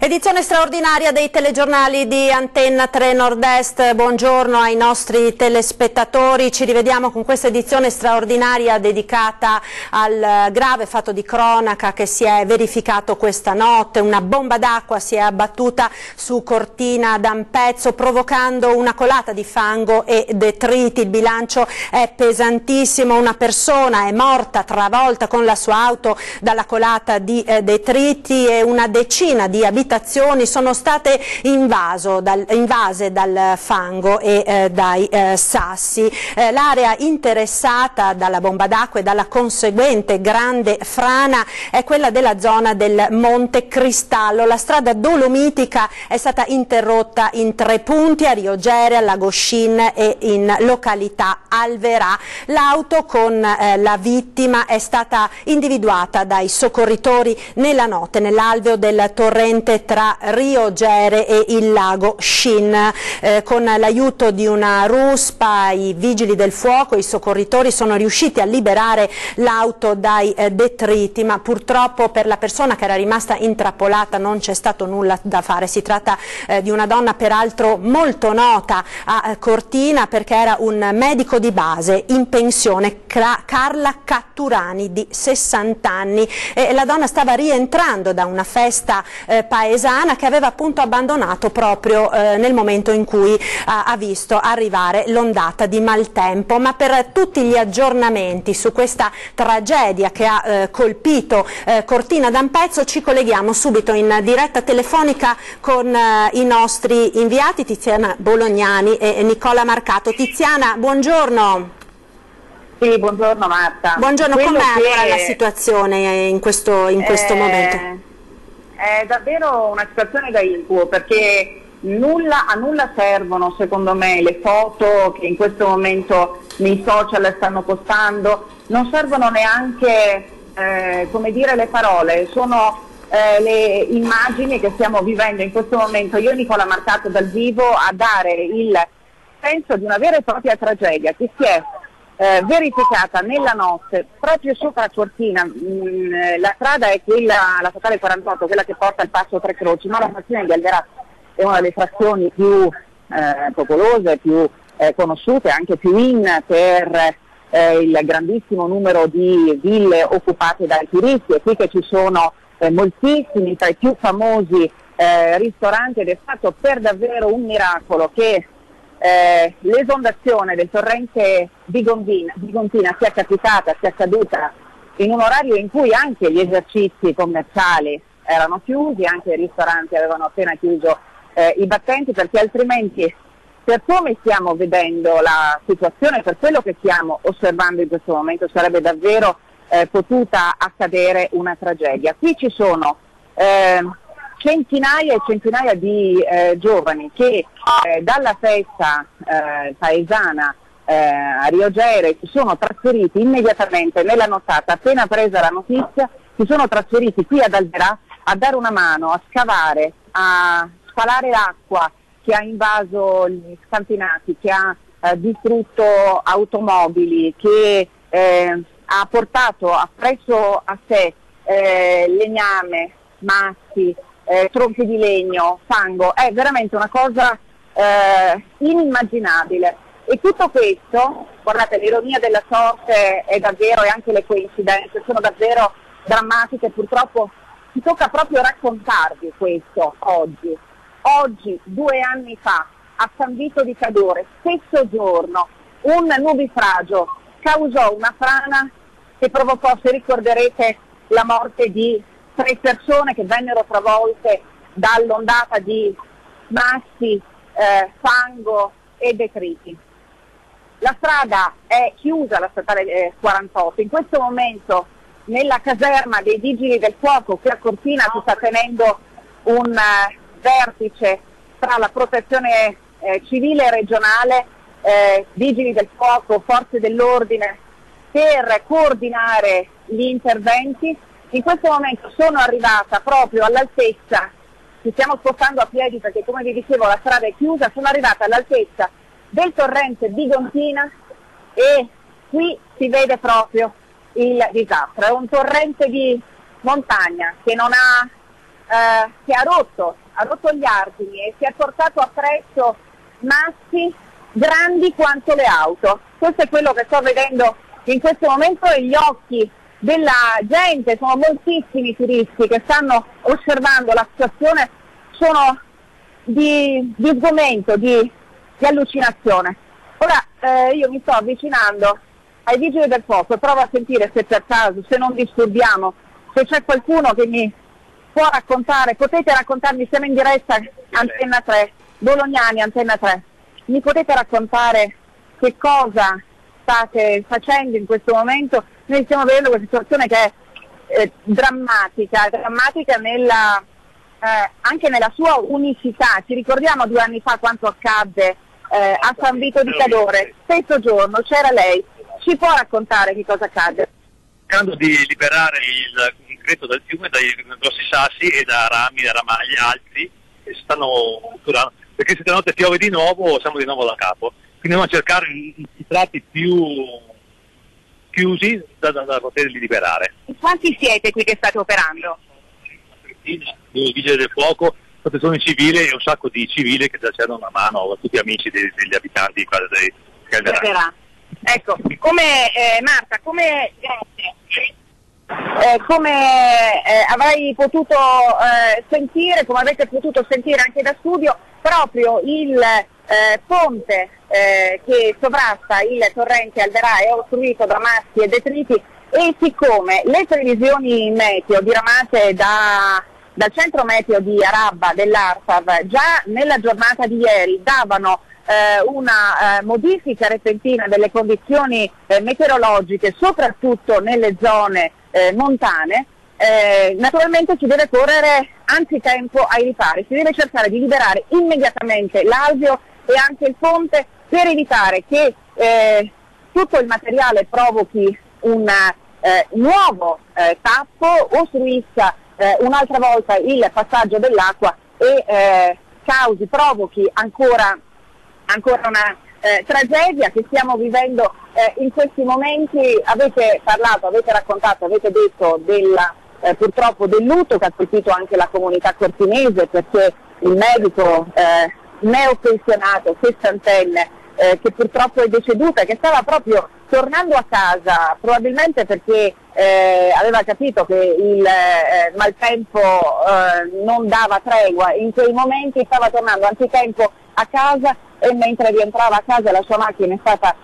Edizione straordinaria dei telegiornali di Antenna 3 Nord-Est. Buongiorno ai nostri telespettatori. Ci rivediamo con questa edizione straordinaria dedicata al grave fatto di cronaca che si è verificato questa notte. Una bomba d'acqua si è abbattuta su Cortina d'Ampezzo provocando una colata di fango e detriti. Il bilancio è pesantissimo. Una persona è morta travolta con la sua auto dalla colata di detriti e una decina di abitazioni sono state invase dal fango e dai sassi. L'area interessata dalla bomba d'acqua e dalla conseguente grande frana è quella della zona del Monte Cristallo. La strada dolomitica è stata interrotta in 3 punti, a Riogere, a Lagoscin e in località Alverà. L'auto con la vittima è stata individuata dai soccorritori nella notte nell'alveo del torrente tra Riogere e il lago Scin. Con l'aiuto di una ruspa i vigili del fuoco, i soccorritori sono riusciti a liberare l'auto dai detriti, ma purtroppo per la persona che era rimasta intrappolata non c'è stato nulla da fare. Si tratta di una donna peraltro molto nota a Cortina perché era un medico di base in pensione, Carla Catturani di 60 anni. La donna stava rientrando da una festa paesana che aveva appunto abbandonato proprio nel momento in cui ha visto arrivare l'ondata di maltempo. Ma per tutti gli aggiornamenti su questa tragedia che ha colpito Cortina d'Ampezzo ci colleghiamo subito in diretta telefonica con i nostri inviati Tiziana Bolognani e Nicola Marcato. Tiziana, buongiorno. Sì, buongiorno Marta. Buongiorno, com'è allora la situazione in questo momento? È davvero una situazione da incubo perché a nulla servono secondo me le foto che in questo momento nei social stanno postando, non servono neanche come dire, le parole, sono le immagini che stiamo vivendo in questo momento. Io e Nicola Marcato dal vivo a dare il senso di una vera e propria tragedia che si è verificata nella notte proprio sopra Cortina. La strada è quella, la statale 48, quella che porta al passo Tre Croci, ma la frazione di Alverà è una delle frazioni più popolose, più conosciute, anche più in per il grandissimo numero di ville occupate dai turisti. È qui che ci sono moltissimi tra i più famosi ristoranti ed è stato per davvero un miracolo che l'esondazione del torrente Bigontina sia accaduta in un orario in cui anche gli esercizi commerciali erano chiusi, anche i ristoranti avevano appena chiuso i battenti, perché altrimenti, per come stiamo vedendo la situazione, per quello che stiamo osservando in questo momento, sarebbe davvero potuta accadere una tragedia. Qui ci sono centinaia e centinaia di giovani che dalla festa paesana a Riogere si sono trasferiti immediatamente nella nottata, appena presa la notizia, si sono trasferiti qui ad Alverà a dare una mano, a scavare, a spalare l'acqua che ha invaso gli scantinati, che ha distrutto automobili, che ha preso a sé legname, massi, tronchi di legno, fango. È veramente una cosa inimmaginabile. E tutto questo, guardate, l'ironia della sorte è davvero, e anche le coincidenze sono davvero drammatiche. Purtroppo ci tocca proprio raccontarvi questo oggi. Oggi, 2 anni fa, a San Vito di Cadore, stesso giorno, un nubifragio causò una frana che provocò, se ricorderete, la morte di 3 persone che vennero travolte dall'ondata di massi, fango e detriti. La strada è chiusa, la statale 48. In questo momento nella caserma dei Vigili del Fuoco qui a Cortina si sta tenendo un vertice tra la protezione civile e regionale, Vigili del Fuoco, forze dell'ordine, per coordinare gli interventi. In questo momento sono arrivata proprio all'altezza, ci stiamo spostando a piedi perché, come vi dicevo, la strada è chiusa, sono arrivata all'altezza del torrente Bigontina e qui si vede proprio il disastro. È un torrente di montagna che non ha che ha rotto gli argini e si è portato appresso massi grandi quanto le auto. Questo è quello che sto vedendo in questo momento e gli occhi della gente, sono moltissimi turisti che stanno osservando la situazione, sono di sgomento, di allucinazione. Ora io mi sto avvicinando ai vigili del fuoco e provo a sentire se per caso, se non disturbiamo, se c'è qualcuno che mi può raccontare, potete raccontarmi, siamo in diretta Antenna 3, Bolognani, Antenna 3, mi potete raccontare che cosa state facendo in questo momento? Noi stiamo vedendo questa situazione che è drammatica anche nella sua unicità. Ci ricordiamo 2 anni fa quanto accadde a San Vito di Cadore, stesso giorno c'era lei, ci può raccontare che cosa accadde? Cercando di liberare il concreto dal fiume dai grossi sassi e da rami, da ramaglie alti che stanno curando, perché se stanotte piove di nuovo siamo di nuovo da capo, quindi andiamo a cercare i tratti più chiusi da poterli liberare. Quanti siete qui che state operando? I vigili del fuoco, protezione civile e un sacco di civili che danno una mano a tutti gli amici degli abitanti dei Calderani. Ecco, Marta, avrai potuto sentire, come avete potuto sentire anche da studio, proprio il ponte che sovrasta il torrente Alderà è ostruito da massi e detriti, e siccome le previsioni meteo diramate dal centro meteo di Arabba dell'Arsav già nella giornata di ieri davano una modifica repentina delle condizioni meteorologiche, soprattutto nelle zone montane, naturalmente si deve correre anzitempo ai ripari, si deve cercare di liberare immediatamente l'alveo e anche il ponte per evitare che tutto il materiale provochi un nuovo tappo, ostruisca un'altra volta il passaggio dell'acqua e provochi ancora una tragedia che stiamo vivendo in questi momenti. Avete parlato, avete raccontato, avete detto purtroppo del lutto che ha colpito anche la comunità cortinese, perché il medico neopensionato, sessantenne, che purtroppo è deceduta, che stava proprio tornando a casa, probabilmente perché aveva capito che il maltempo non dava tregua, in quei momenti stava tornando anzitempo a casa, e mentre rientrava a casa la sua macchina è stata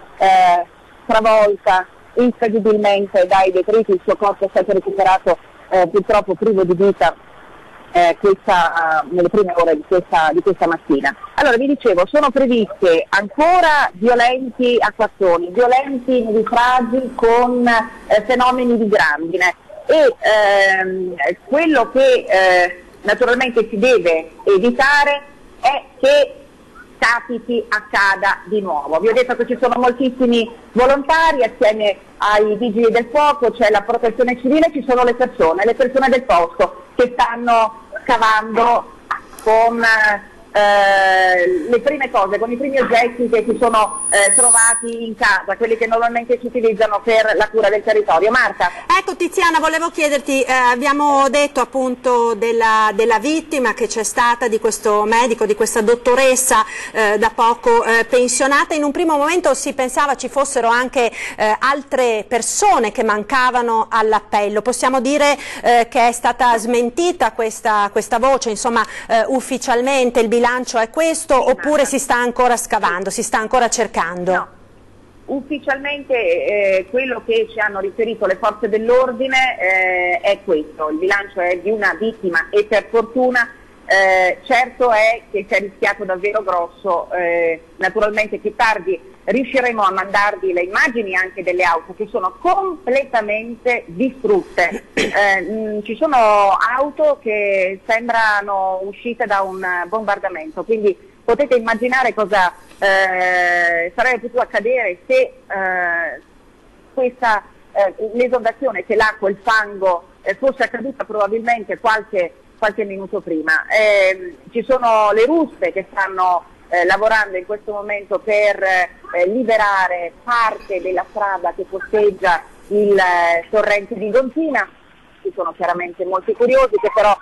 travolta incredibilmente dai detriti, il suo corpo è stato recuperato purtroppo privo di vita nelle prime ore di questa mattina. Allora vi dicevo, sono previste ancora violenti acquazzoni, violenti nubifragi con fenomeni di grandine, e quello che naturalmente si deve evitare è che accada di nuovo. Vi ho detto che ci sono moltissimi volontari, assieme ai vigili del fuoco c'è la protezione civile, ci sono le persone del posto che stanno scavando con le prime cose, con i primi oggetti che si sono trovati in casa, quelli che normalmente si utilizzano per la cura del territorio. Marta? Ecco Tiziana, volevo chiederti, abbiamo detto appunto della vittima che c'è stata, di questo medico, di questa dottoressa da poco pensionata. In un primo momento si pensava ci fossero anche altre persone che mancavano all'appello. Possiamo dire che è stata smentita questa voce, insomma ufficialmente il bilancio è questo, oppure si sta ancora scavando, si sta ancora cercando? No. Ufficialmente quello che ci hanno riferito le forze dell'ordine è questo, il bilancio è di una vittima e per fortuna certo è che si è rischiato davvero grosso, naturalmente più tardi riusciremo a mandarvi le immagini anche delle auto che sono completamente distrutte, ci sono auto che sembrano uscite da un bombardamento, quindi potete immaginare cosa sarebbe potuto accadere se questa l'esondazione, se l'acqua, il fango fosse accaduta probabilmente qualche minuto prima. Ci sono le ruspe che stanno lavorando in questo momento per liberare parte della strada che posteggia il torrente di Gontina, ci sono chiaramente molti curiosi che però,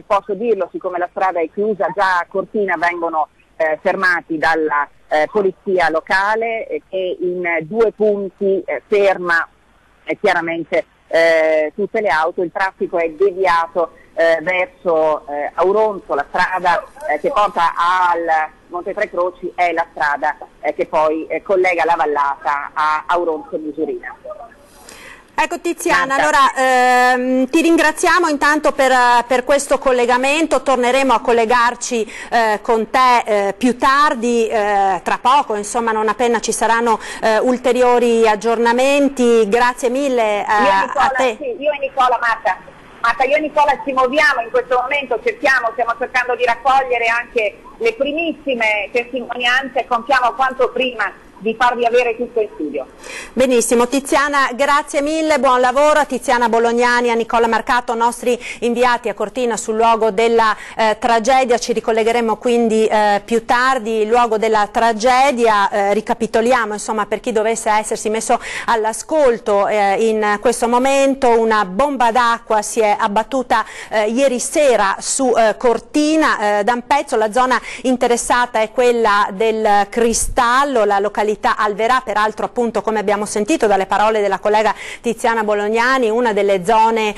posso dirlo, siccome la strada è chiusa, già a Cortina vengono fermati dalla polizia locale che in 2 punti ferma chiaramente tutte le auto. Il traffico è deviato verso Auronzo, la strada che porta al Monte Tre Croci è la strada che poi collega la Vallata a Auronzo Misurina. Ecco Tiziana, allora ti ringraziamo intanto per questo collegamento, torneremo a collegarci con te più tardi, tra poco, insomma non appena ci saranno ulteriori aggiornamenti. Grazie mille a te. Sì, io e Nicola, Marta, io e Nicola ci muoviamo in questo momento, stiamo cercando di raccogliere anche le primissime testimonianze e contiamo quanto prima di farvi avere tutto in studio. Benissimo, Tiziana, grazie mille, buon lavoro a Tiziana Bolognani, a Nicola Marcato, nostri inviati a Cortina sul luogo della tragedia. Ci ricollegheremo quindi più tardi, luogo della tragedia. Ricapitoliamo, insomma, per chi dovesse essersi messo all'ascolto in questo momento, una bomba d'acqua si è abbattuta ieri sera su Cortina d'Ampezzo. La zona interessata è quella del Cristallo, la località Alverà, peraltro appunto come abbiamo sentito dalle parole della collega Tiziana Bolognani, una delle zone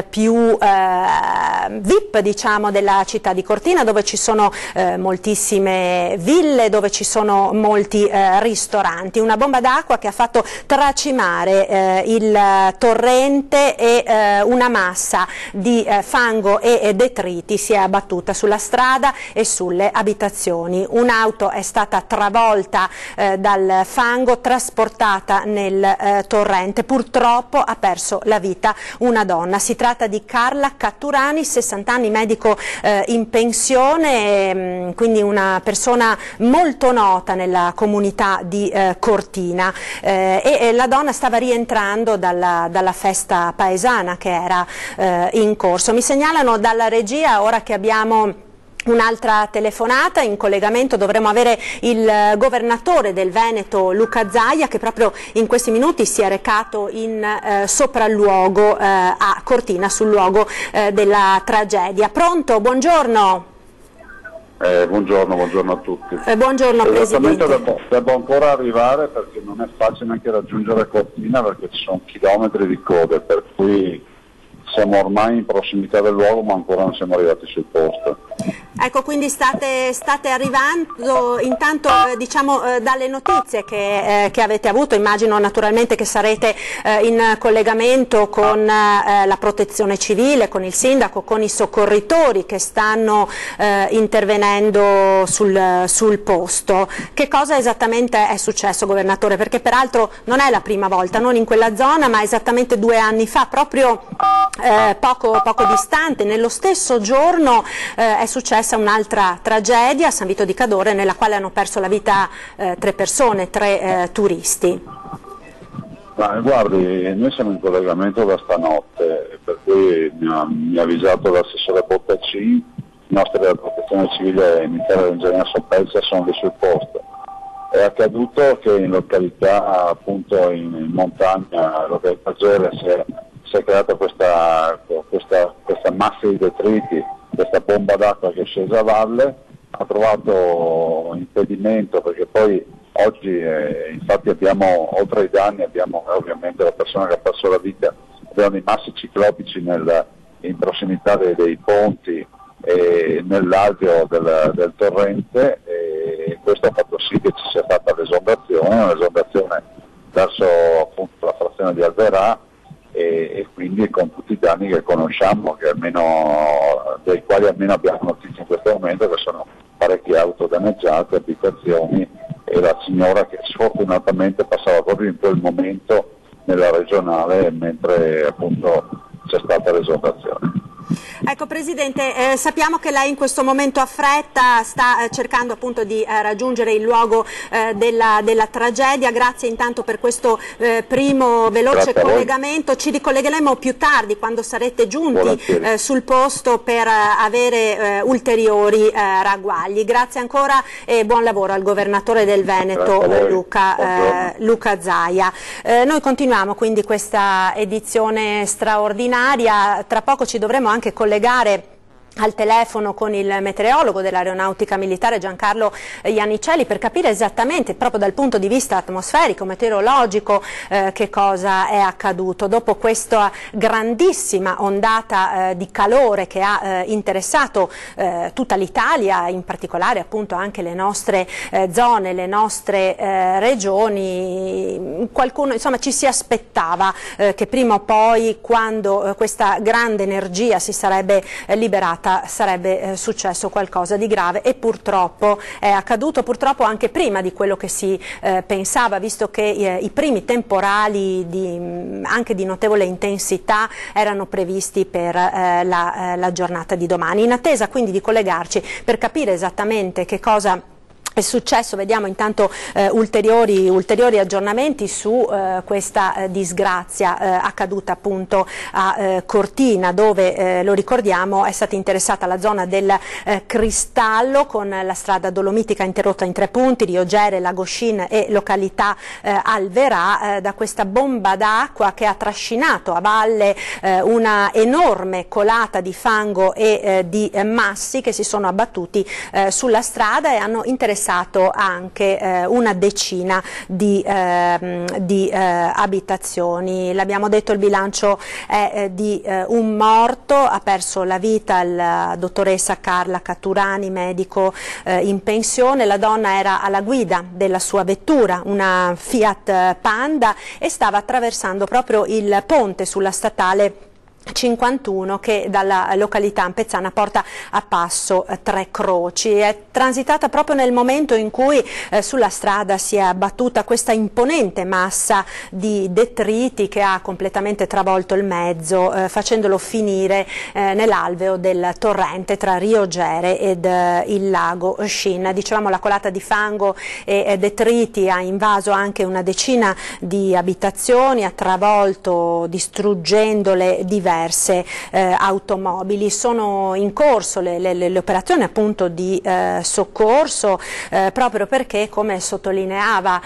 più VIP, diciamo, della città di Cortina, dove ci sono moltissime ville, dove ci sono molti ristoranti. Una bomba d'acqua che ha fatto tracimare il torrente e una massa di fango e detriti si è abbattuta sulla strada e sulle abitazioni. Un'auto è stata travolta dal fango, trasportata nel torrente. Purtroppo ha perso la vita una donna. Si tratta di Carla Catturani, 60 anni, medico in pensione, quindi una persona molto nota nella comunità di Cortina, e la donna stava rientrando dalla festa paesana che era in corso. Mi segnalano dalla regia, ora che abbiamo un'altra telefonata in collegamento, dovremo avere il governatore del Veneto Luca Zaia, che proprio in questi minuti si è recato in sopralluogo a Cortina sul luogo della tragedia. Pronto? Buongiorno. Buongiorno a tutti. Buongiorno Presidente. Devo ancora arrivare perché non è facile neanche raggiungere Cortina, perché ci sono chilometri di code, per cui siamo ormai in prossimità del luogo ma ancora non siamo arrivati sul posto. Ecco, quindi state arrivando intanto diciamo dalle notizie che avete avuto. Immagino naturalmente che sarete in collegamento con la protezione civile, con il sindaco, con i soccorritori che stanno intervenendo sul posto. Che cosa esattamente è successo, governatore? Perché peraltro non è la prima volta, non in quella zona, ma esattamente 2 anni fa, proprio poco distante, nello stesso giorno è successa un'altra tragedia a San Vito di Cadore, nella quale hanno perso la vita 3 persone, 3 turisti. Guardi, noi siamo in collegamento da stanotte, per cui mi ha avvisato l'assessore Bottacci, i nostri della protezione civile e militare dell'Ingegneria Soppelsa sono lì sul posto. È accaduto che in località, appunto in montagna, località Gere, si è creata questa massa di detriti, questa bomba d'acqua che è scesa a valle, ha trovato impedimento perché poi oggi infatti abbiamo, oltre ai danni, abbiamo ovviamente la persona che ha perso la vita, abbiamo dei massi ciclopici in prossimità dei ponti e nell'alveo del torrente, e questo ha fatto sì che ci sia stata un'esondazione verso appunto la frazione di Alverà, e quindi con tutti i danni che conosciamo, dei quali almeno abbiamo notizia in questo momento, che sono parecchie auto danneggiate, abitazioni, e la signora che sfortunatamente passava proprio in quel momento nella regionale mentre appunto c'è stata l'esondazione. Ecco Presidente, sappiamo che lei in questo momento ha fretta, sta cercando appunto di raggiungere il luogo della tragedia. Grazie intanto per questo primo veloce collegamento. Ci ricollegheremo più tardi quando sarete giunti sul posto per avere ulteriori ragguagli. Grazie ancora e buon lavoro al Governatore del Veneto Luca Zaia. Noi continuiamo quindi questa edizione straordinaria. Tra poco ci dovremo anche collegare al telefono con il meteorologo dell'Aeronautica Militare Giancarlo Iannicelli per capire esattamente, proprio dal punto di vista atmosferico, meteorologico, che cosa è accaduto dopo questa grandissima ondata di calore che ha interessato tutta l'Italia, in particolare appunto anche le nostre zone, le nostre regioni. Qualcuno insomma ci si aspettava che prima o poi, quando questa grande energia si sarebbe liberata, sarebbe successo qualcosa di grave, e purtroppo è accaduto, purtroppo anche prima di quello che si pensava, visto che i primi temporali anche di notevole intensità erano previsti per la giornata di domani. In attesa quindi di collegarci per capire esattamente che cosa è successo, vediamo intanto ulteriori aggiornamenti su questa disgrazia accaduta appunto a Cortina, dove lo ricordiamo è stata interessata la zona del Cristallo, con la strada dolomitica interrotta in 3 punti, Riogere, Lagoscin e località Alverà, da questa bomba d'acqua che ha trascinato a valle una enorme colata di fango e di massi che si sono abbattuti sulla strada e hanno interessato anche una decina di abitazioni. L'abbiamo detto, il bilancio è di un morto, ha perso la vita la dottoressa Carla Catturani, medico in pensione. La donna era alla guida della sua vettura, una Fiat Panda, e stava attraversando proprio il ponte sulla statale 51 che dalla località ampezzana porta a Passo Tre Croci. È transitata proprio nel momento in cui sulla strada si è abbattuta questa imponente massa di detriti che ha completamente travolto il mezzo, facendolo finire nell'alveo del torrente tra Riogere ed il lago Scin. Dicevamo, la colata di fango e detriti ha invaso anche una decina di abitazioni, ha travolto, distruggendole diverse automobili. Sono in corso le operazioni appunto di soccorso, proprio perché, come sottolineava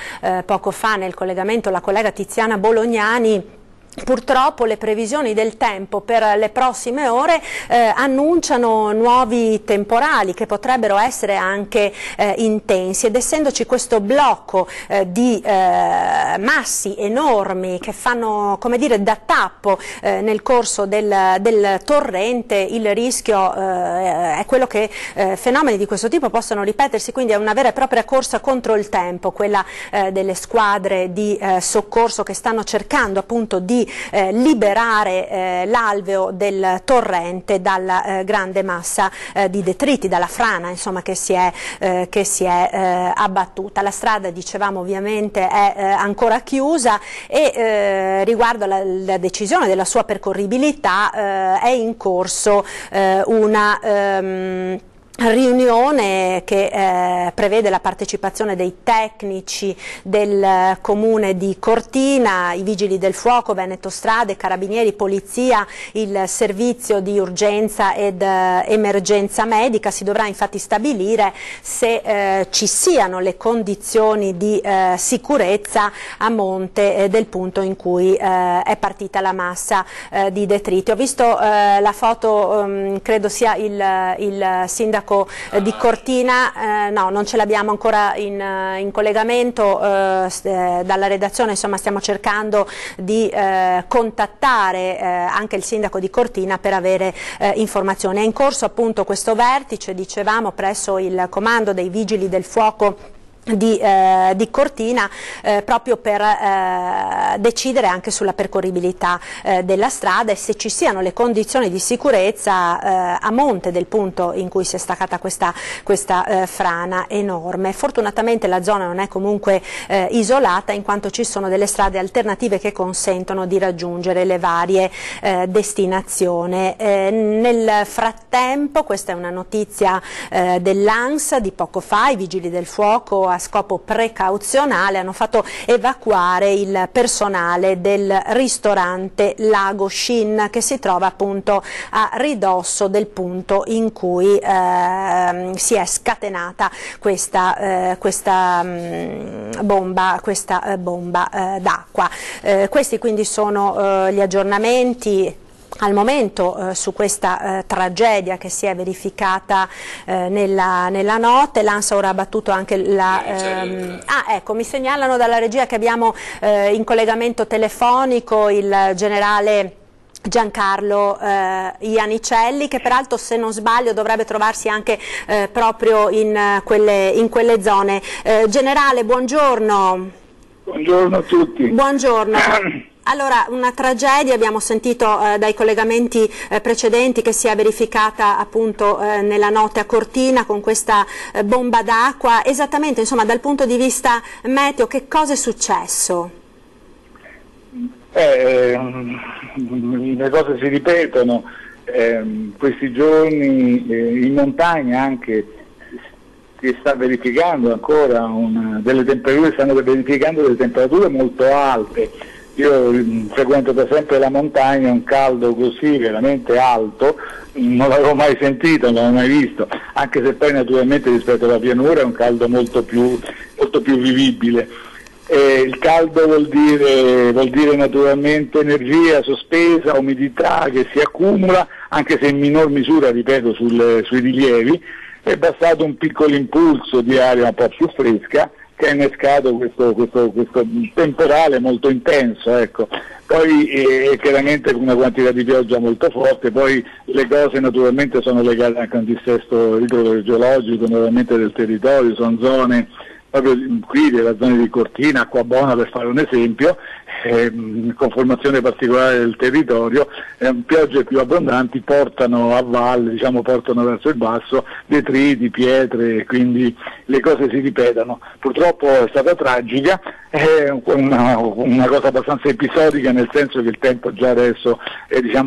poco fa nel collegamento la collega Tiziana Bolognani, purtroppo le previsioni del tempo per le prossime ore annunciano nuovi temporali che potrebbero essere anche intensi, ed essendoci questo blocco di massi enormi che fanno, come dire, da tappo nel corso del torrente, il rischio è quello che fenomeni di questo tipo possano ripetersi, quindi è una vera e propria corsa contro il tempo, quella delle squadre di soccorso che stanno cercando appunto di liberare l'alveo del torrente dalla grande massa di detriti, dalla frana insomma che si è abbattuta. La strada, dicevamo, ovviamente è ancora chiusa e riguardo alla decisione della sua percorribilità è in corso una riunione che prevede la partecipazione dei tecnici del comune di Cortina, i vigili del fuoco, Veneto Strade, carabinieri, polizia, il servizio di urgenza ed emergenza medica. Si dovrà infatti stabilire se ci siano le condizioni di sicurezza a monte del punto in cui è partita la massa di detriti. Ho visto la foto, credo sia il sindaco di Cortina, no, non ce l'abbiamo ancora in collegamento dalla redazione, insomma stiamo cercando di contattare anche il sindaco di Cortina per avere informazioni. È in corso appunto questo vertice, dicevamo, presso il comando dei vigili del fuoco di Cortina proprio per decidere anche sulla percorribilità della strada e se ci siano le condizioni di sicurezza a monte del punto in cui si è staccata questa frana enorme. Fortunatamente la zona non è comunque isolata, in quanto ci sono delle strade alternative che consentono di raggiungere le varie destinazioni. Nel frattempo, questa è una notizia dell'ANS di poco fa, i vigili del fuoco a scopo precauzionale hanno fatto evacuare il personale del ristorante Lago Shin, che si trova appunto a ridosso del punto in cui si è scatenata questa bomba d'acqua. Questi quindi sono gli aggiornamenti al momento su questa tragedia che si è verificata nella notte. L'ANSA ora ha battuto anche ecco, mi segnalano dalla regia che abbiamo in collegamento telefonico il generale Giancarlo Ianicelli, che peraltro, se non sbaglio, dovrebbe trovarsi anche proprio in quelle zone. Generale, buongiorno. Buongiorno a tutti. Buongiorno. Allora, una tragedia, abbiamo sentito dai collegamenti precedenti, che si è verificata appunto nella notte a Cortina con questa bomba d'acqua. Esattamente, insomma, dal punto di vista meteo, che cosa è successo? Le cose si ripetono, questi giorni in montagna anche si sta verificando ancora stanno verificando delle temperature molto alte. Io frequento da sempre la montagna, un caldo così veramente alto non l'avevo mai sentito, non l'avevo mai visto, anche se poi naturalmente rispetto alla pianura è un caldo molto più vivibile. Il caldo vuol dire naturalmente energia sospesa, umidità che si accumula, anche se in minor misura, ripeto, sui rilievi. È bastato un piccolo impulso di aria un po' più fresca che ha innescato questo temporale molto intenso, ecco. Poi chiaramente una quantità di pioggia molto forte, poi le cose naturalmente sono legate anche a un dissesto idrogeologico naturalmente del territorio, sono zone proprio qui della zona di Cortina, Acquabona per fare un esempio, conformazione particolare del territorio, piogge più abbondanti portano a valle, portano verso il basso detriti, pietre, quindi le cose si ripetono. Purtroppo è stata tragica, è una cosa abbastanza episodica, nel senso che il tempo già adesso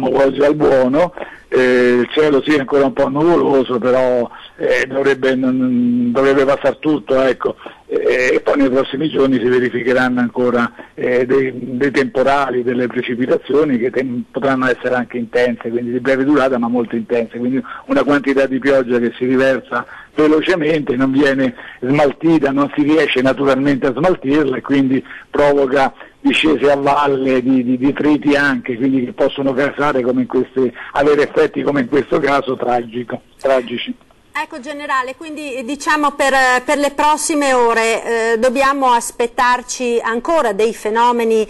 volge al buono, il cielo sì è ancora un po' nuvoloso, però dovrebbe passare tutto, ecco. E poi nei prossimi giorni si verificheranno ancora dei temporali, delle precipitazioni che potranno essere anche intense, quindi di breve durata ma molto intense, quindi una quantità di pioggia che si riversa velocemente, non viene smaltita, non si riesce naturalmente a smaltirla e quindi provoca discese a valle di detriti anche, quindi che possono causare avere effetti come in questo caso tragici. Ecco generale, quindi diciamo per le prossime ore dobbiamo aspettarci ancora dei fenomeni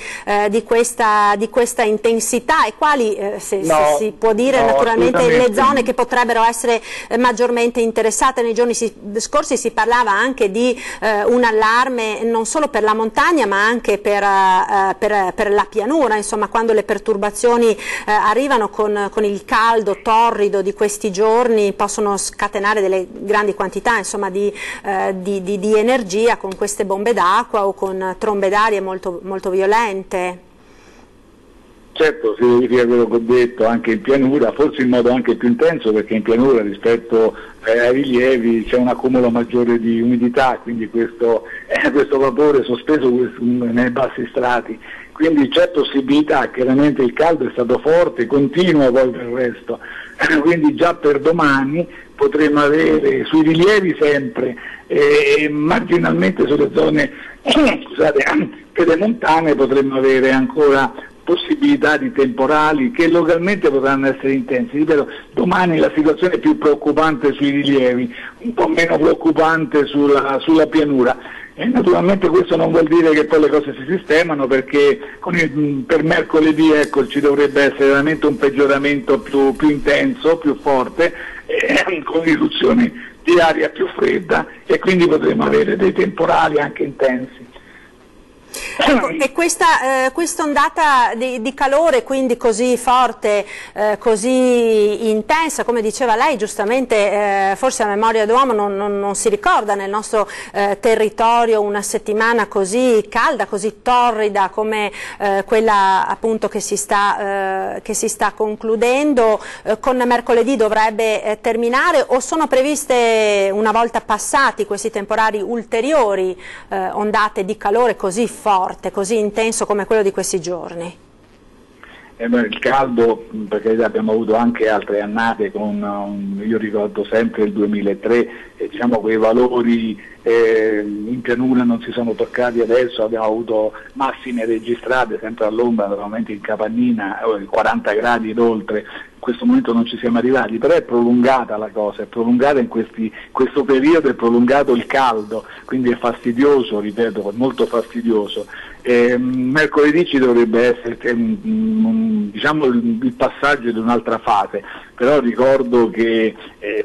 di questa intensità, e quali se si può dire naturalmente le zone che potrebbero essere maggiormente interessate. Nei giorni scorsi si parlava anche di un allarme non solo per la montagna ma anche per la pianura, insomma, quando le perturbazioni arrivano con il caldo torrido di questi giorni possono scatenare delle grandi quantità, insomma, di energia con queste bombe d'acqua o con trombe d'aria molto, molto violente. Certo, si verifica quello che ho detto anche in pianura, forse in modo anche più intenso, perché in pianura rispetto ai rilievi c'è un accumulo maggiore di umidità, quindi questo vapore sospeso nei bassi strati, quindi c'è possibilità, chiaramente il caldo è stato forte, continua poi per il resto, quindi già per domani potremo avere sui rilievi sempre e marginalmente sulle zone pedemontane potremmo avere ancora possibilità di temporali che localmente potranno essere intensi. Ripeto, domani la situazione è più preoccupante sui rilievi, un po' meno preoccupante sulla pianura. E naturalmente questo non vuol dire che poi le cose si sistemano, perché per mercoledì ci dovrebbe essere veramente un peggioramento più intenso, più forte, con irruzioni di aria più fredda e quindi potremo avere dei temporali anche intensi. Ecco, e questa ondata di calore quindi così forte, così intensa, come diceva lei giustamente, forse a memoria d'uomo non si ricorda nel nostro territorio una settimana così calda, così torrida come quella appunto che si sta concludendo. Con mercoledì dovrebbe terminare, o sono previste, una volta passati questi temporali, ulteriori ondate di calore così forte, così intenso come quello di questi giorni? Il caldo, perché abbiamo avuto anche altre annate, io ricordo sempre il 2003, diciamo quei valori in pianura non si sono toccati adesso, abbiamo avuto massime registrate sempre all'ombra, normalmente in Capannina, 40 gradi ed oltre. In questo momento non ci siamo arrivati, però è prolungata la cosa, è prolungata in questo periodo, è prolungato il caldo, quindi è fastidioso, ripeto, è molto fastidioso. Mercoledì ci dovrebbe essere diciamo il passaggio di un'altra fase, però ricordo che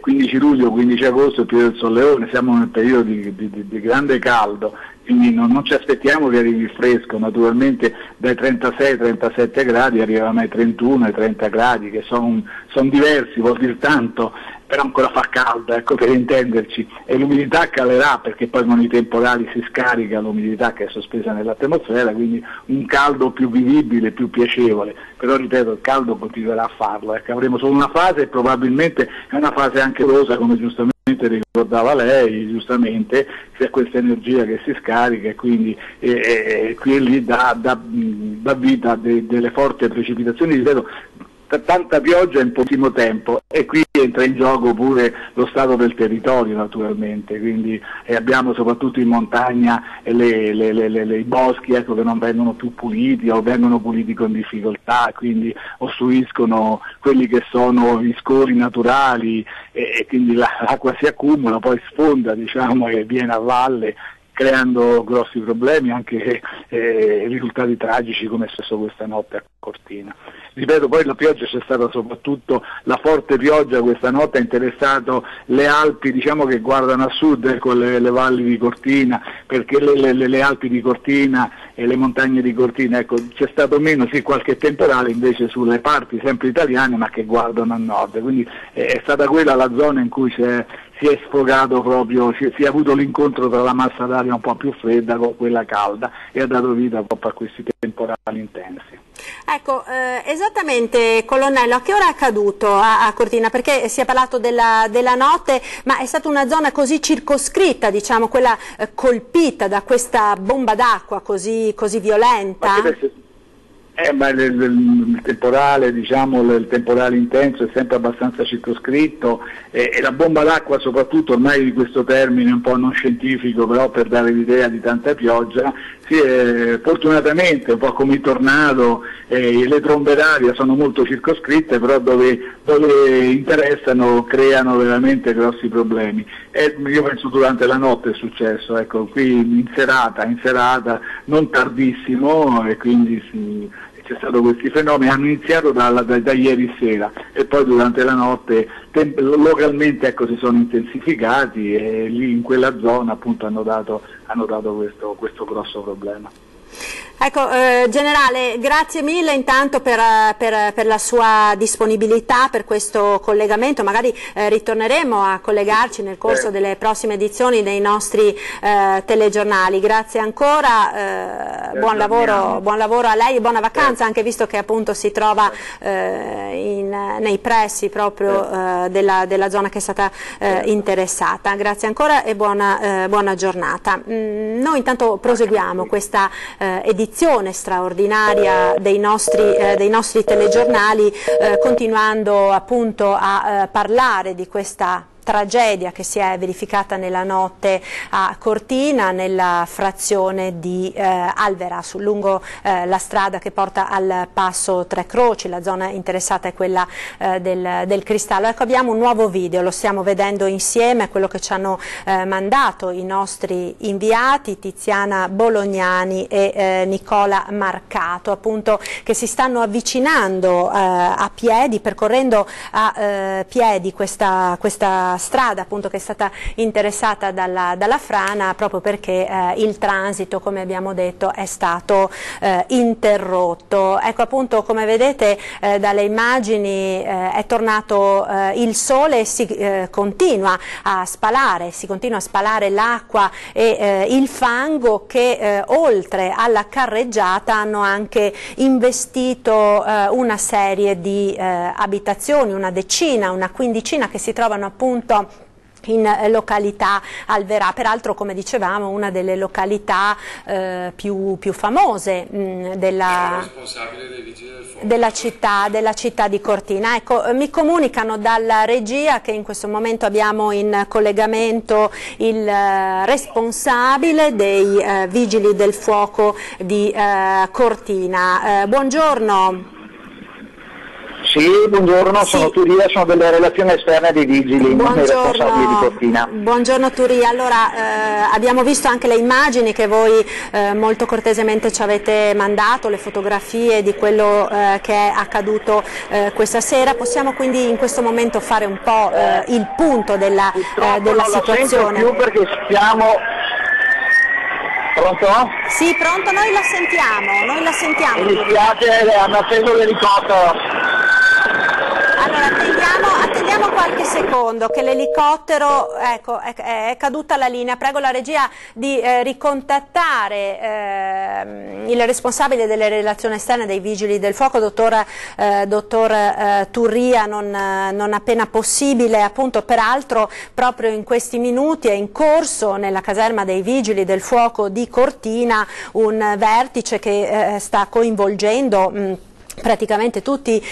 15 luglio, 15 agosto è il periodo del solleone, siamo nel periodo di grande caldo, quindi non ci aspettiamo che arrivi il fresco, naturalmente dai 36-37 gradi arriviamo ai 31 ai 30 gradi, che sono diversi, vuol dire tanto, però ancora fa caldo, ecco, per intenderci, e l'umidità calerà, perché poi con i temporali si scarica l'umidità che è sospesa nell'atmosfera, quindi un caldo più vivibile, più piacevole, però ripeto, il caldo continuerà a farlo, ecco, avremo solo una fase e probabilmente è una fase anche rosa, come giustamente ricordava lei, giustamente, c'è questa energia che si scarica e quindi qui e lì dà vita a delle forti precipitazioni, ripeto, tanta pioggia in pochissimo tempo, e qui entra in gioco pure lo stato del territorio naturalmente, quindi abbiamo soprattutto in montagna i boschi, ecco, che non vengono più puliti o vengono puliti con difficoltà, quindi ostruiscono quelli che sono i scori naturali e quindi l'acqua si accumula, poi sfonda, diciamo, e viene a valle, creando grossi problemi, anche risultati tragici come è successo questa notte a Cortina. Ripeto, poi la pioggia c'è stata soprattutto, la forte pioggia questa notte ha interessato le Alpi, diciamo, che guardano a sud, con le valli di Cortina, perché le Alpi di Cortina e le montagne di Cortina, ecco, c'è stato meno, sì, qualche temporale invece sulle parti sempre italiane ma che guardano a nord, quindi è stata quella la zona in cui si è sfogato proprio, si è avuto l'incontro tra la massa d'aria un po' più fredda con quella calda e ha dato vita proprio a questi temporali intensi. Ecco, esattamente, colonnello, a che ora è accaduto a Cortina? Perché si è parlato della notte, ma è stata una zona così circoscritta, diciamo, quella colpita da questa bomba d'acqua così violenta? Ma il temporale, diciamo, il temporale intenso è sempre abbastanza circoscritto e la bomba d'acqua, soprattutto, ormai di questo termine un po' non scientifico, però per dare l'idea di tanta pioggia, fortunatamente, un po' come il tornado, le trombe d'aria sono molto circoscritte, però dove interessano creano veramente grossi problemi. Io penso durante la notte è successo, ecco, qui in serata, non tardissimo, e quindi c'è stato questi fenomeni, hanno iniziato da ieri sera e poi durante la notte localmente, ecco, si sono intensificati e lì in quella zona appunto hanno dato questo grosso problema. Ecco, generale, grazie mille intanto per la sua disponibilità, per questo collegamento. Magari ritorneremo a collegarci nel corso delle prossime edizioni dei nostri telegiornali. Grazie ancora, buon lavoro a lei e buona vacanza, anche visto che appunto si trova nei pressi proprio della zona che è stata interessata. Grazie ancora e buona giornata. Noi intanto proseguiamo questa edizione straordinaria dei nostri telegiornali, continuando appunto a parlare di questa tragedia che si è verificata nella notte a Cortina, nella frazione di Alvera, lungo la strada che porta al Passo Tre Croci. La zona interessata è quella del Cristallo. Ecco, abbiamo un nuovo video, lo stiamo vedendo insieme, quello che ci hanno mandato i nostri inviati Tiziana Bolognani e Nicola Marcato, appunto, che si stanno avvicinando a piedi, percorrendo a piedi questa strada appunto che è stata interessata dalla frana, proprio perché il transito, come abbiamo detto, è stato interrotto. Ecco, appunto, come vedete dalle immagini è tornato il sole e si continua a spalare l'acqua e il fango che oltre alla carreggiata hanno anche investito una serie di abitazioni, una decina, una quindicina, che si trovano appunto in località Alverà, peraltro, come dicevamo, una delle località più famose della città di Cortina. Ecco, mi comunicano dalla regia che in questo momento abbiamo in collegamento il responsabile dei Vigili del Fuoco di Cortina. Buongiorno. Sì, buongiorno, sono Turia, sono delle relazioni esterne dei vigili, non dei responsabili di Cortina. Buongiorno Turia, allora abbiamo visto anche le immagini che voi molto cortesemente ci avete mandato, le fotografie di quello che è accaduto questa sera. Possiamo quindi in questo momento fare un po' il punto della situazione? Non più perché stiamo... Pronto? Sì, pronto, noi la sentiamo. Mi dispiace, hanno acceso l'elicottero. Allora attendiamo qualche secondo che l'elicottero, ecco, è caduta la linea. Prego la regia di ricontattare il responsabile delle relazioni esterne dei Vigili del Fuoco, dottor Turria, non appena possibile. Appunto, peraltro proprio in questi minuti è in corso nella caserma dei Vigili del Fuoco di Cortina un vertice che sta coinvolgendo praticamente tutti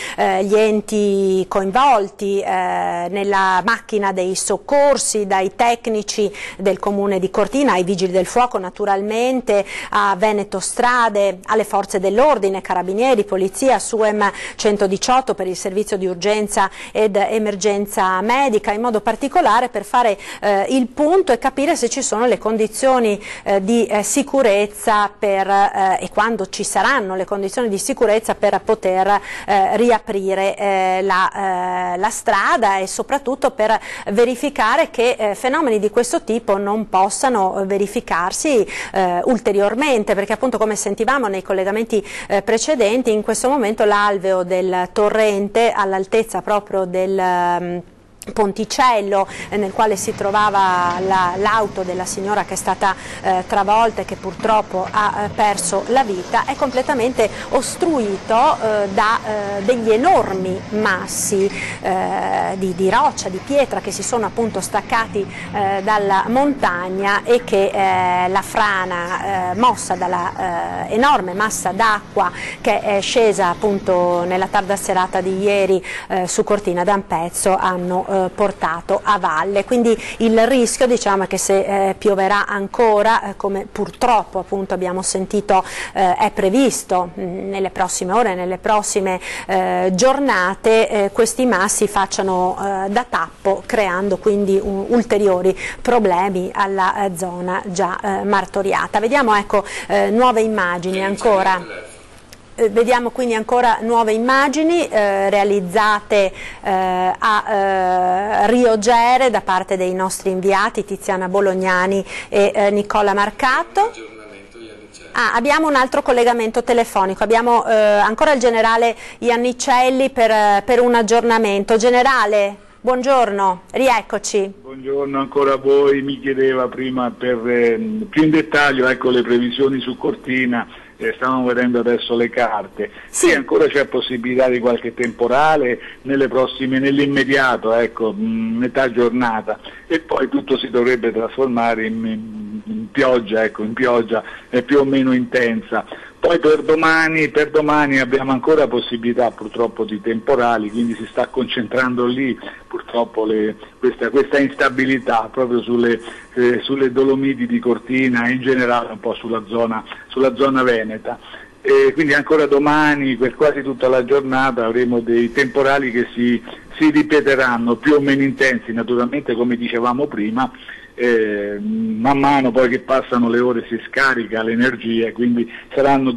gli enti coinvolti nella macchina dei soccorsi, dai tecnici del comune di Cortina, ai Vigili del Fuoco naturalmente, a Veneto Strade, alle forze dell'ordine, carabinieri, polizia, SUEM 118 per il servizio di urgenza ed emergenza medica, in modo particolare per fare il punto e capire se ci sono le condizioni di sicurezza e quando ci saranno le condizioni di sicurezza per poter riaprire la strada, e soprattutto per verificare che fenomeni di questo tipo non possano verificarsi ulteriormente, perché appunto, come sentivamo nei collegamenti precedenti, in questo momento l'alveo del torrente all'altezza proprio del ponticello nel quale si trovava l'auto della signora che è stata travolta e che purtroppo ha perso la vita, è completamente ostruito da degli enormi massi di roccia, di pietra, che si sono appunto staccati dalla montagna, e che la frana mossa dalla enorme massa d'acqua che è scesa appunto nella tarda serata di ieri su Cortina d'Ampezzo hanno portato a valle. Quindi il rischio, diciamo, è che se pioverà ancora, come purtroppo appunto abbiamo sentito è previsto nelle prossime ore, nelle prossime giornate, questi massi facciano da tappo, creando quindi ulteriori problemi alla zona già martoriata. Vediamo, ecco, nuove immagini ancora. Vediamo quindi ancora nuove immagini realizzate a Rio Gere da parte dei nostri inviati Tiziana Bolognani e Nicola Marcato. Abbiamo un altro collegamento telefonico, abbiamo ancora il generale Iannicelli per un aggiornamento. Generale, buongiorno, rieccoci. Buongiorno ancora a voi, mi chiedeva prima per più in dettaglio, ecco, le previsioni su Cortina. Stavamo vedendo adesso le carte. Sì, ancora c'è possibilità di qualche temporale nell'immediato, ecco, metà giornata, e poi tutto si dovrebbe trasformare in pioggia, ecco, in pioggia più o meno intensa. Poi per domani abbiamo ancora possibilità purtroppo di temporali, quindi si sta concentrando lì purtroppo questa instabilità proprio sulle Dolomiti di Cortina e in generale un po' sulla zona veneta. Quindi ancora domani, per quasi tutta la giornata, avremo dei temporali che si ripeteranno, più o meno intensi naturalmente, come dicevamo prima, man mano poi che passano le ore si scarica l'energia, quindi saranno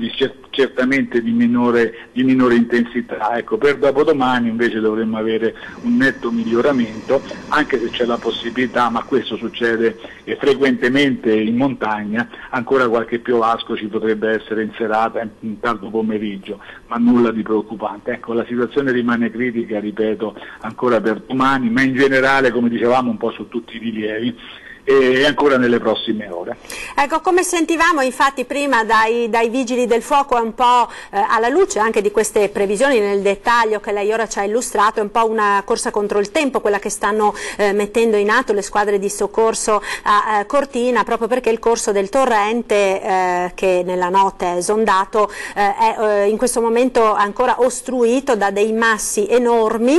certamente di minore intensità. Ecco, per dopodomani invece dovremmo avere un netto miglioramento, anche se c'è la possibilità, ma questo succede frequentemente in montagna, ancora qualche piovasco ci potrebbe essere in serata, in tardo pomeriggio, ma nulla di preoccupante. Ecco, la situazione rimane critica, ripeto, ancora per domani, ma in generale, come dicevamo, un po' su tutti i rilievi, e ancora nelle prossime ore. Ecco, come sentivamo infatti prima dai vigili del fuoco, è un po' alla luce anche di queste previsioni nel dettaglio che lei ora ci ha illustrato, è un po' una corsa contro il tempo quella che stanno mettendo in atto le squadre di soccorso a Cortina, proprio perché il corso del torrente che nella notte è esondato è in questo momento ancora ostruito da dei massi enormi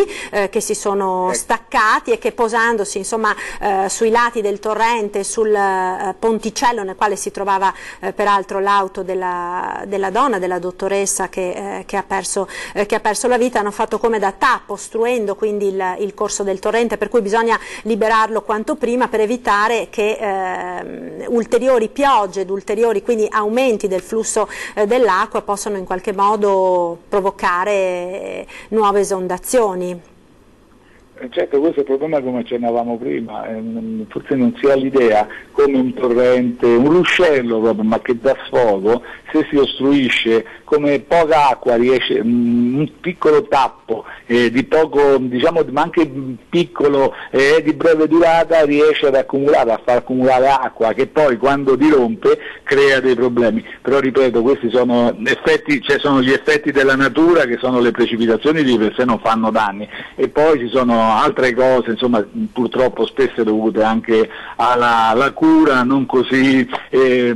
che si sono staccati e che, posandosi insomma sui lati del torrente, sul ponticello nel quale si trovava peraltro l'auto della donna, della dottoressa che ha perso la vita, hanno fatto come da tappo, ostruendo quindi il corso del torrente, per cui bisogna liberarlo quanto prima per evitare che ulteriori piogge ed ulteriori quindi aumenti del flusso dell'acqua possano in qualche modo provocare nuove esondazioni. Certo, questo è il problema, come accennavamo prima, forse non si ha l'idea come un torrente, un ruscello proprio, ma che dà sfogo, se si ostruisce, come poca acqua riesce, un piccolo tappo di poco, diciamo, ma anche piccolo di breve durata, riesce ad accumulare, a far accumulare acqua che poi quando dirompe crea dei problemi. Però ripeto, questi sono effetti, cioè sono gli effetti della natura, che sono le precipitazioni di per sé non fanno danni, e poi ci sono altre cose, insomma, purtroppo spesso dovute anche alla cura non così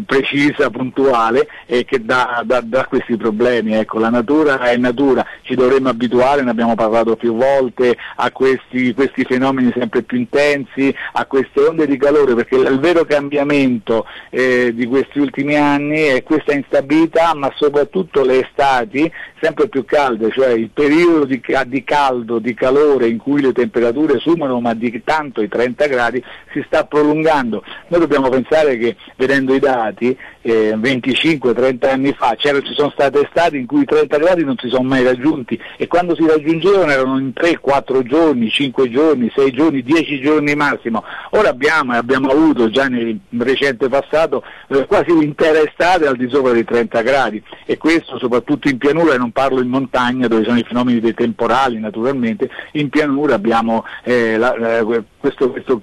precisa, puntuale, che dà questi problemi. Ecco, la natura è natura, ci dovremmo abituare, ne abbiamo parlato più volte, a questi fenomeni sempre più intensi, a queste onde di calore, perché il vero cambiamento di questi ultimi anni è questa instabilità, ma soprattutto le estati sempre più calde, cioè il periodo di calore in cui le temperature superano ma di tanto i 30 gradi si sta prolungando. Noi dobbiamo pensare che, vedendo i dati, 25-30 anni fa ci sono state estati in cui i 30 gradi non si sono mai raggiunti, e quando si raggiungevano erano in 3-4 giorni, 5 giorni, 6 giorni, 10 giorni massimo. Ora abbiamo avuto già nel recente passato quasi un'intera estate al di sopra dei 30 gradi, e questo soprattutto in pianura, e non parlo in montagna dove sono i fenomeni dei temporali naturalmente. In pianura abbiamo questo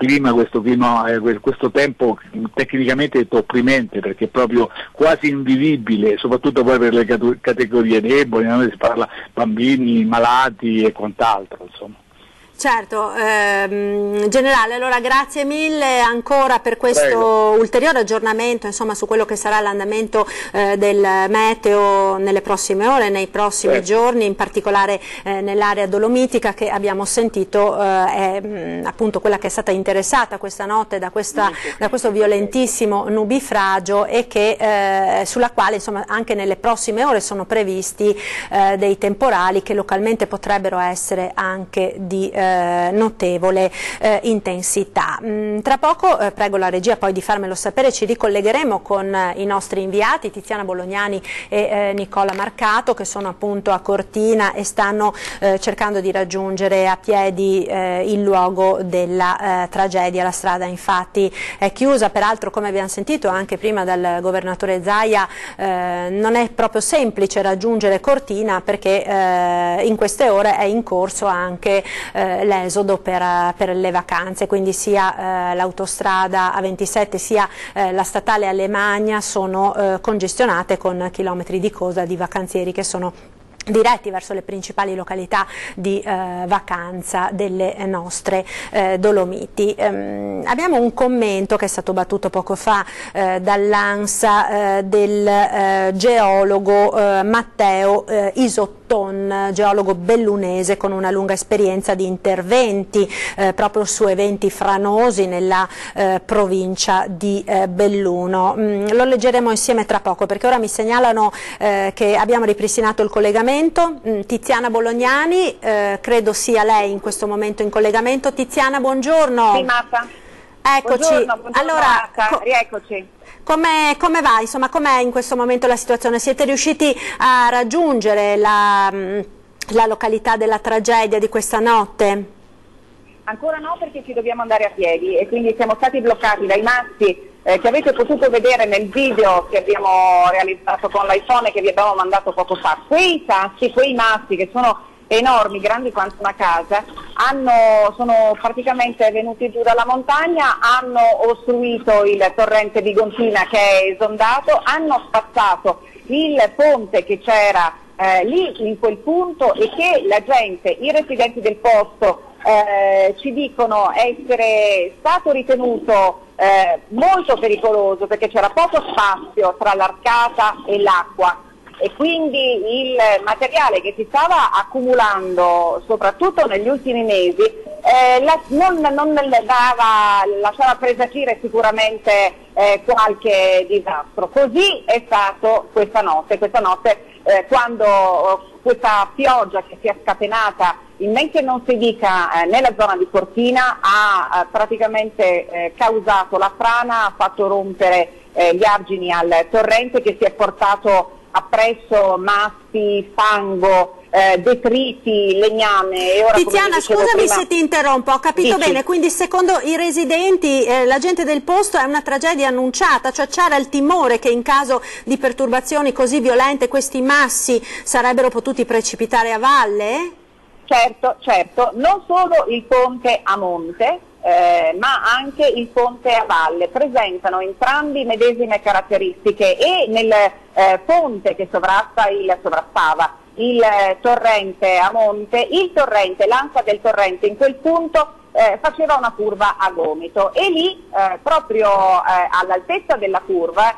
tempo tecnicamente opprimente, perché è proprio quasi invivibile, soprattutto poi per le categorie deboli, noi si parla bambini, malati e quant'altro, insomma. Certo, generale, allora grazie mille ancora per questo ulteriore aggiornamento, insomma, su quello che sarà l'andamento del meteo nelle prossime ore, nei prossimi giorni, in particolare nell'area dolomitica, che abbiamo sentito è appunto quella che è stata interessata questa notte da questo violentissimo nubifragio, e che sulla quale insomma anche nelle prossime ore sono previsti dei temporali che localmente potrebbero essere anche di notevole intensità. Tra poco prego la regia poi di farmelo sapere, ci ricollegheremo con i nostri inviati Tiziana Bolognani e Nicola Marcato, che sono appunto a Cortina e stanno cercando di raggiungere a piedi il luogo della tragedia. La strada infatti è chiusa, peraltro come abbiamo sentito anche prima dal governatore Zaia non è proprio semplice raggiungere Cortina, perché in queste ore è in corso anche l'esodo per le vacanze, quindi sia l'autostrada A27 sia la statale Alemagna sono congestionate con chilometri di coda di vacanzieri che sono diretti verso le principali località di vacanza delle nostre Dolomiti. Abbiamo un commento che è stato battuto poco fa dall'ANSA del geologo Matteo Isotton, geologo bellunese con una lunga esperienza di interventi proprio su eventi franosi nella provincia di Belluno. Lo leggeremo insieme tra poco, perché ora mi segnalano che abbiamo ripristinato il collegamento. Tiziana Bolognani, credo sia lei in questo momento in collegamento. Tiziana, buongiorno. Sì, Marta. Eccoci. Buongiorno, Allora, rieccoci. Come va? Insomma, com'è in questo momento la situazione? Siete riusciti a raggiungere la località della tragedia di questa notte? Ancora no, perché ci dobbiamo andare a piedi e quindi siamo stati bloccati dai massi che avete potuto vedere nel video che abbiamo realizzato con l'iPhone e che vi abbiamo mandato poco fa. Quei sassi, quei massi che sono enormi, grandi quanto una casa, sono praticamente venuti giù dalla montagna, hanno ostruito il torrente di Gontina che è esondato, hanno spazzato il ponte che c'era lì in quel punto e che la gente, i residenti del posto ci dicono essere stato ritenuto molto pericoloso perché c'era poco spazio tra l'arcata e l'acqua. E quindi il materiale che si stava accumulando soprattutto negli ultimi mesi lasciava presagire sicuramente qualche disastro. Così è stato questa notte quando questa pioggia che si è scatenata in men che non si dica nella zona di Cortina ha praticamente causato la frana, ha fatto rompere gli argini al torrente che si è portato appresso massi, fango, detriti, legname. E ora, Tiziana, scusami se ti interrompo, ho capito bene, quindi secondo i residenti, la gente del posto, è una tragedia annunciata, cioè c'era il timore che in caso di perturbazioni così violente questi massi sarebbero potuti precipitare a valle? Certo, non solo il ponte a monte, ma anche il ponte a valle presentano entrambi medesime caratteristiche e nel ponte che sovrastava il torrente a monte, l'anca del torrente in quel punto faceva una curva a gomito e lì proprio all'altezza della curva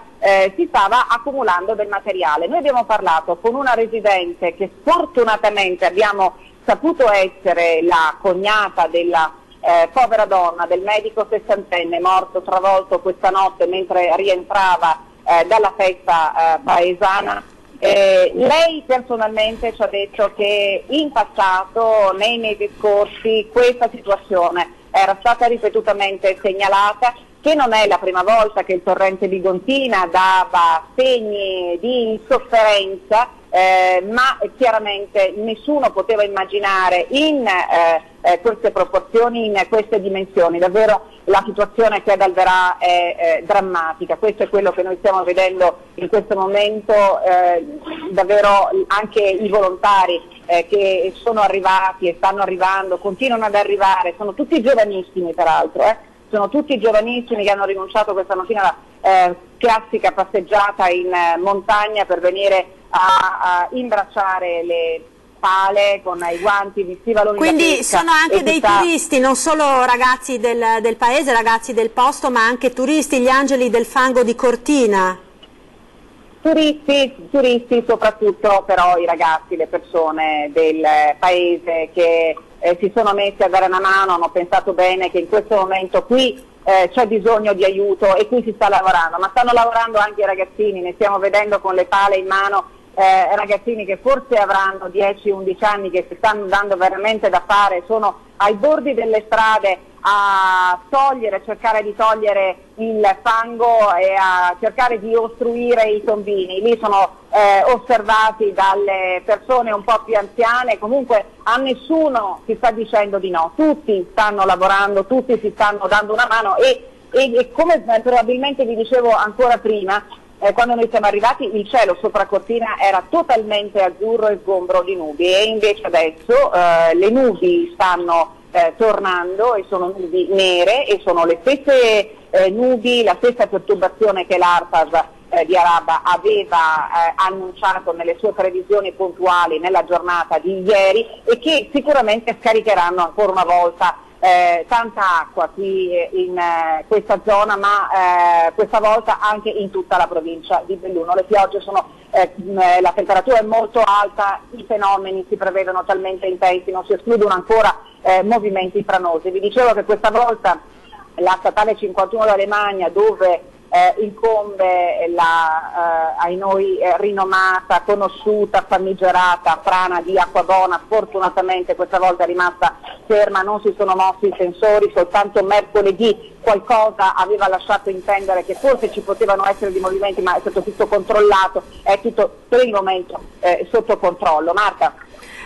si stava accumulando del materiale. Noi abbiamo parlato con una residente che sfortunatamente abbiamo saputo essere la cognata della povera donna, del medico sessantenne morto travolto questa notte mentre rientrava dalla festa paesana. Lei personalmente ci ha detto che in passato, nei mesi scorsi, questa situazione era stata ripetutamente segnalata, che non è la prima volta che il torrente di Gontina dava segni di insofferenza, ma chiaramente nessuno poteva immaginare in queste proporzioni, in queste dimensioni. Davvero la situazione che ad Alverà è drammatica, questo è quello che noi stiamo vedendo in questo momento, davvero anche i volontari che sono arrivati e stanno arrivando, continuano ad arrivare, sono tutti giovanissimi peraltro, sono tutti giovanissimi che hanno rinunciato questa mattina alla classica passeggiata in montagna per venire a imbracciare le pale con i guanti di stivaloni. Quindi sono anche dei turisti, non solo ragazzi del paese, ragazzi del posto, ma anche turisti, gli angeli del fango di Cortina. Turisti soprattutto, però i ragazzi, le persone del paese che si sono messi a dare una mano, hanno pensato bene che in questo momento qui c'è bisogno di aiuto e qui si sta lavorando, ma stanno lavorando anche i ragazzini, ne stiamo vedendo con le pale in mano, ragazzini che forse avranno 10-11 anni, che si stanno dando veramente da fare, sono ai bordi delle strade a cercare di togliere il fango e a cercare di ostruire i tombini. Lì sono osservati dalle persone un po' più anziane, comunque a nessuno si sta dicendo di no, tutti stanno lavorando, tutti si stanno dando una mano e come probabilmente vi dicevo ancora prima, quando noi siamo arrivati il cielo sopra Cortina era totalmente azzurro e sgombro di nubi e invece adesso le nubi stanno tornando e sono nubi nere e sono le stesse nubi, la stessa perturbazione che l'ARPAS di Araba aveva annunciato nelle sue previsioni puntuali nella giornata di ieri e che sicuramente scaricheranno ancora una volta tanta acqua qui in questa zona, ma questa volta anche in tutta la provincia di Belluno. Le piogge sono, la temperatura è molto alta, i fenomeni si prevedono talmente intensi, non si escludono ancora movimenti franosi. Vi dicevo che questa volta la statale 51 d'Alemagna, dove incombe la ai noi rinomata, conosciuta, famigerata frana di Acquabona. Fortunatamente questa volta è rimasta ferma, non si sono mossi i sensori, soltanto mercoledì qualcosa aveva lasciato intendere che forse ci potevano essere dei movimenti, ma è stato tutto controllato, è tutto per il momento sotto controllo. Marta.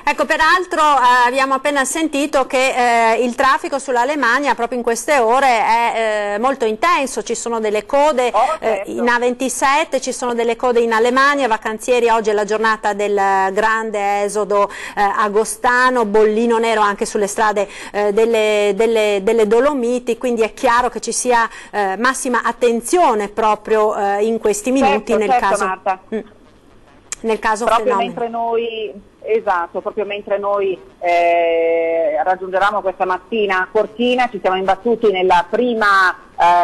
Ecco, peraltro abbiamo appena sentito che il traffico sull'Alemagna proprio in queste ore è molto intenso, ci sono delle code certo. in A27, ci sono delle code in Alemagna, vacanzieri, oggi è la giornata del grande esodo agostano, bollino nero anche sulle strade delle Dolomiti, quindi è chiaro che ci sia massima attenzione proprio in questi minuti nel caso proprio fenomeno. Mentre noi proprio mentre noi raggiungeravamo questa mattina Cortina, ci siamo imbattuti nella prima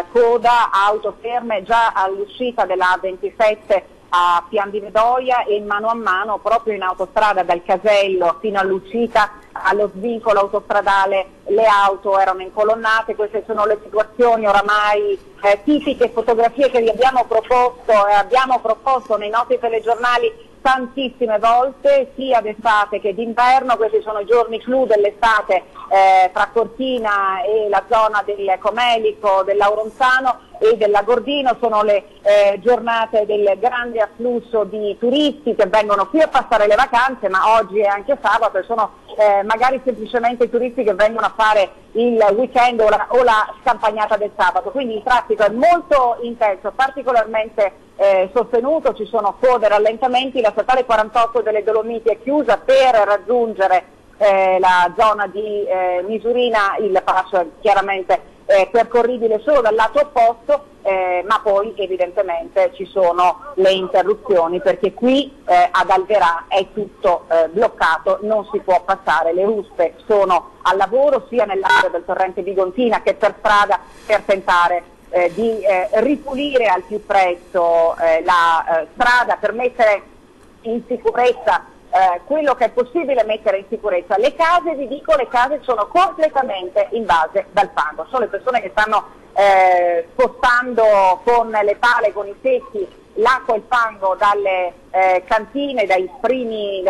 coda, auto ferme già all'uscita della A27 a Pian di Medoia, e mano a mano proprio in autostrada dal casello fino all'uscita allo svincolo autostradale le auto erano incolonnate. Queste sono le situazioni oramai tipiche, fotografie che vi abbiamo proposto nei nostri telegiornali tantissime volte, sia d'estate che d'inverno. Questi sono i giorni clou dell'estate tra Cortina e la zona del Comelico, dell'Auronzano e dell'Agordino. Sono le giornate del grande afflusso di turisti che vengono qui a passare le vacanze, ma oggi è anche sabato e sono magari semplicemente i turisti che vengono a fare il weekend o la scampagnata del sabato. Quindi il traffico è molto intenso, particolarmente sostenuto, ci sono code, rallentamenti. La statale 48 delle Dolomiti è chiusa per raggiungere la zona di Misurina, il passo è chiaramente percorribile solo dal lato opposto, ma poi evidentemente ci sono le interruzioni perché qui ad Alverà è tutto bloccato, non si può passare. Le ruspe sono al lavoro sia nell'area del torrente Bigontina che per strada per tentare di ripulire al più presto la strada per mettere in sicurezza quello che è possibile mettere in sicurezza. Le case, vi dico, le case sono completamente invase dal fango, sono le persone che stanno spostando con le pale, con i secchi, l'acqua e il fango dalle cantine, dai primi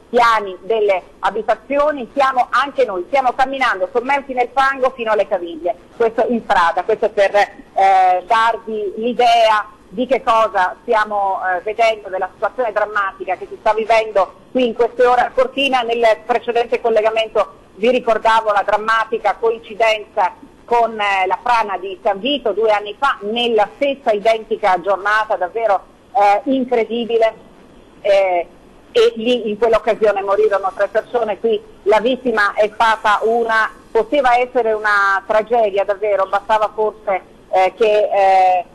piani delle abitazioni. Siamo anche noi, stiamo camminando sommersi nel fango fino alle caviglie, questo in strada. Questo per darvi l'idea di che cosa stiamo vedendo, della situazione drammatica che si sta vivendo qui in queste ore a Cortina. Nel precedente collegamento vi ricordavo la drammatica coincidenza con la frana di San Vito 2 anni fa, nella stessa identica giornata, davvero incredibile, e lì in quell'occasione morirono 3 persone. Qui la vittima è stata poteva essere una tragedia davvero, bastava forse che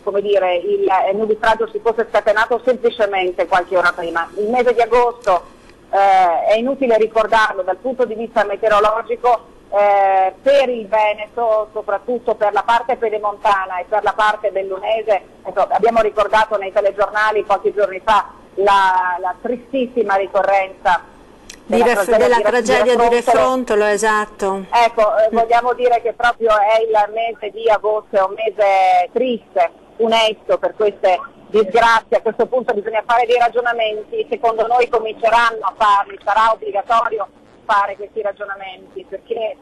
come dire, il nubistraggio si fosse scatenato semplicemente qualche ora prima. Il mese di agosto è inutile ricordarlo dal punto di vista meteorologico, per il Veneto, soprattutto per la parte pedemontana e per la parte dell'Unese. Abbiamo ricordato nei telegiornali pochi giorni fa la tristissima ricorrenza della tragedia di Refrontolo, esatto. Ecco, vogliamo dire che proprio è il mese di agosto, è un mese triste, funesto per queste disgrazie. A questo punto bisogna fare dei ragionamenti, secondo noi cominceranno a farli, sarà obbligatorio fare questi ragionamenti, perché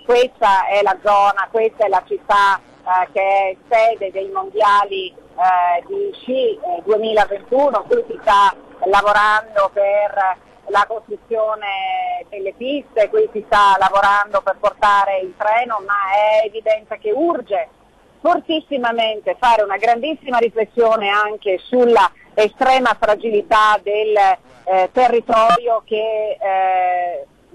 questa è la zona, questa è la città che è sede dei mondiali di sci 2021, qui si sta lavorando per la costruzione delle piste, qui si sta lavorando per portare il treno, ma è evidente che urge fortissimamente fare una grandissima riflessione anche sulla estrema fragilità del territorio che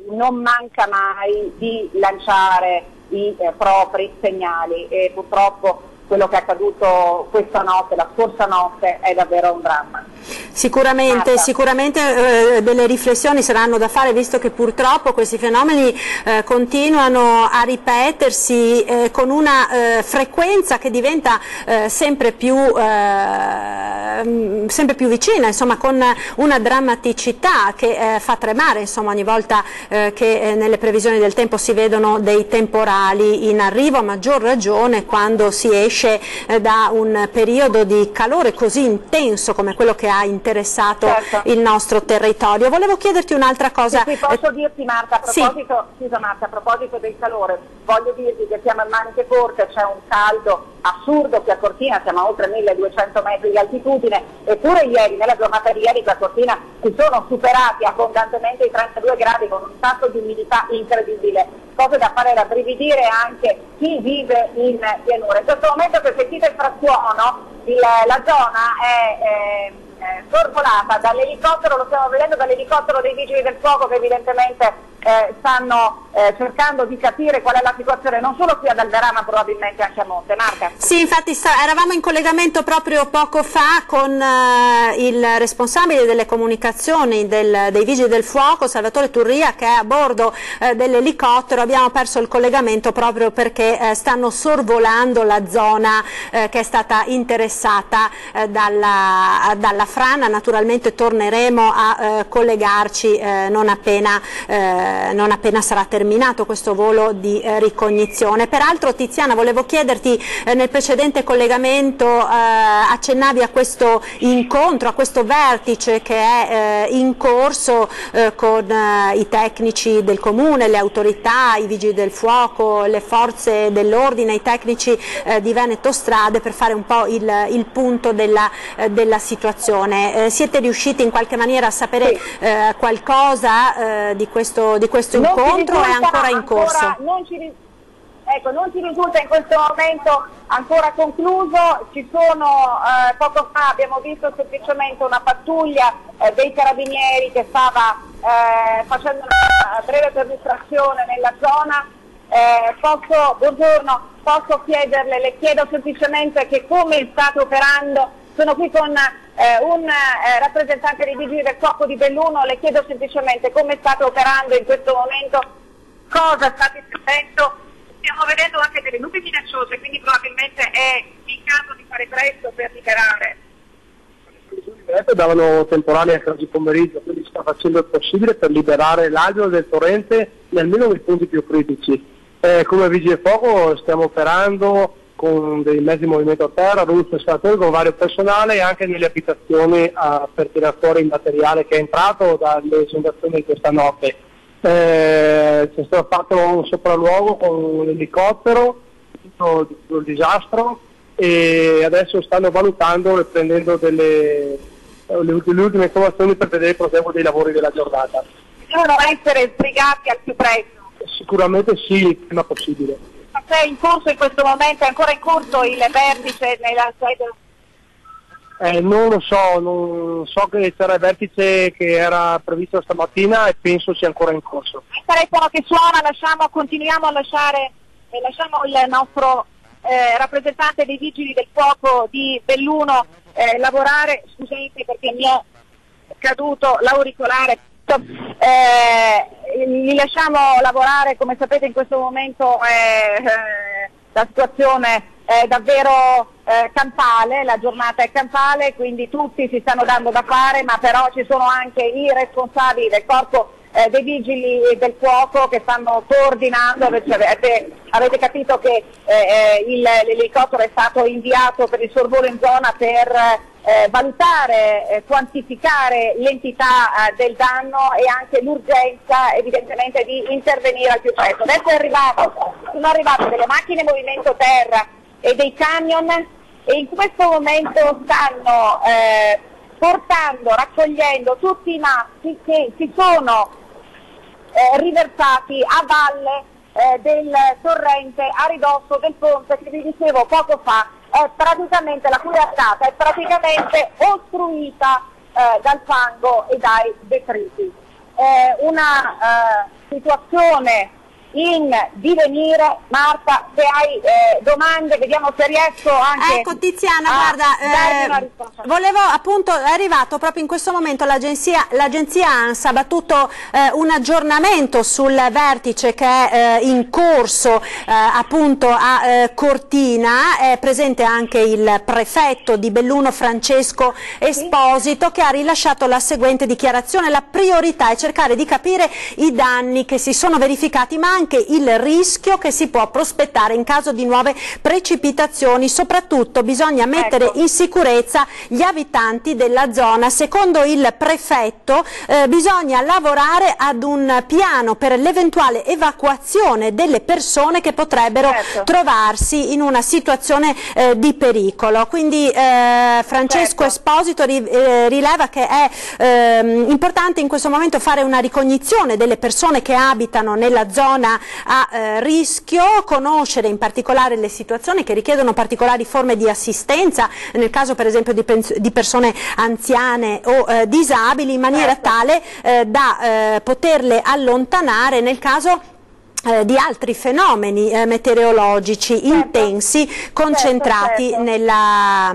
non manca mai di lanciare i propri segnali, e purtroppo quello che è accaduto questa notte, la scorsa notte, è davvero un dramma. Sicuramente delle riflessioni saranno da fare, visto che purtroppo questi fenomeni continuano a ripetersi con una frequenza che diventa sempre più vicina, insomma, con una drammaticità che fa tremare, insomma, ogni volta che nelle previsioni del tempo si vedono dei temporali in arrivo, a maggior ragione quando si esce da un periodo di calore così intenso come quello che ha interessato il nostro territorio. Volevo chiederti un'altra cosa. Sì, posso dirti, Marta, a proposito del calore, voglio dirti che siamo in maniche corte, c'è un caldo assurdo qui a Cortina, siamo a oltre 1200 metri di altitudine, eppure ieri, nella giornata di ieri, qui a Cortina si sono superati abbondantemente i 32 gradi con un tasso di umidità incredibile, cose da fare rabbrividire anche chi vive in pianura. In questo momento, che sentite il frastuono, la zona è sorvolata dall'elicottero, lo stiamo vedendo dall'elicottero dei Vigili del Fuoco, che evidentemente stanno cercando di capire qual è la situazione, non solo qui ad Alverà ma probabilmente anche a monte. Marca? Sì, infatti eravamo in collegamento proprio poco fa con il responsabile delle comunicazioni dei Vigili del Fuoco, Salvatore Turria, che è a bordo dell'elicottero. Abbiamo perso il collegamento proprio perché stanno sorvolando la zona che è stata interessata dalla frana. Naturalmente torneremo a collegarci non appena sarà terminato questo volo di ricognizione. Peraltro, Tiziana, volevo chiederti, nel precedente collegamento accennavi a questo incontro, a questo vertice che è in corso con i tecnici del comune, le autorità, i vigili del fuoco, le forze dell'ordine, i tecnici di Veneto Strade, per fare un po' il punto della situazione. Siete riusciti in qualche maniera a sapere qualcosa di questo incontro? È ancora in corso? Non ci risulta in questo momento ancora concluso. Ci sono, poco fa abbiamo visto semplicemente una pattuglia dei carabinieri che stava facendo una breve perlustrazione nella zona. Buongiorno, posso chiederle, le chiedo semplicemente che come state operando. Sono qui con un rappresentante dei Vigili del Fuoco di Belluno, le chiedo semplicemente come state operando in questo momento, cosa state facendo. Stiamo vedendo anche delle nubi minacciose, quindi probabilmente è il caso di fare presto per liberare. Davano temporali anche oggi pomeriggio, quindi si sta facendo il possibile per liberare l'alveo del torrente almeno nei punti più critici. Come Vigili del Fuoco stiamo operando con dei mezzi di movimento a terra, russi e scalatori, con vario personale, e anche nelle abitazioni per tirare fuori il materiale che è entrato dalle esondazioni di questa notte. C'è stato fatto un sopralluogo con l'elicottero, tutto il disastro, e adesso stanno valutando e prendendo le ultime informazioni per vedere il proseguo dei lavori della giornata. Devono essere sbrigati al più presto? Sicuramente sì, il prima possibile. Ma c'è in corso in questo momento, è ancora in corso il vertice nella sede? Non lo so, non so che c'era il vertice che era previsto stamattina e penso sia ancora in corso. Il telefono che suona, continuiamo a lasciamo il nostro rappresentante dei Vigili del Fuoco di Belluno lavorare. Scusate perché mi è caduto l'auricolare. Li lasciamo lavorare. Come sapete in questo momento la situazione è davvero campale, la giornata è campale, quindi tutti si stanno dando da fare, ma però ci sono anche i responsabili del corpo dei Vigili del Fuoco che stanno coordinando. Avete capito che l'elicottero è stato inviato per il sorvolo in zona per valutare, quantificare l'entità del danno e anche l'urgenza evidentemente di intervenire al più presto. Adesso sono arrivate delle macchine movimento terra e dei camion, e in questo momento stanno raccogliendo tutti i massi che si sono riversati a valle del torrente a ridosso del ponte che vi dicevo poco fa. Praticamente la cui arcata è praticamente ostruita dal fango e dai detriti. Una situazione in divenire. Marta, se hai domande, vediamo se riesco anche. Ecco Tiziana, guarda, volevo appunto, è arrivato proprio in questo momento l'agenzia ANSA, ha battuto un aggiornamento sul vertice che è in corso appunto a Cortina. È presente anche il prefetto di Belluno Francesco Esposito, che ha rilasciato la seguente dichiarazione: la priorità è cercare di capire i danni che si sono verificati, ma anche il rischio che si può prospettare in caso di nuove precipitazioni. Soprattutto bisogna mettere in sicurezza gli abitanti della zona. Secondo il prefetto bisogna lavorare ad un piano per l'eventuale evacuazione delle persone che potrebbero trovarsi in una situazione di pericolo. Quindi Francesco Esposito rileva che è importante in questo momento fare una ricognizione delle persone che abitano nella zona a rischio, conoscere in particolare le situazioni che richiedono particolari forme di assistenza, nel caso per esempio di persone anziane o disabili, in maniera tale da poterle allontanare nel caso di altri fenomeni meteorologici intensi concentrati nella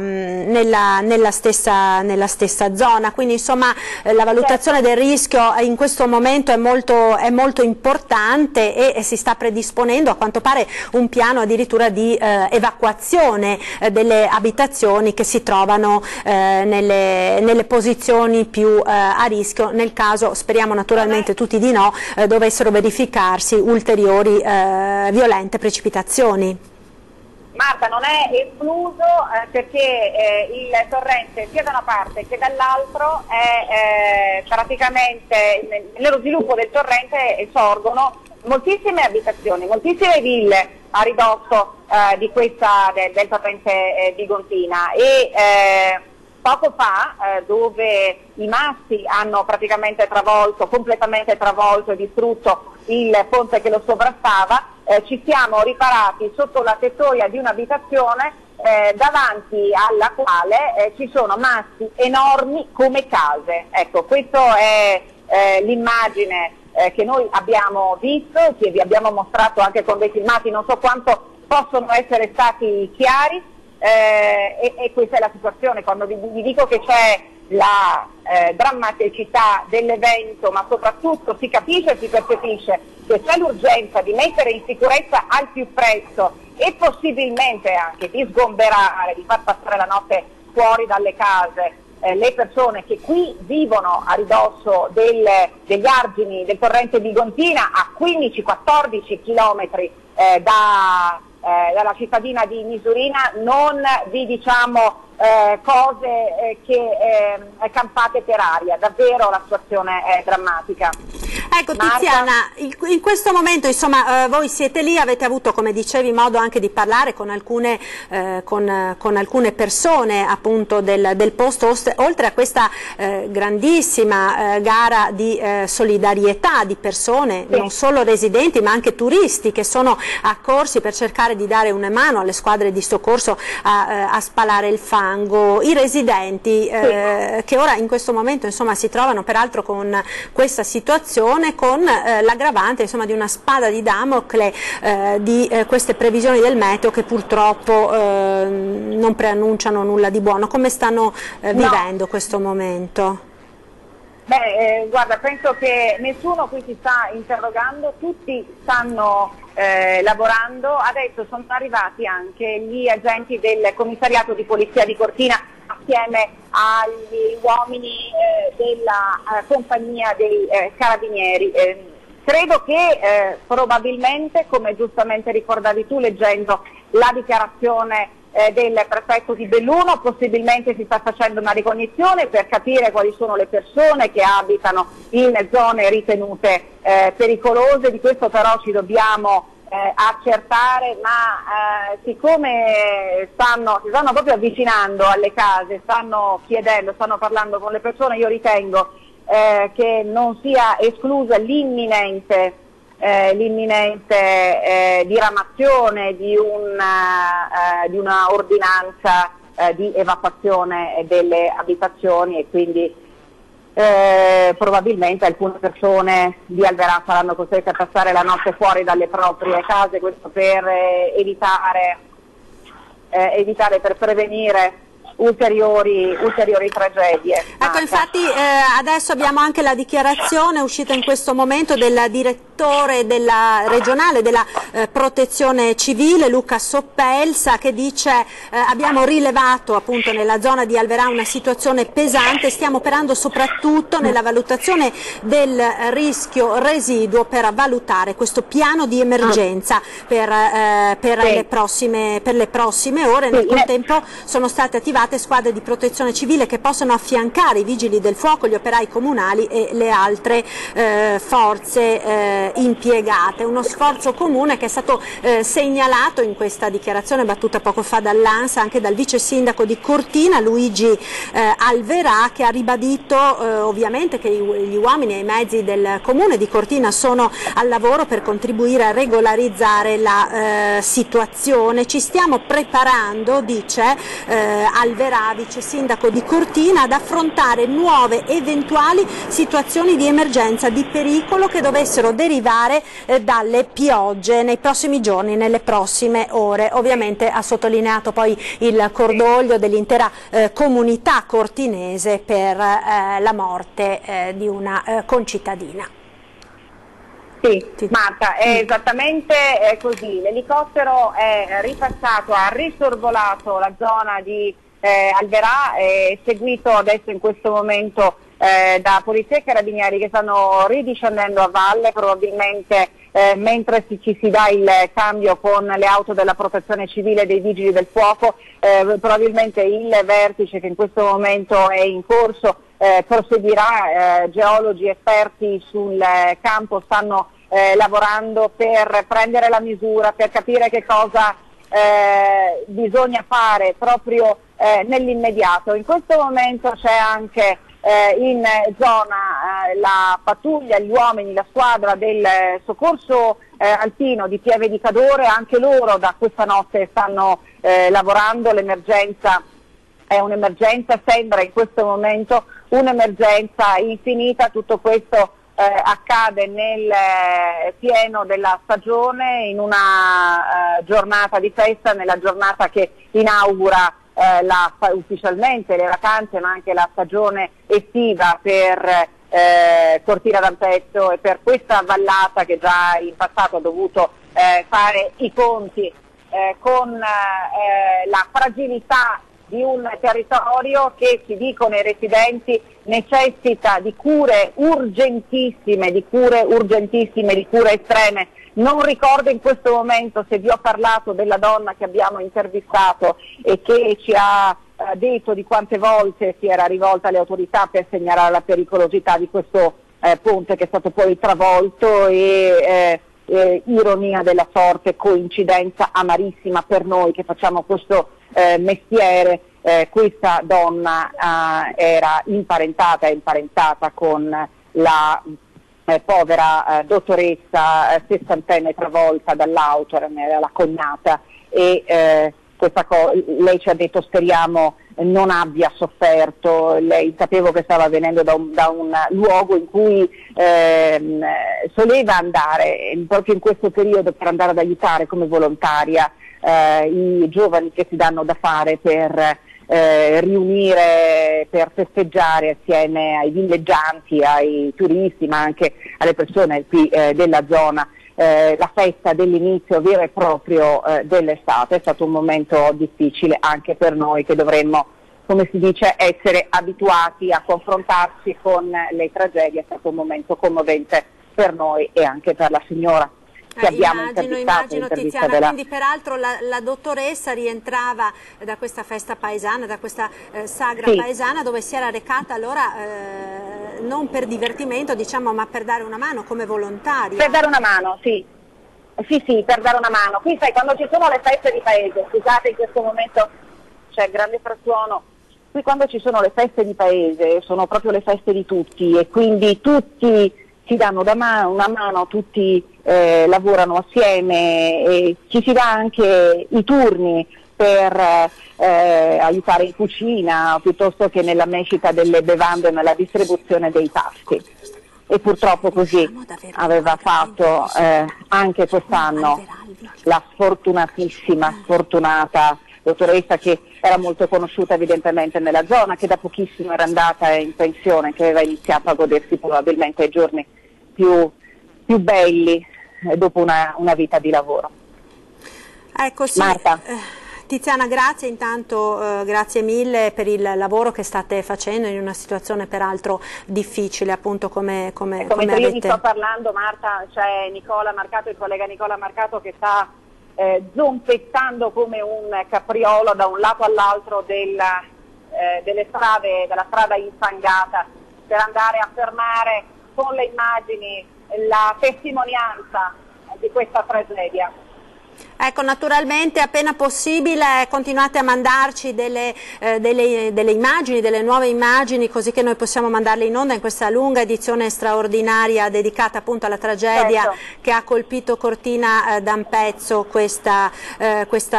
stessa zona. Quindi insomma la valutazione del rischio in questo momento è molto importante e si sta predisponendo a quanto pare un piano addirittura di evacuazione delle abitazioni che si trovano nelle posizioni più a rischio, nel caso, speriamo naturalmente tutti di no, dovessero verificarsi ulteriori violente precipitazioni. Marta, non è escluso perché il torrente sia da una parte che dall'altro è praticamente nello sviluppo del torrente sorgono moltissime abitazioni, moltissime ville a ridosso del torrente di Gontina e poco fa, dove i massi hanno praticamente completamente travolto e distrutto il ponte che lo sovrastava, ci siamo riparati sotto la tettoia di un'abitazione davanti alla quale ci sono massi enormi come case. Ecco, questa è l'immagine che noi abbiamo visto, che vi abbiamo mostrato anche con dei filmati, non so quanto possono essere stati chiari. E questa è la situazione. Quando vi dico che c'è la drammaticità dell'evento, ma soprattutto si capisce e si percepisce che c'è l'urgenza di mettere in sicurezza al più presto e possibilmente anche di sgomberare, di far passare la notte fuori dalle case le persone che qui vivono a ridosso degli argini del torrente di Gontina, a 15-14 chilometri dalla cittadina di Misurina, non vi diciamo cose campate per aria. Davvero la situazione è drammatica. Ecco Tiziana, in questo momento insomma voi siete lì, avete avuto, come dicevi, modo anche di parlare con alcune persone appunto del posto, oltre a questa grandissima gara di solidarietà di persone, non solo residenti ma anche turisti che sono accorsi per cercare di dare una mano alle squadre di soccorso a spalare il fango. I residenti che ora in questo momento insomma si trovano peraltro con questa situazione, con l'aggravante insomma di una spada di Damocle di queste previsioni del meteo che purtroppo non preannunciano nulla di buono. Come stanno vivendo questo momento? Beh, guarda, penso che nessuno qui si sta interrogando, tutti stanno lavorando. Adesso sono arrivati anche gli agenti del commissariato di polizia di Cortina assieme agli uomini della compagnia dei carabinieri. Credo che probabilmente, come giustamente ricordavi tu leggendo la dichiarazione del prefetto di Belluno, possibilmente si sta facendo una ricognizione per capire quali sono le persone che abitano in zone ritenute pericolose. Di questo però ci dobbiamo accertare, ma siccome si stanno proprio avvicinando alle case, stanno chiedendo, stanno parlando con le persone, io ritengo che non sia esclusa l'imminente diramazione di una ordinanza di evacuazione delle abitazioni, e quindi probabilmente alcune persone di Alverà saranno costrette a passare la notte fuori dalle proprie case, questo per evitare, per prevenire ulteriori tragedie. Ecco, infatti adesso abbiamo anche la dichiarazione uscita in questo momento del direttore della regionale della protezione civile, Luca Soppelsa, che dice abbiamo rilevato appunto nella zona di Alverà una situazione pesante, stiamo operando soprattutto nella valutazione del rischio residuo per valutare questo piano di emergenza per le prossime ore. Nel contempo sono state attivate squadre di protezione civile che possono affiancare i vigili del fuoco, gli operai comunali e le altre forze impiegate. Uno sforzo comune che è stato segnalato in questa dichiarazione battuta poco fa dall'ANSA anche dal vice sindaco di Cortina, Luigi Alverà, che ha ribadito ovviamente che gli uomini e i mezzi del comune di Cortina sono al lavoro per contribuire a regolarizzare la situazione. Ci stiamo preparando, dice Alverà, vice sindaco di Cortina, ad affrontare nuove eventuali situazioni di emergenza, di pericolo che dovessero derivare dalle piogge nei prossimi giorni, nelle prossime ore. Ovviamente ha sottolineato poi il cordoglio dell'intera comunità cortinese per la morte di una concittadina. Sì, Marta, è esattamente così. L'elicottero è ripassato, ha risorvolato la zona di Alverà, è seguito adesso in questo momento da polizia e carabinieri che stanno ridiscendendo a valle, probabilmente mentre ci si dà il cambio con le auto della protezione civile e dei vigili del fuoco, probabilmente il vertice che in questo momento è in corso proseguirà. Geologi esperti sul campo stanno lavorando per prendere la misura, per capire che cosa bisogna fare proprio nell'immediato. In questo momento c'è anche in zona la pattuglia, gli uomini, la squadra del soccorso alpino di Pieve di Cadore, anche loro da questa notte stanno lavorando. L'emergenza è un'emergenza, sembra in questo momento un'emergenza infinita. Tutto questo accade nel pieno della stagione, in una giornata di festa, nella giornata che inaugura ufficialmente le vacanze ma anche la stagione estiva per Cortina d'Ampezzo e per questa vallata che già in passato ha dovuto fare i conti con la fragilità di un territorio che, ci dicono i residenti, necessita di cure urgentissime, di cure estreme. Non ricordo in questo momento se vi ho parlato della donna che abbiamo intervistato e che ci ha detto di quante volte si era rivolta alle autorità per segnalare la pericolosità di questo ponte che è stato poi travolto e ironia della sorte, coincidenza amarissima per noi che facciamo questo mestiere. Questa donna era è imparentata con la povera dottoressa sessantenne travolta dall'auto, era la cognata, e lei ci ha detto speriamo non abbia sofferto. Lei sapevo che stava venendo da un luogo in cui soleva andare proprio in questo periodo per andare ad aiutare come volontaria i giovani che si danno da fare per riunire, per festeggiare assieme ai villeggianti, ai turisti ma anche alle persone qui della zona la festa dell'inizio vero e proprio dell'estate. È stato un momento difficile anche per noi che dovremmo, come si dice, essere abituati a confrontarci con le tragedie. È stato un momento commovente per noi e anche per la signora che abbiamo immagino Tiziana, quindi peraltro la dottoressa rientrava da questa festa paesana, da questa sagra paesana dove si era recata allora non per divertimento diciamo ma per dare una mano come volontaria. Per dare una mano, sì, per dare una mano. Qui sai, quando ci sono le feste di paese, scusate in questo momento c'è grande frastuono, qui quando ci sono le feste di paese sono proprio le feste di tutti e quindi tutti si danno una mano, tutti lavorano assieme e ci si dà anche i turni per aiutare in cucina, piuttosto che nella mescita delle bevande e nella distribuzione dei pasti. E purtroppo così aveva fatto anche quest'anno la sfortunata dottoressa, che era molto conosciuta evidentemente nella zona, che da pochissimo era andata in pensione, che aveva iniziato a godersi probabilmente i giorni più belli dopo una vita di lavoro. Ecco, sì. Marta. Tiziana, grazie intanto, grazie mille per il lavoro che state facendo in una situazione peraltro difficile, appunto come avete... Io vi sto parlando, Marta, c'è Nicola Marcato, il collega Nicola Marcato, che sta zompettando come un capriolo da un lato all'altro delle strade, della strada infangata, per andare a fermare con le immagini la testimonianza di questa tragedia. Ecco, naturalmente appena possibile continuate a mandarci delle immagini, delle nuove immagini, così che noi possiamo mandarle in onda in questa lunga edizione straordinaria dedicata appunto alla tragedia che ha colpito Cortina d'Ampezzo questa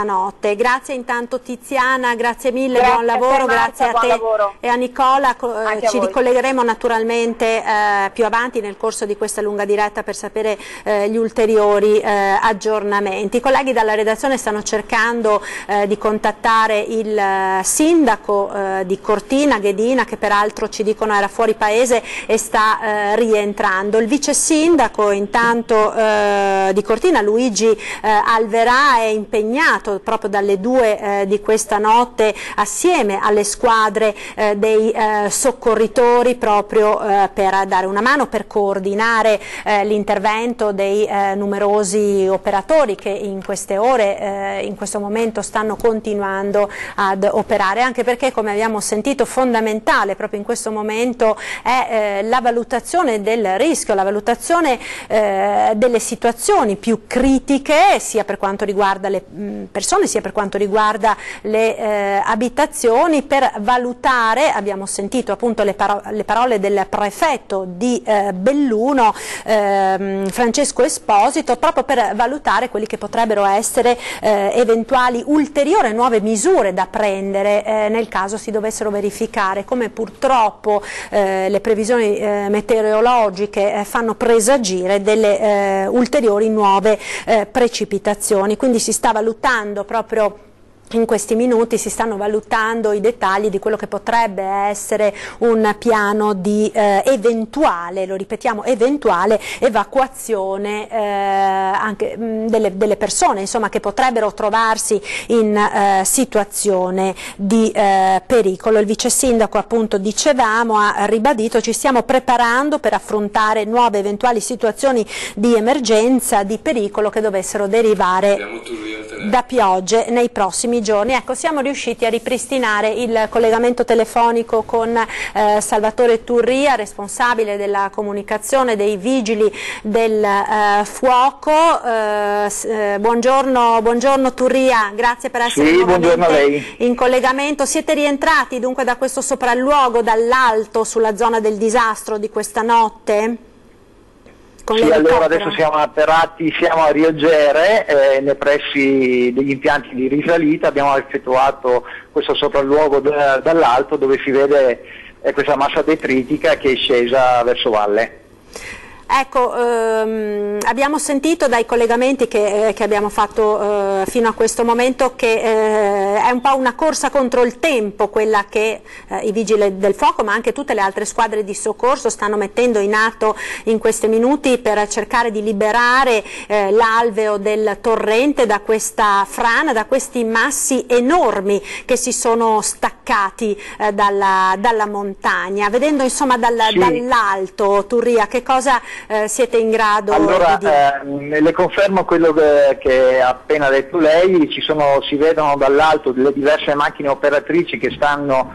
notte. Grazie intanto Tiziana, grazie mille, buon lavoro, grazie a te e a Nicola. Ci ricollegheremo naturalmente più avanti nel corso di questa lunga diretta per sapere gli ulteriori aggiornamenti. I colleghi dalla redazione stanno cercando di contattare il sindaco di Cortina, Ghedina, che peraltro ci dicono era fuori paese e sta rientrando. Il vice sindaco intanto di Cortina, Luigi Alverà, è impegnato proprio dalle 2 di questa notte assieme alle squadre dei soccorritori proprio per dare una mano, per coordinare l'intervento dei numerosi operatori che in queste ore, in questo momento stanno continuando ad operare, anche perché, come abbiamo sentito, fondamentale proprio in questo momento è la valutazione del rischio, la valutazione delle situazioni più critiche, sia per quanto riguarda le persone sia per quanto riguarda le abitazioni, per valutare, abbiamo sentito appunto le parole del prefetto di Belluno, Francesco Esposito, proprio per valutare quelli che potrebbero essere eventuali ulteriori nuove misure da prendere nel caso si dovessero verificare, come purtroppo le previsioni meteorologiche fanno presagire, delle ulteriori nuove precipitazioni. Quindi si sta valutando proprio in questi minuti, si stanno valutando i dettagli di quello che potrebbe essere un piano di eventuale, lo ripetiamo, eventuale evacuazione anche delle persone, insomma, che potrebbero trovarsi in situazione di pericolo. Il vice sindaco, appunto, dicevamo, ha ribadito: ci stiamo preparando per affrontare nuove eventuali situazioni di emergenza, di pericolo che dovessero derivare da piogge nei prossimi giorni. Ecco, siamo riusciti a ripristinare il collegamento telefonico con Salvatore Turria, responsabile della comunicazione dei Vigili del Fuoco. Buongiorno Turria, grazie per essere nuovamente in collegamento. Siete rientrati dunque da questo sopralluogo dall'alto sulla zona del disastro di questa notte? Sì, allora adesso siamo atterrati, siamo a Riogere, nei pressi degli impianti di risalita. Abbiamo effettuato questo sopralluogo dall'alto, dove si vede questa massa detritica che è scesa verso valle. Ecco, abbiamo sentito dai collegamenti che abbiamo fatto fino a questo momento che è un po' una corsa contro il tempo quella che i Vigili del Fuoco, ma anche tutte le altre squadre di soccorso, stanno mettendo in atto in questi minuti per cercare di liberare l'alveo del torrente da questa frana, da questi massi enormi che si sono staccati dalla montagna. Vedendo insomma dall'alto, Turria, che cosa siete in grado di dire? Le confermo quello che ha appena detto lei. Si vedono dall'alto delle diverse macchine operatrici che stanno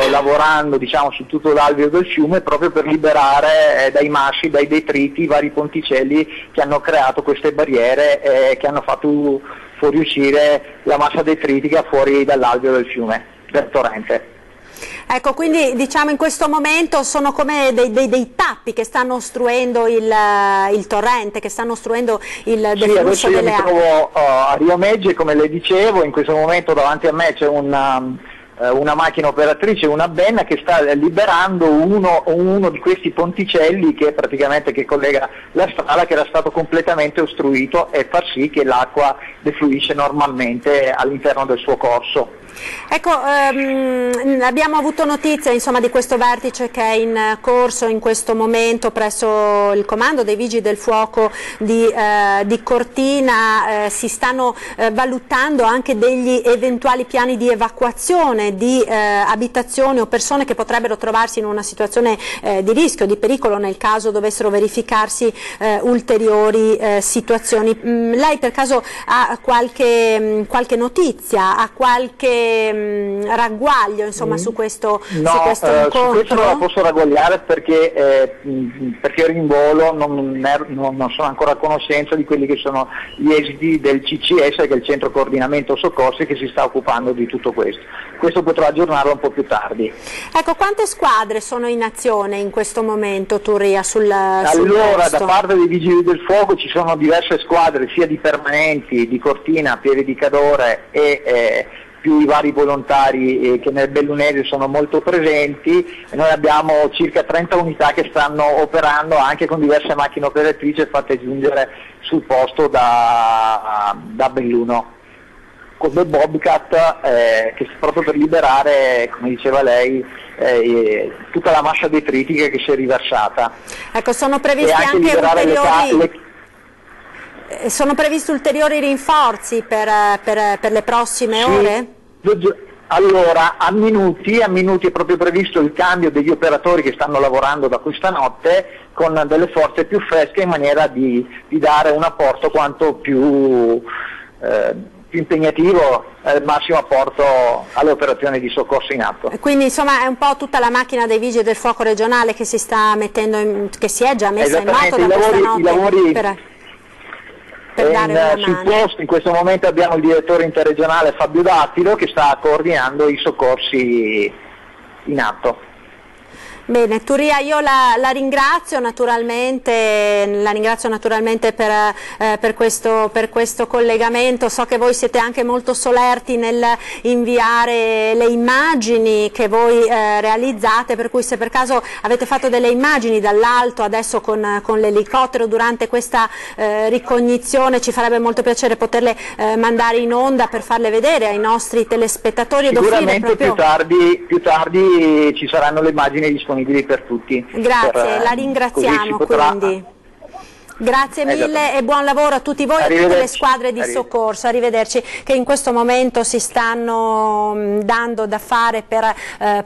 lavorando, diciamo, su tutto l'alveo del fiume, proprio per liberare dai massi, dai detriti, i vari ponticelli che hanno creato queste barriere che hanno fatto fuoriuscire la massa detritica fuori dall'alveo del fiume, del torrente. Ecco, quindi diciamo in questo momento sono come dei tappi che stanno ostruendo il torrente, che stanno ostruendo il deflusso delle acque. Sì, adesso io mi trovo a Rio Megge, come le dicevo, in questo momento davanti a me c'è una macchina operatrice, una benna che sta liberando uno di questi ponticelli che collega la strada, che era stato completamente ostruito, e far sì che l'acqua defluisce normalmente all'interno del suo corso. Ecco, abbiamo avuto notizia insomma di questo vertice che è in corso in questo momento presso il comando dei Vigili del Fuoco di Cortina. Si stanno valutando anche degli eventuali piani di evacuazione di abitazioni o persone che potrebbero trovarsi in una situazione di rischio, di pericolo nel caso dovessero verificarsi ulteriori situazioni. Lei per caso ha qualche notizia, ha qualche ragguaglio insomma su questo incontro? Su questo non la posso ragguagliare perché ero in volo, non sono ancora a conoscenza di quelli che sono gli esiti del CCS, che è il Centro Coordinamento Soccorsi, che si sta occupando di tutto questo. Questo potrò aggiornarlo un po' più tardi. Ecco, quante squadre sono in azione in questo momento, Turria, Allora, da parte dei Vigili del Fuoco ci sono diverse squadre, sia di permanenti, di Cortina, Pieve di Cadore e più i vari volontari che nel Bellunese sono molto presenti. E noi abbiamo circa 30 unità che stanno operando anche con diverse macchine operatrici fatte giungere sul posto da Belluno, come Bobcat, che sta proprio per liberare, come diceva lei, tutta la massa detritica che si è riversata. Ecco, sono previsti anche ulteriori... Sono previsti ulteriori rinforzi per le prossime ore? Allora, a minuti è proprio previsto il cambio degli operatori che stanno lavorando da questa notte con delle forze più fresche, in maniera di dare un apporto quanto più impegnativo, massimo apporto alle operazioni di soccorso in atto. Quindi insomma è un po' tutta la macchina dei Vigili del Fuoco regionale che si sta mettendo che si è già messa in moto da questa notte per dare una mano. Sul posto in questo momento abbiamo il direttore interregionale Fabio Dattilo che sta coordinando i soccorsi in atto. Bene, Turria, io la ringrazio naturalmente per questo collegamento. So che voi siete anche molto solerti nel inviare le immagini che voi realizzate, per cui se per caso avete fatto delle immagini dall'alto adesso con l'elicottero durante questa ricognizione, ci farebbe molto piacere poterle mandare in onda per farle vedere ai nostri telespettatori. Sicuramente più tardi ci saranno le immagini disponibili per tutti. Grazie, la ringraziamo quindi. Grazie mille e buon lavoro a tutti voi e a tutte le squadre di soccorso. Arrivederci, che in questo momento si stanno dando da fare per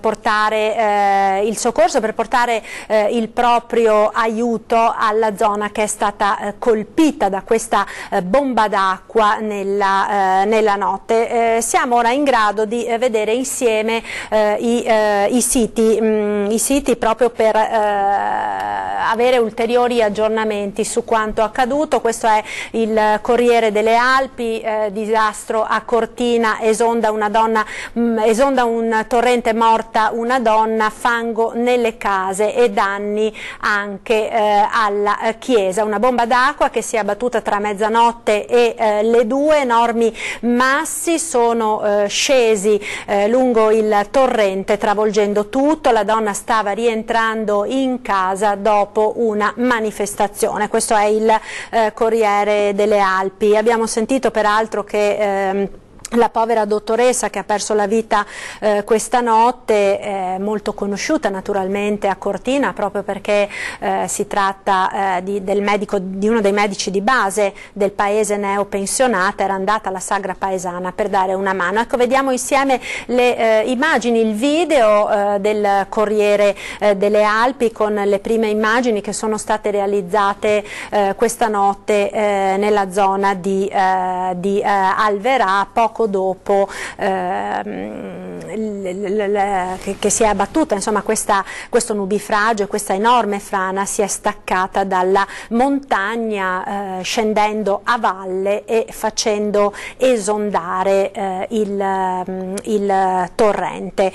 portare il soccorso, per portare il proprio aiuto alla zona che è stata colpita da questa bomba d'acqua nella notte. Siamo ora in grado di vedere insieme i siti proprio per avere ulteriori aggiornamenti su quanto accaduto. Questo è il Corriere delle Alpi, disastro a Cortina, esonda un torrente, morta una donna, fango nelle case e danni anche alla chiesa. Una bomba d'acqua che si è abbattuta tra mezzanotte e le 2, enormi massi sono scesi lungo il torrente travolgendo tutto. La donna stava rientrando in casa dopo una manifestazione. Questo è il Corriere delle Alpi. Abbiamo sentito peraltro che la povera dottoressa che ha perso la vita questa notte, molto conosciuta naturalmente a Cortina, proprio perché si tratta di uno dei medici di base del paese neopensionata, era andata alla Sagra Paesana per dare una mano. Ecco, vediamo insieme le immagini, il video del Corriere delle Alpi con le prime immagini che sono state realizzate questa notte nella zona di Alverà, poco poco dopo che si è abbattuta, insomma, questo nubifragio, questa enorme frana si è staccata dalla montagna scendendo a valle e facendo esondare il torrente.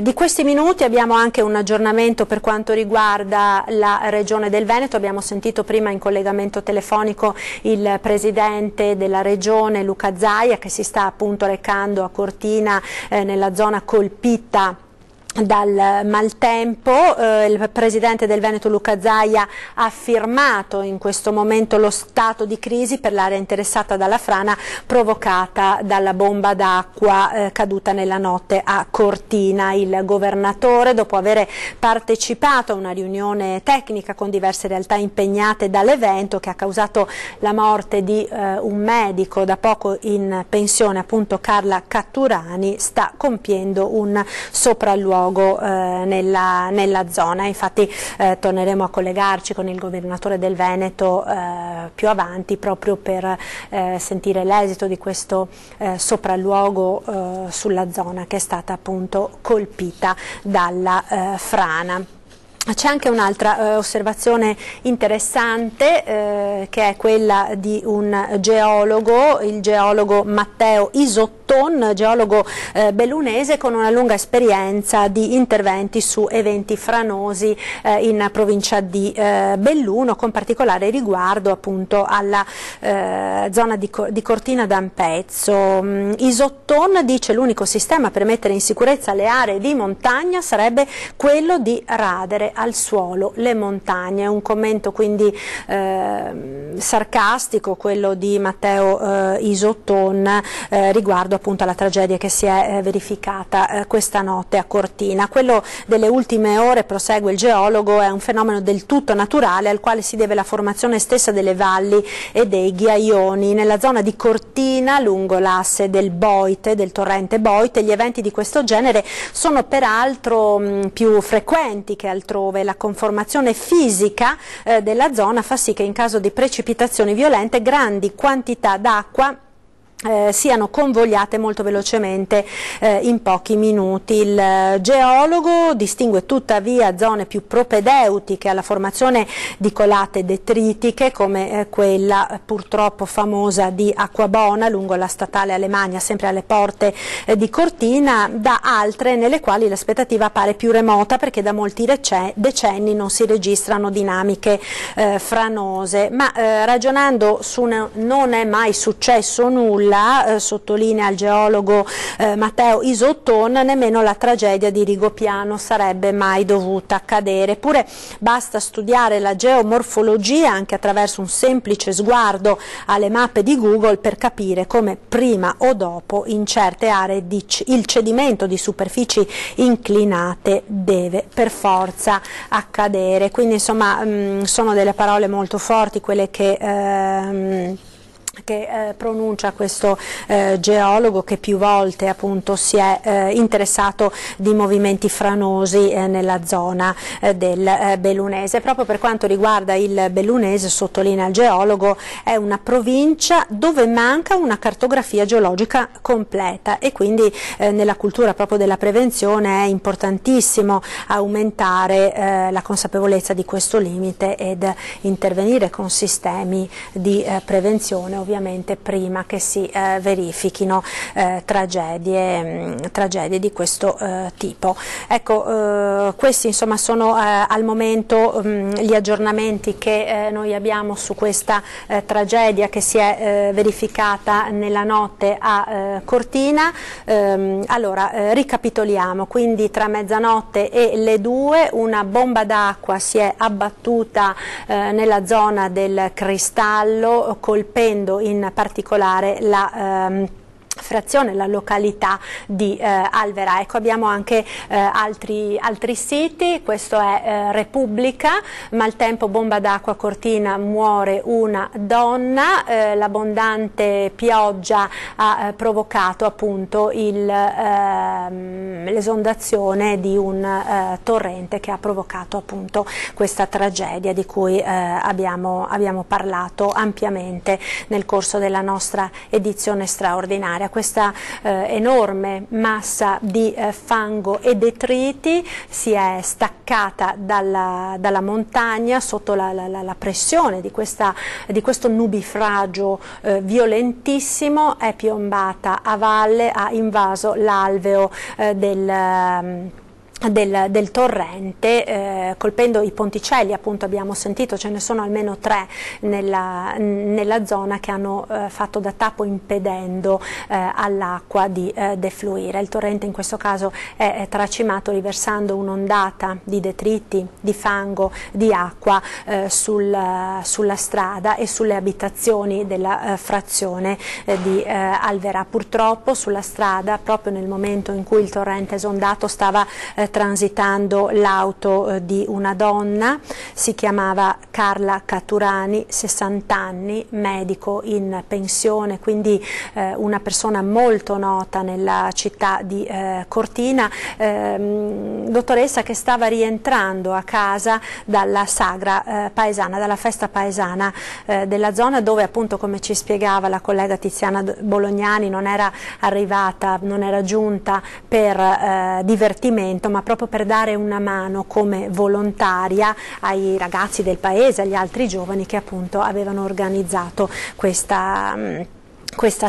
Di questi minuti abbiamo anche un aggiornamento per quanto riguarda la Regione del Veneto. Abbiamo sentito prima in collegamento telefonico il presidente della Regione Luca Zaia, che si sta appunto recando a Cortina, nella zona colpita dal maltempo. Il presidente del Veneto Luca Zaia ha firmato in questo momento lo stato di crisi per l'area interessata dalla frana provocata dalla bomba d'acqua caduta nella notte a Cortina. Il governatore, dopo aver partecipato a una riunione tecnica con diverse realtà impegnate dall'evento che ha causato la morte di un medico da poco in pensione, appunto Carla Catturani, sta compiendo un sopralluogo nella zona. Infatti torneremo a collegarci con il governatore del Veneto più avanti proprio per sentire l'esito di questo sopralluogo sulla zona che è stata appunto colpita dalla frana. C'è anche un'altra osservazione interessante che è quella di un geologo, il geologo Matteo Isotton, geologo bellunese con una lunga esperienza di interventi su eventi franosi in provincia di Belluno, con particolare riguardo appunto alla zona di Cortina d'Ampezzo. Isotton dice: l'unico sistema per mettere in sicurezza le aree di montagna sarebbe quello di radere al suolo le montagne. Un commento quindi sarcastico, quello di Matteo Isotton, riguardo appunto alla tragedia che si è verificata questa notte a Cortina. Quello delle ultime ore, prosegue il geologo, è un fenomeno del tutto naturale al quale si deve la formazione stessa delle valli e dei ghiaioni. Nella zona di Cortina, lungo l'asse del Boite, del torrente Boite, gli eventi di questo genere sono peraltro più frequenti che altrove. La conformazione fisica della zona fa sì che in caso di precipitazioni violente grandi quantità d'acqua siano convogliate molto velocemente in pochi minuti. Il geologo distingue tuttavia zone più propedeutiche alla formazione di colate detritiche, come quella purtroppo famosa di Acquabona lungo la statale Alemagna, sempre alle porte di Cortina, da altre nelle quali l'aspettativa appare più remota perché da molti decenni non si registrano dinamiche franose. Ma ragionando su non è mai successo nulla, sottolinea il geologo Matteo Isotton, nemmeno la tragedia di Rigopiano sarebbe mai dovuta accadere. Eppure basta studiare la geomorfologia anche attraverso un semplice sguardo alle mappe di Google per capire come prima o dopo in certe aree il cedimento di superfici inclinate deve per forza accadere. Quindi insomma sono delle parole molto forti quelle che pronuncia questo geologo, che più volte appunto si è interessato di movimenti franosi nella zona del Bellunese. Proprio per quanto riguarda il Bellunese, sottolinea il geologo, è una provincia dove manca una cartografia geologica completa e quindi nella cultura proprio della prevenzione è importantissimo aumentare la consapevolezza di questo limite ed intervenire con sistemi di prevenzione, ovviamente prima che si verifichino tragedie di questo tipo. Ecco, questi insomma sono al momento gli aggiornamenti che noi abbiamo su questa tragedia che si è verificata nella notte a Cortina. Allora, ricapitoliamo: quindi tra mezzanotte e le 2 una bomba d'acqua si è abbattuta nella zona del Cristallo, colpendo in particolare la frazione, la località di Alverà. Ecco, abbiamo anche altri siti. Questo è Repubblica: maltempo, bomba d'acqua, Cortina, muore una donna. L'abbondante pioggia ha provocato appunto l'esondazione di un torrente che ha provocato appunto questa tragedia di cui abbiamo parlato ampiamente nel corso della nostra edizione straordinaria. questa enorme massa di fango e detriti si è staccata dalla montagna sotto la pressione di questo nubifragio violentissimo, è piombata a valle, ha invaso l'alveo del torrente, colpendo i ponticelli. Appunto abbiamo sentito, ce ne sono almeno 3 nella zona che hanno fatto da tappo, impedendo all'acqua di defluire. Il torrente in questo caso è tracimato, riversando un'ondata di detriti, di fango, di acqua sulla strada e sulle abitazioni della frazione di Alverà. Purtroppo sulla strada, proprio nel momento in cui il torrente esondato, stava transitando l'auto di una donna, si chiamava Carla Caturani, 60 anni, medico in pensione, quindi una persona molto nota nella città di Cortina, dottoressa che stava rientrando a casa dalla sagra paesana, dalla festa paesana della zona, dove appunto, come ci spiegava la collega Tiziana Bolognani, non era arrivata, non era giunta per divertimento, ma proprio per dare una mano come volontaria ai ragazzi del paese, agli altri giovani che appunto avevano organizzato questa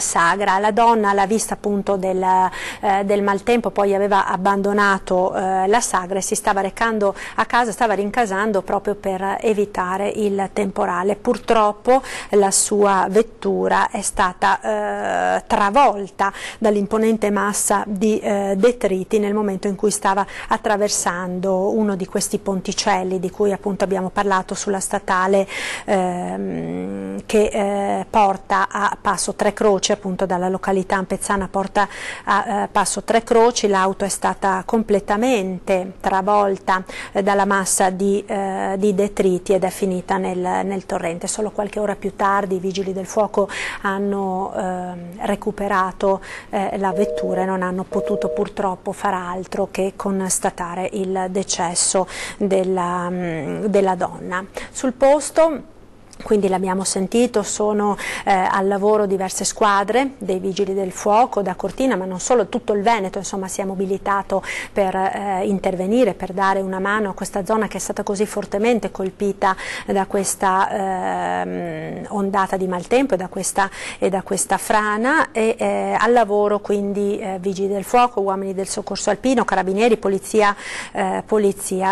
sagra. La donna, alla vista appunto del maltempo, poi aveva abbandonato la sagra e si stava recando a casa, stava rincasando proprio per evitare il temporale. Purtroppo la sua vettura è stata travolta dall'imponente massa di detriti nel momento in cui stava attraversando uno di questi ponticelli di cui appunto abbiamo parlato sulla statale che porta a Passo Tre Croci, appunto dalla località ampezzana porta a Passo Tre Croci. L'auto è stata completamente travolta dalla massa di detriti ed è finita nel torrente. Solo qualche ora più tardi i vigili del fuoco hanno recuperato la vettura e non hanno potuto purtroppo far altro che constatare il decesso della donna. Sul posto, quindi l'abbiamo sentito, sono al lavoro diverse squadre dei vigili del fuoco da Cortina, ma non solo, tutto il Veneto insomma si è mobilitato per intervenire, per dare una mano a questa zona che è stata così fortemente colpita da questa ondata di maltempo e da questa frana. Al lavoro quindi vigili del fuoco, uomini del soccorso alpino, carabinieri, polizia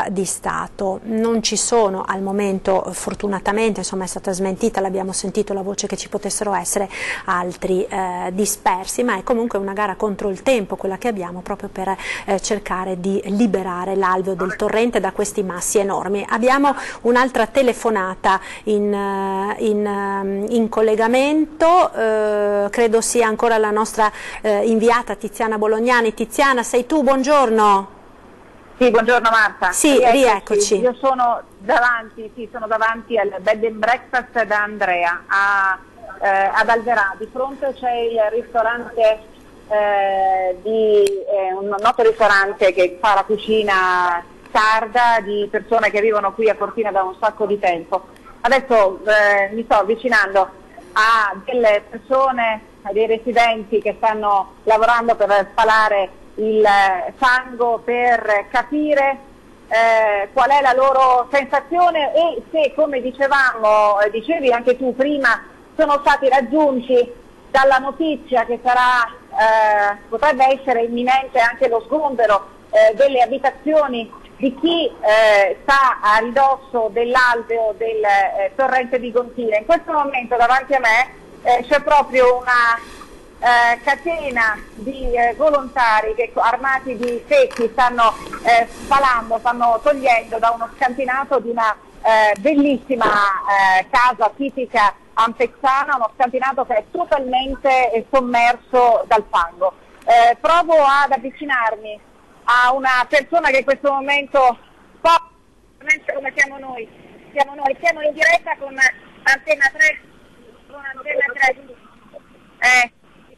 di Stato. Non ci sono al momento, fortunatamente, insomma è stata smentita, l'abbiamo sentito la voce che ci potessero essere altri dispersi, ma è comunque una gara contro il tempo quella che abbiamo, proprio per cercare di liberare l'alveo del torrente da questi massi enormi. Abbiamo un'altra telefonata in collegamento, credo sia ancora la nostra inviata Tiziana Bolognani. Tiziana, sei tu? Buongiorno. Sì, buongiorno Marta. Sì, rieccoci. Io sono davanti al bed and breakfast da Andrea ad Alverà. Di fronte c'è il ristorante un noto ristorante che fa la cucina sarda di persone che vivono qui a Cortina da un sacco di tempo. Adesso mi sto avvicinando a delle persone, a dei residenti che stanno lavorando per spalare il fango, per capire qual è la loro sensazione e se, come dicevi anche tu prima, sono stati raggiunti dalla notizia che potrebbe essere imminente anche lo sgombero delle abitazioni di chi sta a ridosso dell'alveo del torrente di Gontina. In questo momento davanti a me c'è proprio una catena di volontari che armati di secchi stanno spalando, stanno togliendo da uno scantinato di una bellissima casa tipica ampezzana, uno scantinato che è totalmente sommerso dal fango. Provo ad avvicinarmi a una persona che in questo momento, come siamo noi, siamo in diretta con Antenna 3,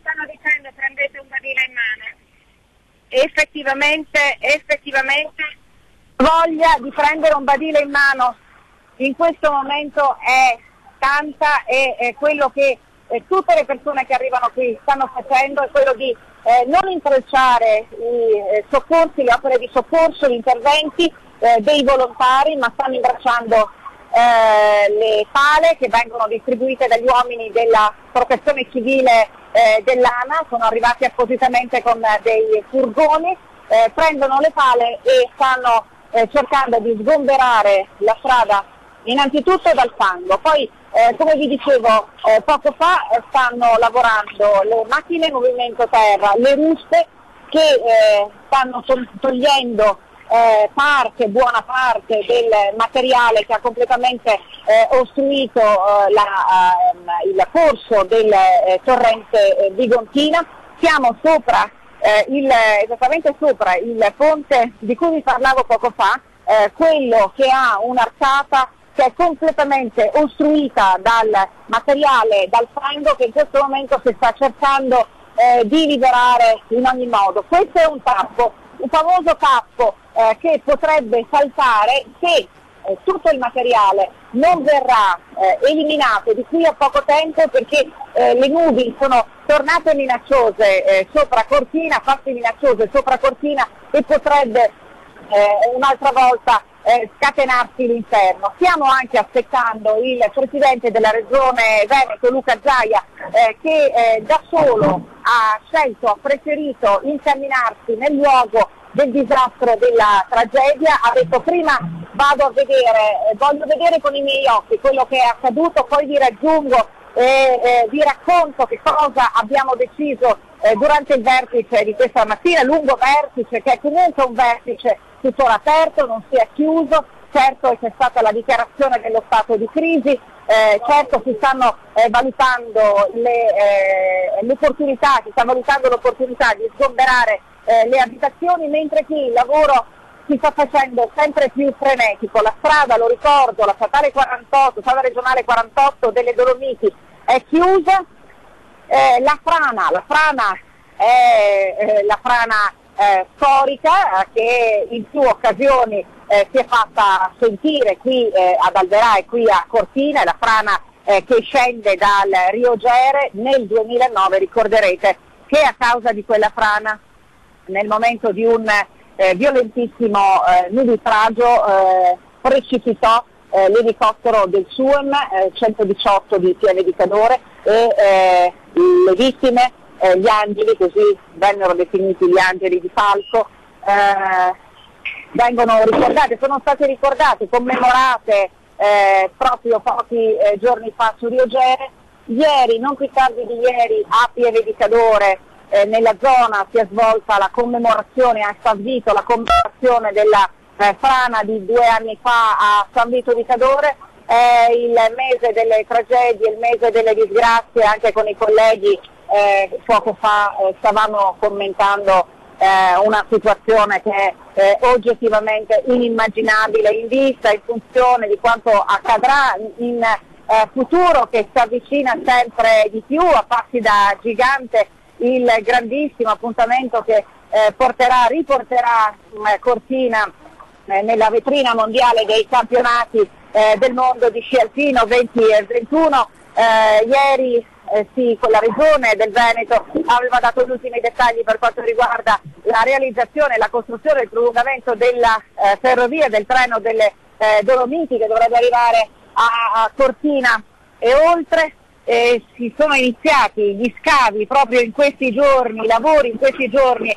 stanno dicendo prendete un badile in mano. Effettivamente voglia di prendere un badile in mano in questo momento è tanta e quello che tutte le persone che arrivano qui stanno facendo è quello di non intrecciare i soccorsi, le opere di soccorso, gli interventi dei volontari, ma stanno imbracciando le pale che vengono distribuite dagli uomini della protezione civile dell'ANA, sono arrivati appositamente con dei furgoni, prendono le pale e stanno cercando di sgomberare la strada innanzitutto dal fango, poi come vi dicevo poco fa stanno lavorando le macchine in movimento terra, le ruspe che stanno togliendo buona parte del materiale che ha completamente ostruito il corso del torrente Bigontina. Siamo sopra esattamente sopra il ponte di cui vi parlavo poco fa, quello che ha un'arcata che è completamente ostruita dal materiale, dal fango che in questo momento si sta cercando di liberare in ogni modo. Questo è un tappo, un famoso tappo che potrebbe saltare se tutto il materiale non verrà eliminato di qui a poco tempo, perché le nubi sono tornate minacciose sopra Cortina, fatte minacciose sopra Cortina, e potrebbe un'altra volta scatenarsi l'inferno. Stiamo anche aspettando il Presidente della Regione Veneto, Luca Zaia, che da solo ha preferito incamminarsi nel luogo del disastro, della tragedia. Ha detto: prima voglio vedere con i miei occhi quello che è accaduto, poi vi raggiungo e vi racconto che cosa abbiamo deciso durante il vertice di questa mattina, lungo vertice, che è comunque un vertice tuttora aperto, non si è chiuso. Certo c'è stata la dichiarazione dello stato di crisi, certo si stanno valutando l'opportunità di sgomberare le abitazioni, mentre qui il lavoro si sta facendo sempre più frenetico. La strada, lo ricordo, la strada regionale 48 delle Dolomiti è chiusa, la frana è la frana storica che in più occasioni si è fatta sentire qui ad Alverà e qui a Cortina, è la frana che scende dal Rio Gere. Nel 2009 ricorderete che a causa di quella frana, nel momento di un violentissimo nubifragio, precipitò l'elicottero del SUEM 118 di Pieve di Cadore e le vittime, gli angeli, così vennero definiti gli angeli di Falco, vengono ricordate, sono state ricordate, commemorate proprio pochi giorni fa su Rio Gere. Ieri, non più tardi di ieri, a Pieve di Cadore, nella zona si è svolta la commemorazione a San Vito, la commemorazione della frana di 2 anni fa a San Vito di Cadore. È il mese delle tragedie, il mese delle disgrazie. Anche con i colleghi poco fa stavamo commentando una situazione che è oggettivamente inimmaginabile in vista, in funzione di quanto accadrà in futuro, che si avvicina sempre di più a passi da gigante, il grandissimo appuntamento che riporterà Cortina nella vetrina mondiale dei campionati del mondo di sci alpino 20 e 21. Ieri con la regione del Veneto aveva dato gli ultimi dettagli per quanto riguarda la realizzazione e la costruzione e il prolungamento della ferrovia, del treno delle Dolomiti, che dovrebbe arrivare a Cortina e oltre. Si sono iniziati gli scavi proprio in questi giorni, i lavori in questi giorni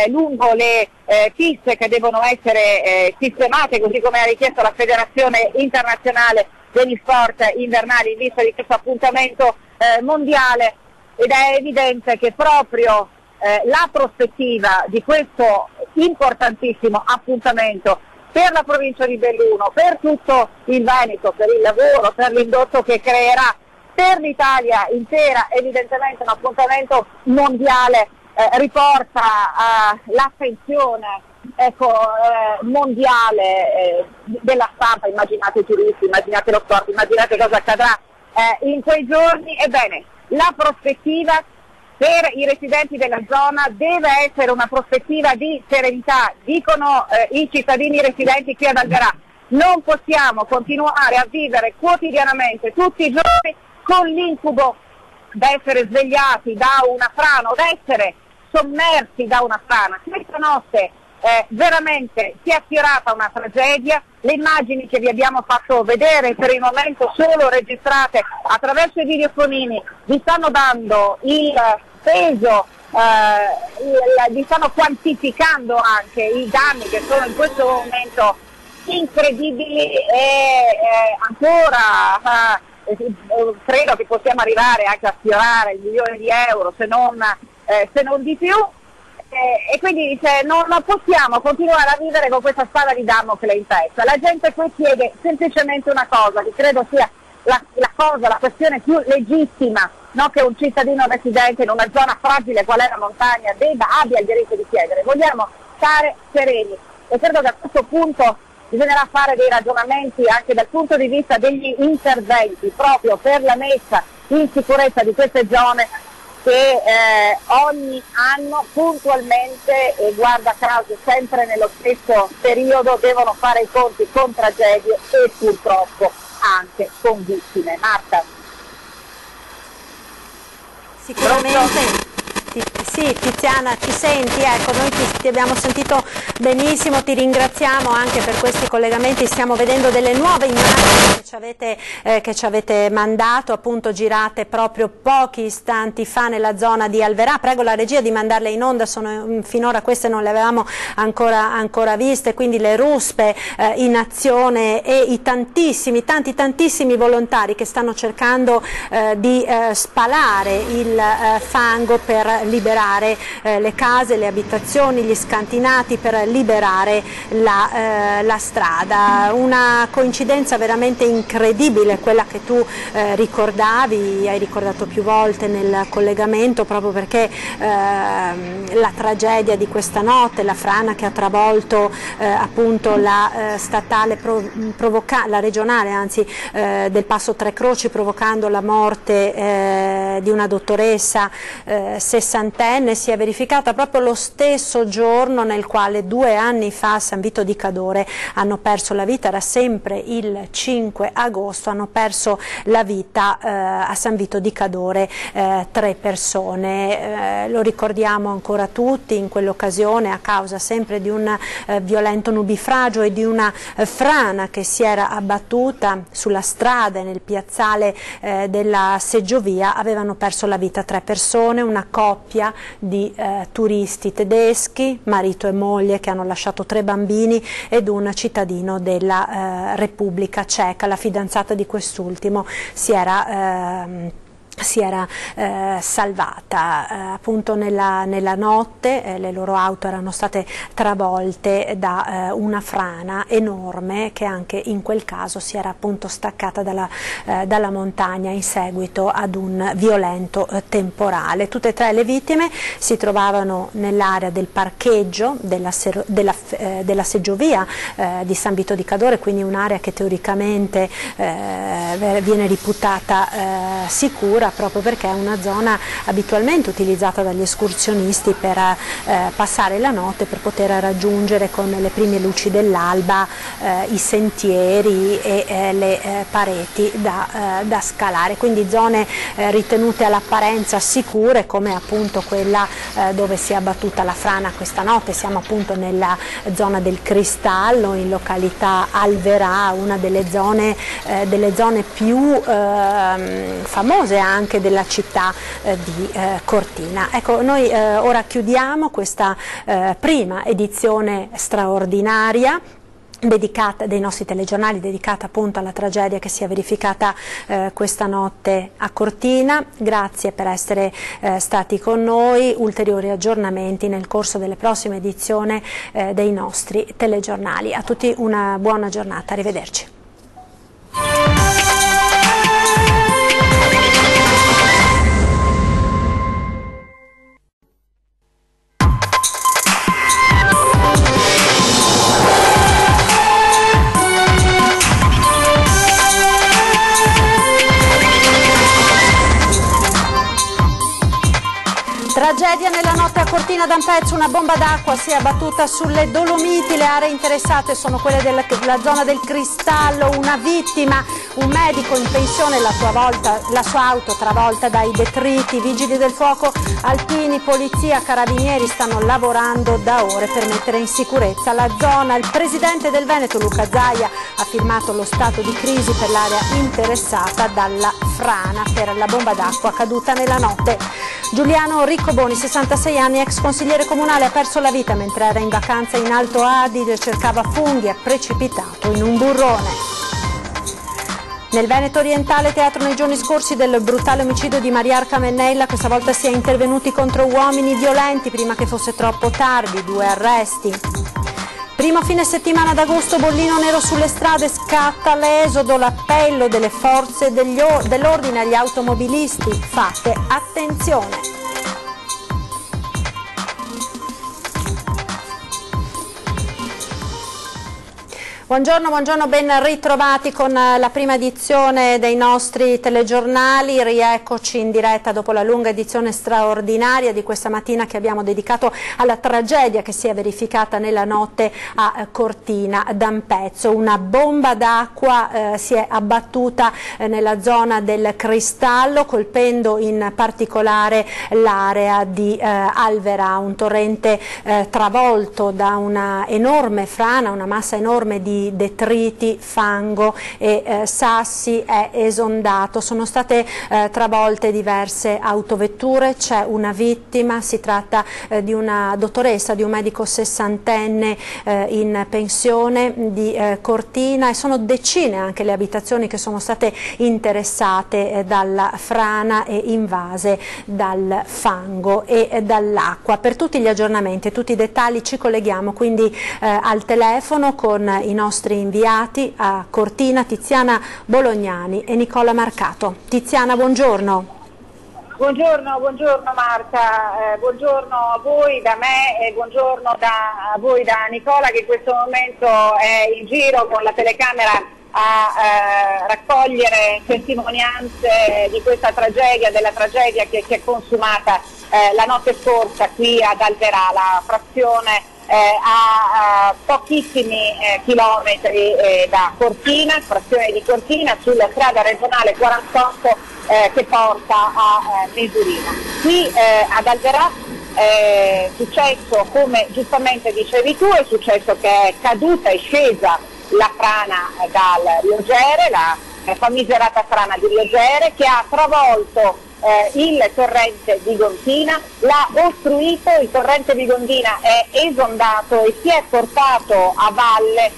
lungo le piste che devono essere sistemate, così come ha richiesto la Federazione Internazionale degli Sport Invernali in vista di questo appuntamento mondiale, ed è evidente che proprio la prospettiva di questo importantissimo appuntamento per la provincia di Belluno, per tutto il Veneto, per il lavoro, per l'indotto che creerà, per l'Italia intera, evidentemente un appuntamento mondiale riporta l'attenzione mondiale della stampa. Immaginate i turisti, immaginate lo sport, immaginate cosa accadrà in quei giorni. Ebbene, la prospettiva per i residenti della zona deve essere una prospettiva di serenità, dicono i cittadini residenti qui ad Alverà. Non possiamo continuare a vivere quotidianamente, tutti i giorni, con l'incubo da essere svegliati da una frana o da essere sommersi da una frana. Questa notte veramente si è affiorata una tragedia. Le immagini che vi abbiamo fatto vedere, per il momento solo registrate attraverso i videofonini, vi stanno dando il peso, vi stanno quantificando anche i danni che sono in questo momento incredibili e ancora credo che possiamo arrivare anche a sfiorare il milione di euro, se non di più. E quindi dice, non possiamo continuare a vivere con questa spada di Damocle in testa. La gente qui chiede semplicemente una cosa, che credo sia la questione più legittima, no, che un cittadino residente in una zona fragile qual è la montagna abbia il diritto di chiedere. Vogliamo stare sereni e credo che a questo punto bisognerà fare dei ragionamenti anche dal punto di vista degli interventi proprio per la messa in sicurezza di queste zone che ogni anno puntualmente e guarda caso sempre nello stesso periodo devono fare i conti con tragedie e purtroppo anche con vittime. Marta. Sicuramente. Sì, Tiziana, ci senti? Ecco, noi ti abbiamo sentito benissimo, ti ringraziamo anche per questi collegamenti, stiamo vedendo delle nuove immagini che ci avete mandato, appunto girate proprio pochi istanti fa nella zona di Alverà. Prego la regia di mandarle in onda, finora queste non le avevamo ancora viste, quindi le ruspe in azione e i tantissimi volontari che stanno cercando di spalare il fango per liberare le case, le abitazioni, gli scantinati, per liberare la strada. Una coincidenza veramente incredibile quella che tu ricordavi, hai ricordato più volte nel collegamento, proprio perché la tragedia di questa notte, la frana che ha travolto appunto la statale, la regionale anzi del Passo Tre Croci, provocando la morte di una dottoressa sessantenne, si è verificata proprio lo stesso giorno nel quale 2 anni fa a San Vito di Cadore hanno perso la vita. Era sempre il 5 agosto, hanno perso la vita a San Vito di Cadore 3 persone. Lo ricordiamo ancora tutti, in quell'occasione a causa sempre di un violento nubifragio e di una frana che si era abbattuta sulla strada e nel piazzale della seggiovia, avevano perso la vita 3 persone, una coppia di turisti tedeschi, marito e moglie, che hanno lasciato 3 bambini, ed un cittadino della Repubblica Ceca. La fidanzata di quest'ultimo si era salvata appunto nella notte. Le loro auto erano state travolte da una frana enorme che anche in quel caso si era appunto staccata dalla montagna in seguito ad un violento temporale. Tutte e 3 le vittime si trovavano nell'area del parcheggio della seggiovia di San Vito di Cadore, quindi un'area che teoricamente viene reputata sicura, proprio perché è una zona abitualmente utilizzata dagli escursionisti per passare la notte, per poter raggiungere con le prime luci dell'alba i sentieri e le pareti da scalare, quindi zone ritenute all'apparenza sicure, come appunto quella dove si è abbattuta la frana questa notte. Siamo appunto nella zona del Cristallo, in località Alverà, una delle zone più famose anche della città di Cortina. Ecco, noi ora chiudiamo questa prima edizione straordinaria dedicata dei nostri telegiornali, dedicata appunto alla tragedia che si è verificata questa notte a Cortina. Grazie per essere stati con noi. Ulteriori aggiornamenti nel corso delle prossime edizioni dei nostri telegiornali. A tutti una buona giornata, arrivederci. Tragedia nella notte a Cortina d'Ampezzo, una bomba d'acqua si è abbattuta sulle Dolomiti, le aree interessate sono quelle della zona del Cristallo, una vittima, un medico in pensione, la sua auto travolta dai detriti, vigili del fuoco, alpini, polizia, carabinieri stanno lavorando da ore per mettere in sicurezza la zona. Il presidente del Veneto Luca Zaia ha firmato lo stato di crisi per l'area interessata dalla frana per la bomba d'acqua caduta nella notte. Giuliano Riccoboni, 66 anni, ex consigliere comunale, ha perso la vita mentre era in vacanza in Alto Adige, cercava funghi, è precipitato in un burrone. Nel Veneto orientale, teatro nei giorni scorsi del brutale omicidio di Mariarca Mennella, questa volta si è intervenuti contro uomini violenti prima che fosse troppo tardi, 2 arresti. Primo fine settimana d'agosto, bollino nero sulle strade, scatta l'esodo, l'appello delle forze dell'ordine agli automobilisti, fate attenzione. Buongiorno, ben ritrovati con la prima edizione dei nostri telegiornali. Rieccoci in diretta dopo la lunga edizione straordinaria di questa mattina che abbiamo dedicato alla tragedia che si è verificata nella notte a Cortina d'Ampezzo. Una bomba d'acqua si è abbattuta nella zona del Cristallo, colpendo in particolare l'area di Alverà, un torrente travolto da una enorme frana, una massa enorme di detriti, fango e sassi è esondato. Sono state travolte diverse autovetture, c'è una vittima, si tratta di una dottoressa, di un medico sessantenne in pensione di Cortina, e sono decine anche le abitazioni che sono state interessate dalla frana e invase dal fango e dall'acqua. Per tutti gli aggiornamenti e tutti i dettagli ci colleghiamo quindi al telefono con i nostri inviati a Cortina, Tiziana Bolognani e Nicola Marcato. Tiziana, buongiorno. Buongiorno Marta, buongiorno a voi da me e buongiorno a voi da Nicola, che in questo momento è in giro con la telecamera a raccogliere testimonianze di questa tragedia, della tragedia che si è consumata la notte scorsa qui ad Alverà, la frazione a pochissimi chilometri da Cortina, frazione di Cortina, sulla strada regionale 48 che porta a Misurino. Qui ad Alverà è successo, come giustamente dicevi tu, è successo che è caduta e scesa la frana dal Riogere, la famigerata frana di Riogere, che ha travolto il torrente di Gontina, l'ha ostruito, il torrente di Gontina è esondato e si è portato a valle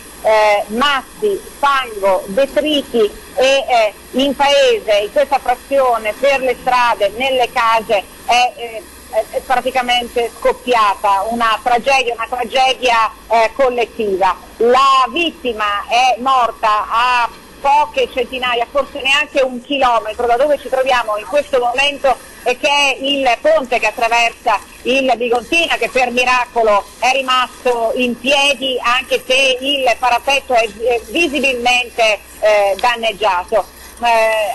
massi, fango, detriti e in paese, in questa frazione, per le strade, nelle case è praticamente scoppiata una tragedia collettiva. La vittima è morta a poche centinaia, forse neanche 1 chilometro da dove ci troviamo in questo momento, e che è il ponte che attraversa il Bigontina, che per miracolo è rimasto in piedi anche se il parapetto è visibilmente danneggiato.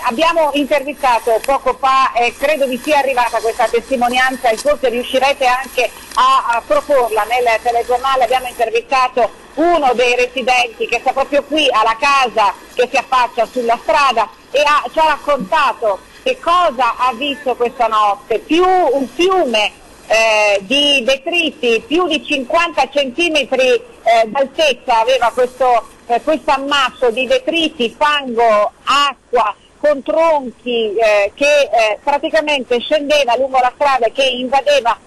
Abbiamo intervistato poco fa e credo vi sia arrivata questa testimonianza e forse riuscirete anche a proporla nel telegiornale. Abbiamo intervistato uno dei residenti che sta proprio qui alla casa che si affaccia sulla strada e ci ha raccontato che cosa ha visto questa notte. Un fiume di detriti, più di 50 centimetri d'altezza aveva questo ammasso di detriti, fango, acqua, con tronchi che praticamente scendeva lungo la strada e che invadeva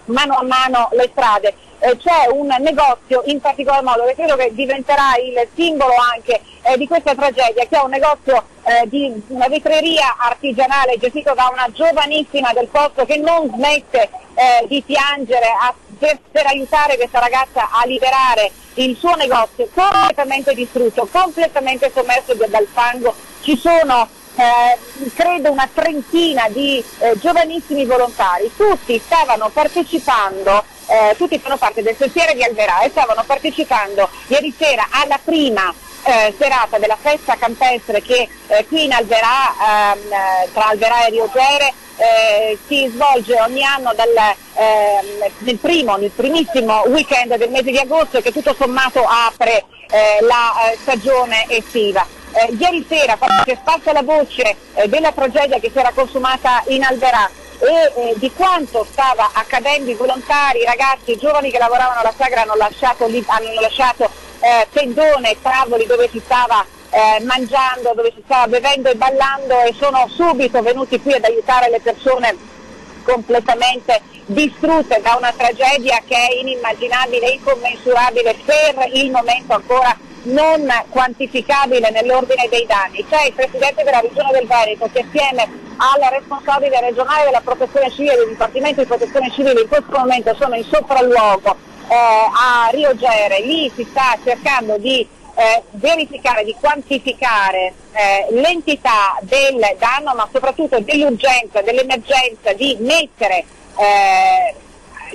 mano a mano le strade. C'è un negozio in particolar modo che credo che diventerà il simbolo anche di questa tragedia, che è un negozio di una vetreria artigianale gestito da una giovanissima del posto che non smette di piangere per aiutare questa ragazza a liberare il suo negozio, completamente distrutto, completamente sommerso dal fango. Ci sono credo una trentina di giovanissimi volontari, tutti stavano partecipando, tutti fanno parte del sentiere di Alverà e stavano partecipando ieri sera alla prima serata della festa campestre che qui in Alverà, tra Alverà e Riogere, si svolge ogni anno nel primissimo weekend del mese di agosto e che tutto sommato apre la stagione estiva. Ieri sera, quando si è sparsa la voce della tragedia che si era consumata in Alverà e di quanto stava accadendo, i volontari, i ragazzi, i giovani che lavoravano alla sagra hanno lasciato tendone, tavoli dove si stava mangiando, dove si stava bevendo e ballando, e sono subito venuti qui ad aiutare le persone completamente distrutte da una tragedia che è inimmaginabile, incommensurabile, per il momento ancora non quantificabile nell'ordine dei danni. C'è il Presidente della Regione del Veneto che assieme al responsabile regionale della Protezione Civile, del Dipartimento di Protezione Civile, in questo momento sono in sopralluogo a Riogere. Lì si sta cercando di verificare, di quantificare l'entità del danno, ma soprattutto dell'urgenza, dell'emergenza di mettere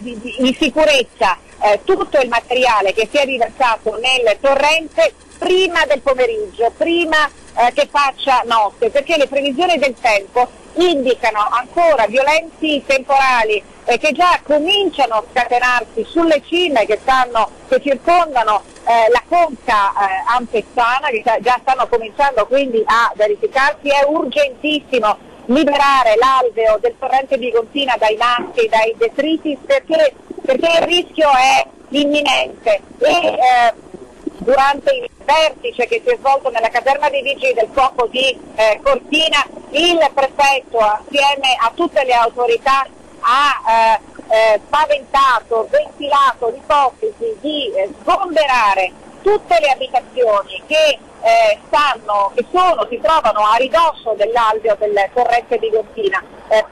in sicurezza tutto il materiale che si è riversato nel torrente prima del pomeriggio, prima che faccia notte, perché le previsioni del tempo indicano ancora violenti temporali che già cominciano a scatenarsi sulle cime che circondano la conca ampezzana, che già stanno cominciando quindi a verificarsi. È urgentissimo liberare l'alveo del torrente Bigontina dai maschi, dai detriti, perché il rischio è imminente. E durante il vertice che si è svolto nella caserma dei Vigili del Fuoco di Cortina, il prefetto assieme a tutte le autorità ha paventato, ventilato l'ipotesi di sgomberare tutte le abitazioni che si trovano a ridosso dell'alveo del torrente di Gontina,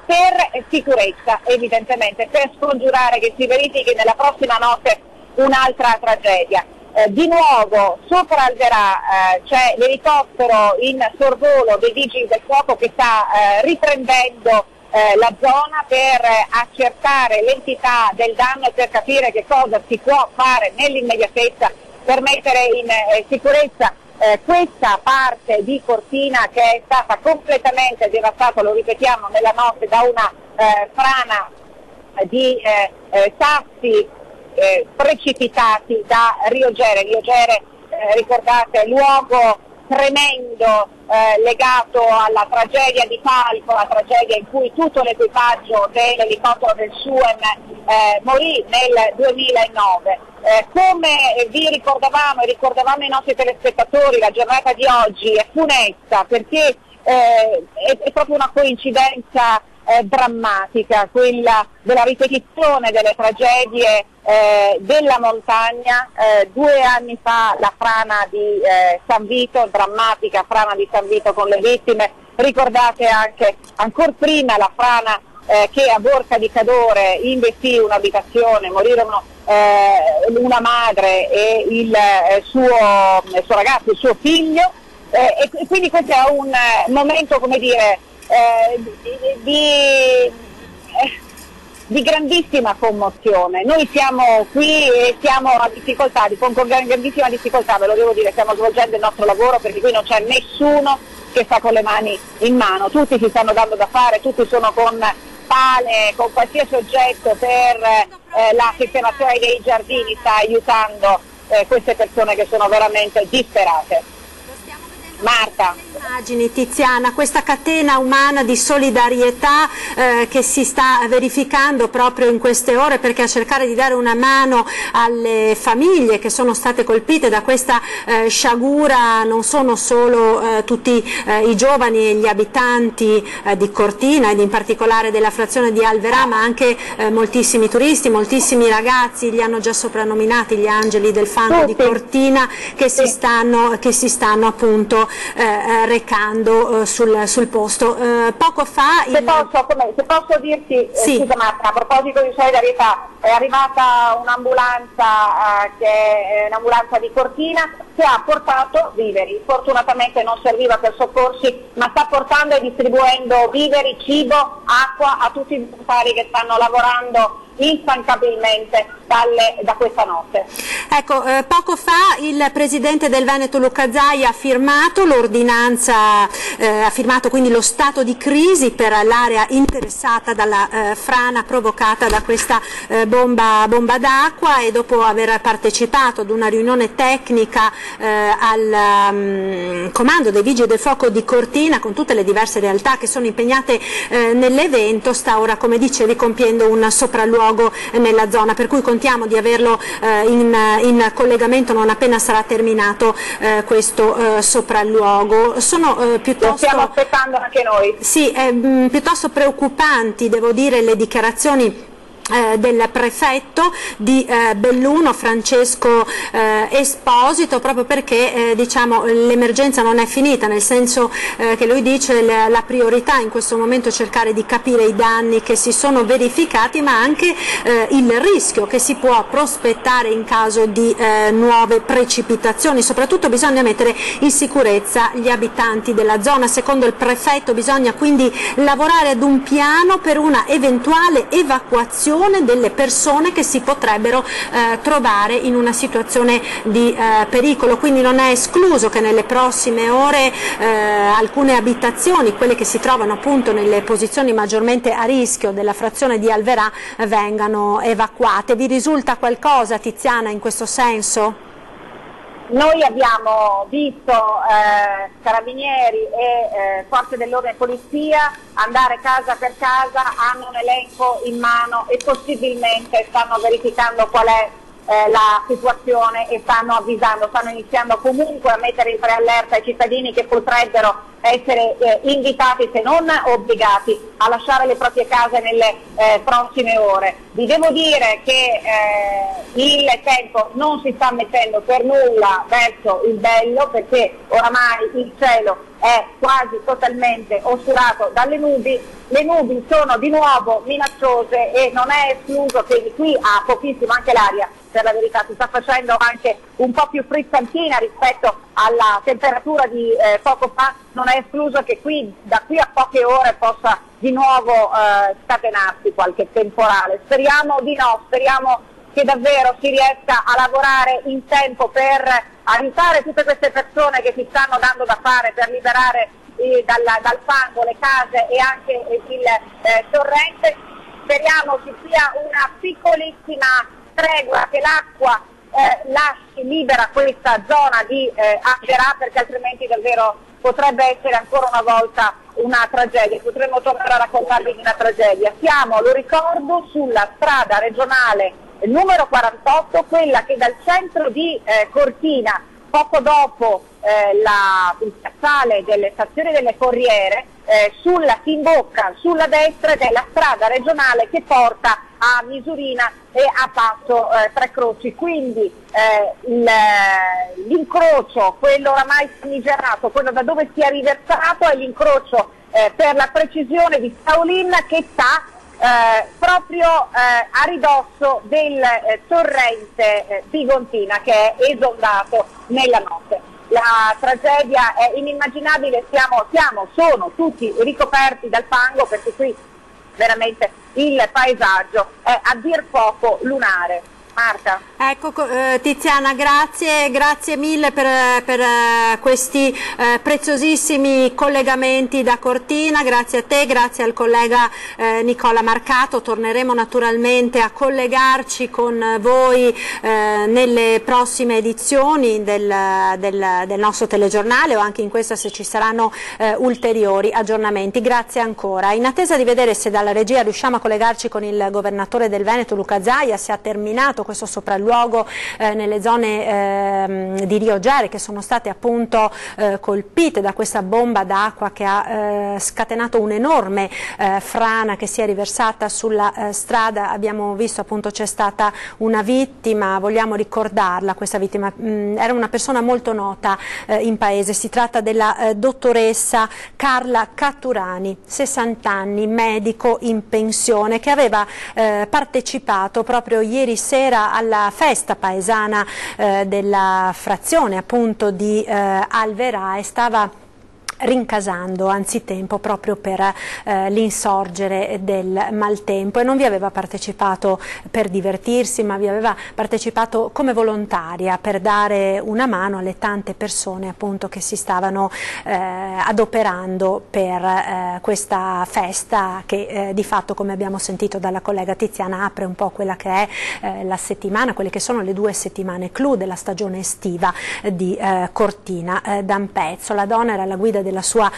per sicurezza, evidentemente, per scongiurare che si verifichi nella prossima notte un'altra tragedia. Di nuovo sopra Alverà c'è l'elicottero in sorvolo dei Vigili del Fuoco che sta riprendendo la zona per accertare l'entità del danno e per capire che cosa si può fare nell'immediatezza per mettere in sicurezza questa parte di Cortina che è stata completamente devastata, lo ripetiamo, nella notte da una frana di sassi precipitati da Riogere. Riogere, ricordate, luogo tremendo legato alla tragedia di Falco, la tragedia in cui tutto l'equipaggio dell'elicottero del SUEM morì nel 2009. Come vi ricordavamo e ricordavamo i nostri telespettatori, la giornata di oggi è funesta perché è proprio una coincidenza drammatica, quella della ripetizione delle tragedie della montagna. 2 anni fa la frana di San Vito, drammatica frana di San Vito con le vittime. Ricordate anche ancora prima la frana che a Borca di Cadore investì un'abitazione, morirono una madre e il suo ragazzo, il suo figlio, e quindi questo è un momento, come dire, di grandissima commozione. Noi siamo qui e siamo a difficoltà, con grandissima difficoltà, ve lo devo dire, stiamo svolgendo il nostro lavoro perché qui non c'è nessuno che sta con le mani in mano, tutti si stanno dando da fare, tutti sono con pale, con qualsiasi oggetto per la sistemazione dei giardini, sta aiutando queste persone che sono veramente disperate. Marta. Immagini, Tiziana, questa catena umana di solidarietà che si sta verificando proprio in queste ore, perché a cercare di dare una mano alle famiglie che sono state colpite da questa sciagura non sono solo tutti i giovani e gli abitanti di Cortina ed in particolare della frazione di Alverà, ma anche moltissimi turisti, moltissimi ragazzi, li hanno già soprannominati gli angeli del fango di Cortina, che si stanno appunto recando sul posto. Poco fa se posso dirti, sì. Scusa Marta, a proposito di solidarietà, è arrivata un'ambulanza che è un'ambulanza di Cortina che ha portato viveri. Fortunatamente non serviva per soccorsi, ma sta portando e distribuendo viveri, cibo, acqua a tutti i volontari che stanno lavorando instancabilmente da questa notte. Ecco, poco fa il Presidente del Veneto Luca Zaia ha firmato l'ordinanza, ha firmato quindi lo stato di crisi per l'area interessata dalla frana provocata da questa bomba d'acqua, e dopo aver partecipato ad una riunione tecnica al comando dei Vigili del Fuoco di Cortina con tutte le diverse realtà che sono impegnate nell'evento, sta ora, come dicevi, compiendo un sopralluogo nella zona, per cui contiamo di averlo in collegamento non appena sarà terminato questo sopralluogo. Sono piuttosto, lo stiamo aspettando anche noi. Sì, piuttosto preoccupanti, devo dire, le dichiarazioni del prefetto di Belluno, Francesco Esposito, proprio perché diciamo, l'emergenza non è finita, nel senso che lui dice la priorità in questo momento è cercare di capire i danni che si sono verificati, ma anche il rischio che si può prospettare in caso di nuove precipitazioni. Soprattutto bisogna mettere in sicurezza gli abitanti della zona. Secondo il prefetto bisogna quindi lavorare ad un piano per una eventuale evacuazione delle persone che si potrebbero trovare in una situazione di pericolo, quindi non è escluso che nelle prossime ore alcune abitazioni, quelle che si trovano appunto nelle posizioni maggiormente a rischio della frazione di Alverà, vengano evacuate. Vi risulta qualcosa, Tiziana, in questo senso? Noi abbiamo visto carabinieri e forze dell'ordine e polizia andare casa per casa, hanno un elenco in mano e possibilmente stanno verificando qual è la situazione e stanno avvisando, stanno iniziando comunque a mettere in preallerta i cittadini che potrebbero essere invitati, se non obbligati, a lasciare le proprie case nelle prossime ore. Vi devo dire che il tempo non si sta mettendo per nulla verso il bello, perché oramai il cielo è quasi totalmente oscurato dalle nubi, le nubi sono di nuovo minacciose e non è escluso che qui a pochissimo, anche l'aria per la verità si sta facendo anche un po' più frizzantina rispetto alla temperatura di poco fa, non è escluso che da qui a poche ore possa di nuovo scatenarsi qualche temporale. Speriamo di no, speriamo che davvero si riesca a lavorare in tempo per aiutare tutte queste persone che si stanno dando da fare per liberare dal fango le case e anche il torrente. Speriamo ci sia una piccolissima tregua, che l'acqua lasci libera questa zona di Alverà, perché altrimenti davvero potrebbe essere ancora una volta una tragedia, potremmo tornare a raccontarvi di una tragedia. Siamo, lo ricordo, sulla strada regionale numero 48, quella che dal centro di Cortina, poco dopo il piazzale delle stazioni delle Corriere, si imbocca sulla destra della strada regionale che porta a Misurina e a Passo Tre Croci, quindi l'incrocio, quello oramai famigerato, quello da dove si è riversato, è l'incrocio per la precisione di Saulin, che sta proprio a ridosso del torrente Bigontina, che è esondato nella notte. La tragedia è inimmaginabile, sono tutti ricoperti dal fango, perché qui veramente il paesaggio è a dir poco lunare. Marta. Ecco, Tiziana, grazie mille per questi preziosissimi collegamenti da Cortina, grazie a te, grazie al collega Nicola Marcato. Torneremo naturalmente a collegarci con voi nelle prossime edizioni del nostro telegiornale, o anche in questa se ci saranno ulteriori aggiornamenti. Grazie ancora. In attesa di vedere se dalla regia riusciamo a collegarci con il governatore del Veneto Luca Zaia, se ha terminato questo sopralluogo nelle zone di Rio Gere, che sono state appunto colpite da questa bomba d'acqua che ha scatenato un'enorme frana che si è riversata sulla strada. Abbiamo visto appunto c'è stata una vittima, vogliamo ricordarla questa vittima, era una persona molto nota in paese, si tratta della dottoressa Carla Catturani, 60 anni, medico in pensione, che aveva partecipato proprio ieri sera alla festa paesana della frazione appunto di Alverà, e stava rincasando anzitempo proprio per l'insorgere del maltempo, e non vi aveva partecipato per divertirsi, ma vi aveva partecipato come volontaria per dare una mano alle tante persone appunto che si stavano adoperando per questa festa che di fatto, come abbiamo sentito dalla collega Tiziana, apre un po' quella che è la settimana, quelle che sono le 2 settimane clou della stagione estiva di Cortina d'Ampezzo. La donna era alla guida della sua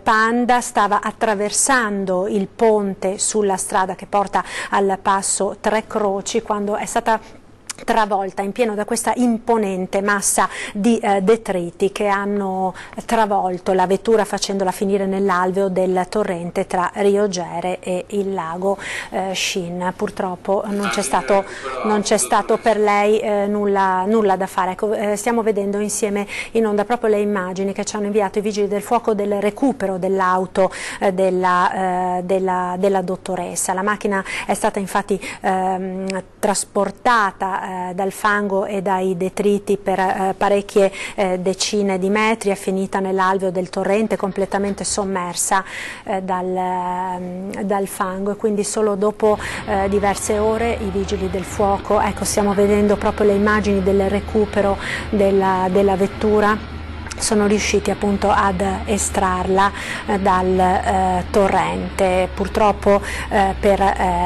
Panda, stava attraversando il ponte sulla strada che porta al passo Tre Croci quando è stata travolta in pieno da questa imponente massa di detriti che hanno travolto la vettura, facendola finire nell'alveo del torrente tra Rio Gere e il lago Shin. Purtroppo non c'è stato per lei nulla da fare. Ecco, stiamo vedendo insieme in onda proprio le immagini che ci hanno inviato i vigili del fuoco del recupero dell'auto della dottoressa. La macchina è stata infatti trasportata dal fango e dai detriti per parecchie decine di metri, è finita nell'alveo del torrente completamente sommersa dal fango, e quindi solo dopo diverse ore i vigili del fuoco, ecco, stiamo vedendo proprio le immagini del recupero della vettura, sono riusciti appunto ad estrarla dal torrente. Purtroppo per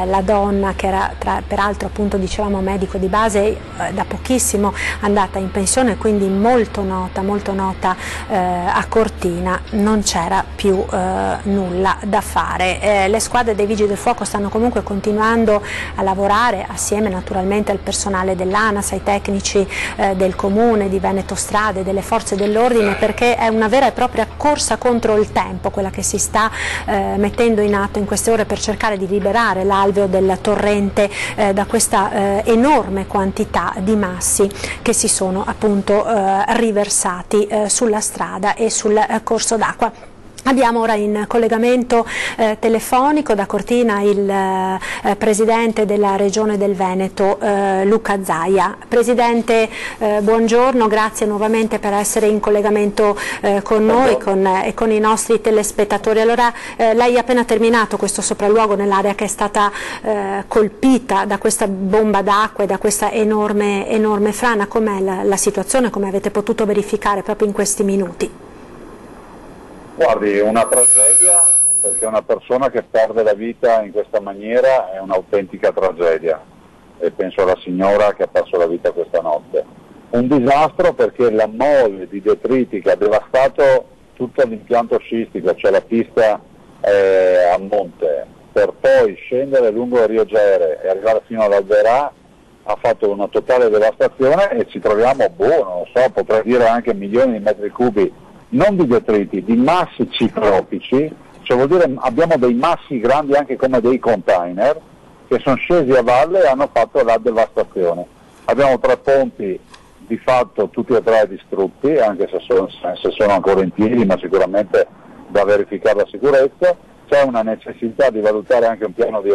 la donna, che era peraltro appunto dicevamo medico di base, da pochissimo andata in pensione, quindi molto nota a Cortina, non c'era più nulla da fare. Le squadre dei vigili del fuoco stanno comunque continuando a lavorare assieme naturalmente al personale dell'ANAS, ai tecnici del comune, di Veneto Strade, delle forze dell'ordine, perché è una vera e propria corsa contro il tempo quella che si sta mettendo in atto in queste ore per cercare di liberare l'alveo del torrente da questa enorme quantità di massi che si sono appunto riversati sulla strada e sul corso d'acqua. Abbiamo ora in collegamento telefonico da Cortina il Presidente della Regione del Veneto, Luca Zaia. Presidente, buongiorno, grazie nuovamente per essere in collegamento con noi e con i nostri telespettatori. Allora, lei ha appena terminato questo sopralluogo nell'area che è stata colpita da questa bomba d'acqua e da questa enorme frana. Com'è la situazione, come avete potuto verificare proprio in questi minuti? Guardi, una tragedia, perché una persona che perde la vita in questa maniera è un'autentica tragedia, e penso alla signora che ha perso la vita questa notte. Un disastro perché la mole di detriti che ha devastato tutto l'impianto sciistico, cioè la pista a monte, per poi scendere lungo il Rio Gere e arrivare fino all'Alberà, ha fatto una totale devastazione, e ci troviamo, non so, potrei dire anche milioni di metri cubi, non di detriti, di massi ciclopici, cioè vuol dire abbiamo dei massi grandi anche come dei container che sono scesi a valle e hanno fatto la devastazione. Abbiamo 3 ponti di fatto tutti e 3 distrutti, anche se sono ancora in piedi, ma sicuramente da verificare la sicurezza. C'è una necessità di valutare anche un piano di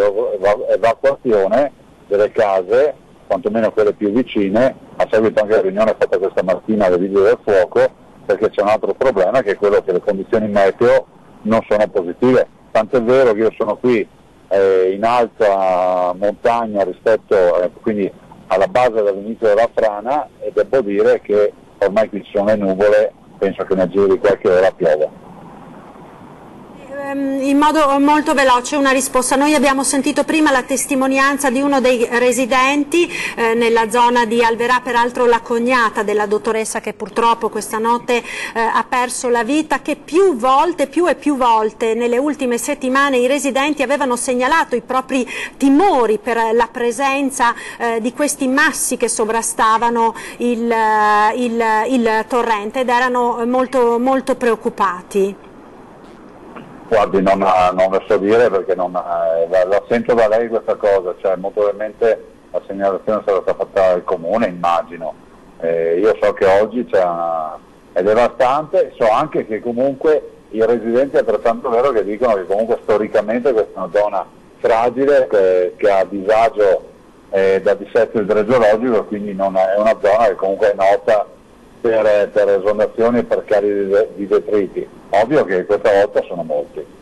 evacuazione delle case, quantomeno quelle più vicine, a seguito anche della riunione fatta questa mattina dei vigili del fuoco, perché c'è un altro problema, che è quello che le condizioni meteo non sono positive. Tant'è vero che io sono qui in alta montagna rispetto, quindi alla base dell'inizio della frana, e devo dire che ormai qui ci sono le nuvole, penso che nel giro di qualche ora piova. In modo molto veloce una risposta. Noi abbiamo sentito prima la testimonianza di uno dei residenti nella zona di Alverà, peraltro la cognata della dottoressa che purtroppo questa notte ha perso la vita, che più e più volte nelle ultime settimane i residenti avevano segnalato i propri timori per la presenza di questi massi che sovrastavano il torrente, ed erano molto preoccupati. Guardi, non lo so dire, perché la sento da lei questa cosa, cioè molto probabilmente la segnalazione sarà stata fatta al comune, immagino. Io so che oggi è devastante, so anche che comunque i residenti è altrettanto vero che dicono che comunque storicamente questa è una zona fragile, che ha disagio da dissesto idrogeologico, quindi non è una zona che comunque è nota per esondazioni e per carichi di detriti. Ovvio che questa volta sono molti.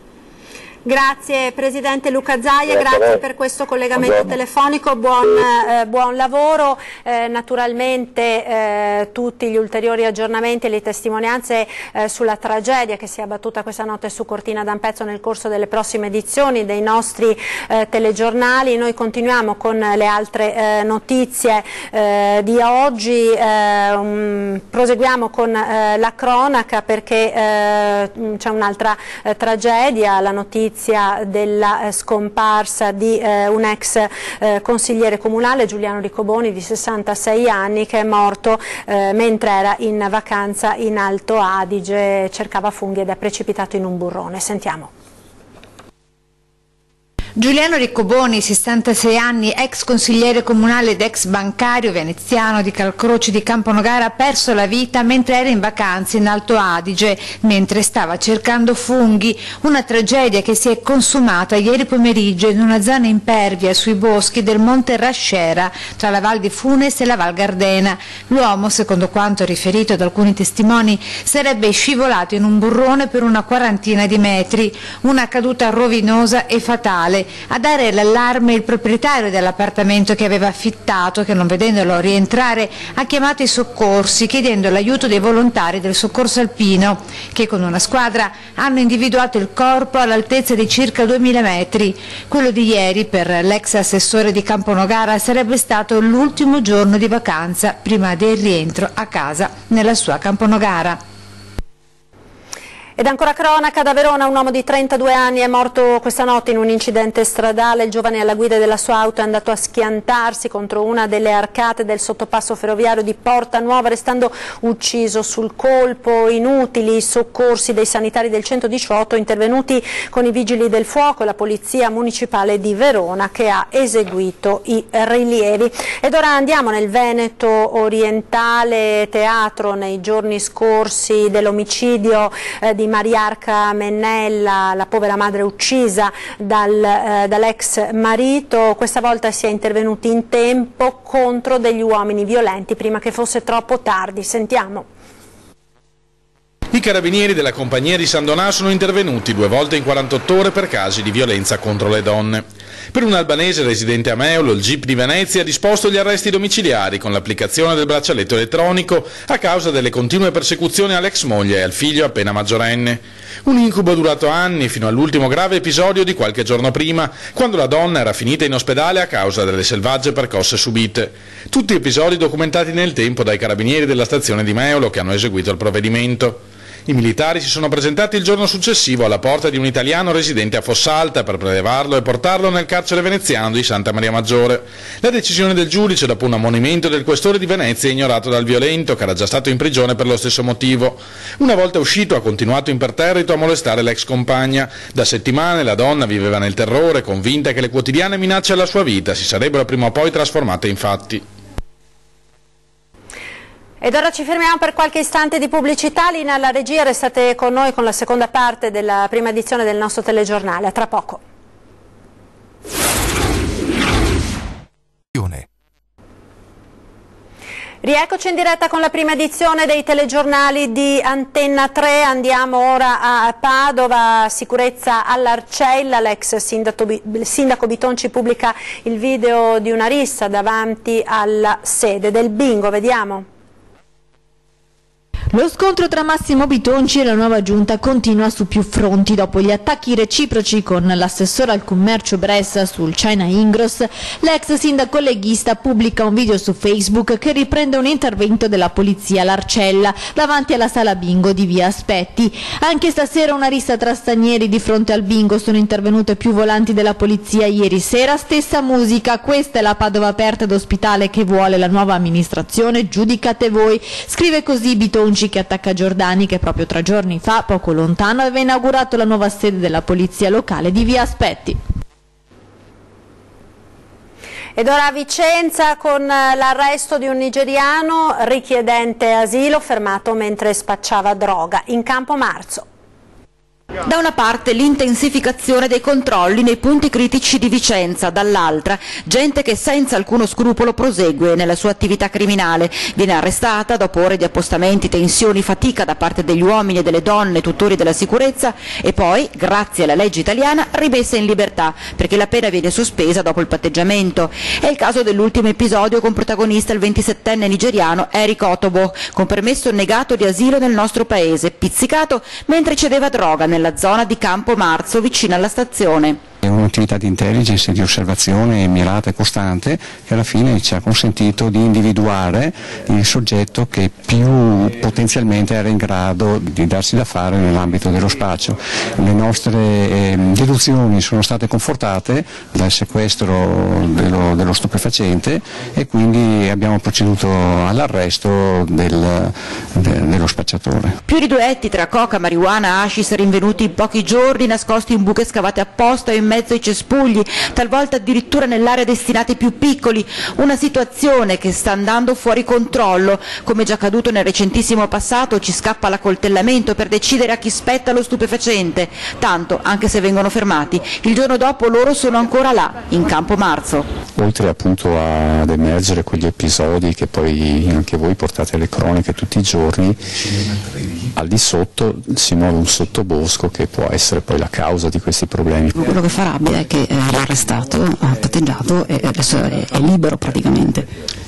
Grazie Presidente Luca Zaia, grazie per questo collegamento telefonico, buon lavoro. Naturalmente tutti gli ulteriori aggiornamenti e le testimonianze sulla tragedia che si è abbattuta questa notte su Cortina d'Ampezzo nel corso delle prossime edizioni dei nostri telegiornali. Noi continuiamo con le altre notizie di oggi, proseguiamo con la cronaca perché c'è un'altra tragedia, la notizia della scomparsa di un ex consigliere comunale, Giuliano Riccoboni, di 66 anni, che è morto mentre era in vacanza in Alto Adige, cercava funghi ed è precipitato in un burrone. Sentiamo. Giuliano Riccoboni, 66 anni, ex consigliere comunale ed ex bancario veneziano di Calcroce di Camponogara, ha perso la vita mentre era in vacanza in Alto Adige, mentre stava cercando funghi. Una tragedia che si è consumata ieri pomeriggio in una zona impervia sui boschi del Monte Rascera, tra la Val di Funes e la Val Gardena. L'uomo, secondo quanto riferito da alcuni testimoni, sarebbe scivolato in un burrone per una quarantina di metri, una caduta rovinosa e fatale. A dare l'allarme il proprietario dell'appartamento che aveva affittato, che non vedendolo rientrare ha chiamato i soccorsi chiedendo l'aiuto dei volontari del soccorso alpino, che con una squadra hanno individuato il corpo all'altezza di circa 2000 metri. Quello di ieri per l'ex assessore di Camponogara sarebbe stato l'ultimo giorno di vacanza prima del rientro a casa nella sua Camponogara. Ed ancora cronaca da Verona, un uomo di 32 anni è morto questa notte in un incidente stradale. Il giovane alla guida della sua auto è andato a schiantarsi contro una delle arcate del sottopasso ferroviario di Porta Nuova, restando ucciso sul colpo. Inutili i soccorsi dei sanitari del 118 intervenuti con i vigili del fuoco e la polizia municipale di Verona che ha eseguito i rilievi. Ed ora andiamo nel Veneto orientale, teatro nei giorni scorsi dell'omicidio di Mariarca Mennella, la povera madre uccisa dall'ex marito. Questa volta si è intervenuti in tempo contro degli uomini violenti prima che fosse troppo tardi. Sentiamo. I carabinieri della compagnia di San Donà sono intervenuti 2 volte in 48 ore per casi di violenza contro le donne. Per un albanese residente a Meolo, il GIP di Venezia ha disposto gli arresti domiciliari con l'applicazione del braccialetto elettronico a causa delle continue persecuzioni all'ex moglie e al figlio appena maggiorenne. Un incubo durato anni fino all'ultimo grave episodio di qualche giorno prima, quando la donna era finita in ospedale a causa delle selvagge percosse subite. Tutti episodi documentati nel tempo dai carabinieri della stazione di Meolo che hanno eseguito il provvedimento. I militari si sono presentati il giorno successivo alla porta di un italiano residente a Fossalta per prelevarlo e portarlo nel carcere veneziano di Santa Maria Maggiore. La decisione del giudice, dopo un ammonimento del questore di Venezia, è ignorato dal violento, che era già stato in prigione per lo stesso motivo. Una volta uscito ha continuato imperterrito a molestare l'ex compagna. Da settimane la donna viveva nel terrore, convinta che le quotidiane minacce alla sua vita si sarebbero prima o poi trasformate in fatti. Ed ora ci fermiamo per qualche istante di pubblicità. Linea alla regia, restate con noi con la seconda parte della prima edizione del nostro telegiornale. A tra poco. Rieccoci in diretta con la prima edizione dei telegiornali di Antenna 3. Andiamo ora a Padova, sicurezza all'Arcella. L'ex sindaco Bitonci pubblica il video di una rissa davanti alla sede del bingo. Vediamo. Lo scontro tra Massimo Bitonci e la nuova giunta continua su più fronti. Dopo gli attacchi reciproci con l'assessore al commercio Bressa sul China Ingross, l'ex sindaco leghista pubblica un video su Facebook che riprende un intervento della polizia all'Arcella davanti alla sala bingo di via Aspetti. Anche stasera una rissa tra stranieri di fronte al bingo, sono intervenute più volanti della polizia ieri sera, stessa musica. Questa è la Padova aperta ed ospitale che vuole la nuova amministrazione, giudicate voi. Scrive così Bitonci, che attacca Giordani, che proprio 3 giorni fa, poco lontano, aveva inaugurato la nuova sede della polizia locale di via Aspetti. Ed ora a Vicenza con l'arresto di un nigeriano richiedente asilo fermato mentre spacciava droga in Campomarzo. Da una parte l'intensificazione dei controlli nei punti critici di Vicenza, dall'altra gente che senza alcuno scrupolo prosegue nella sua attività criminale. Viene arrestata dopo ore di appostamenti, tensioni, fatica da parte degli uomini e delle donne tutori della sicurezza e poi, grazie alla legge italiana, rimessa in libertà perché la pena viene sospesa dopo il patteggiamento. È il caso dell'ultimo episodio con protagonista il 27enne nigeriano Eric Otobo, con permesso negato di asilo nel nostro paese, pizzicato mentre cedeva droga nella zona di Campo Marzo vicino alla stazione. È un'attività di intelligence e di osservazione mirata e costante che alla fine ci ha consentito di individuare il soggetto che più potenzialmente era in grado di darsi da fare nell'ambito dello spaccio. Le nostre deduzioni sono state confortate dal sequestro dello stupefacente e quindi abbiamo proceduto all'arresto dello spacciatore. Più di 2 etti tra coca, marijuana, hashish rinvenuti in pochi giorni, nascosti in buche scavate apposta e in mezzo ai cespugli, talvolta addirittura nell'area destinata ai più piccoli, una situazione che sta andando fuori controllo. Come già accaduto nel recentissimo passato, ci scappa l'accoltellamento per decidere a chi spetta lo stupefacente, tanto, anche se vengono fermati, il giorno dopo loro sono ancora là, in Campo Marzo. Oltre appunto ad emergere quegli episodi che poi anche voi portate alle cronache tutti i giorni, al di sotto si muove un sottobosco che può essere poi la causa di questi problemi. Quello che fa rabbia è che l'ha arrestato, ha patteggiato e adesso è libero praticamente.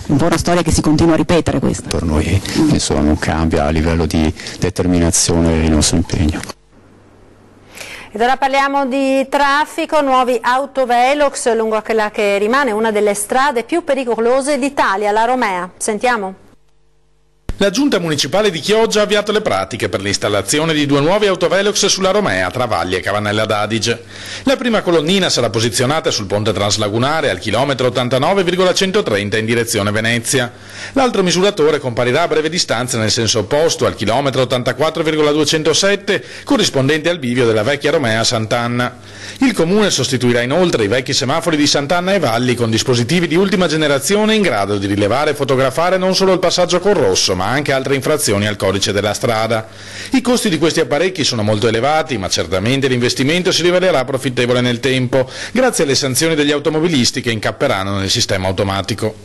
Un po' una storia che si continua a ripetere questa. Per noi insomma non cambia a livello di determinazione il nostro impegno. Ed ora parliamo di traffico, nuovi autovelox lungo quella che rimane una delle strade più pericolose d'Italia, la Romea. Sentiamo. La Giunta Municipale di Chioggia ha avviato le pratiche per l'installazione di 2 nuovi autovelox sulla Romea, tra Valli e Cavanella d'Adige. La prima colonnina sarà posizionata sul ponte translagunare al chilometro 89,130 in direzione Venezia. L'altro misuratore comparirà a breve distanza nel senso opposto al chilometro 84,207 corrispondente al bivio della vecchia Romea Sant'Anna. Il Comune sostituirà inoltre i vecchi semafori di Sant'Anna e Valli con dispositivi di ultima generazione in grado di rilevare e fotografare non solo il passaggio col rosso, ma anche altre infrazioni al codice della strada. I costi di questi apparecchi sono molto elevati, ma certamente l'investimento si rivelerà profittevole nel tempo, grazie alle sanzioni degli automobilisti che incapperanno nel sistema automatico.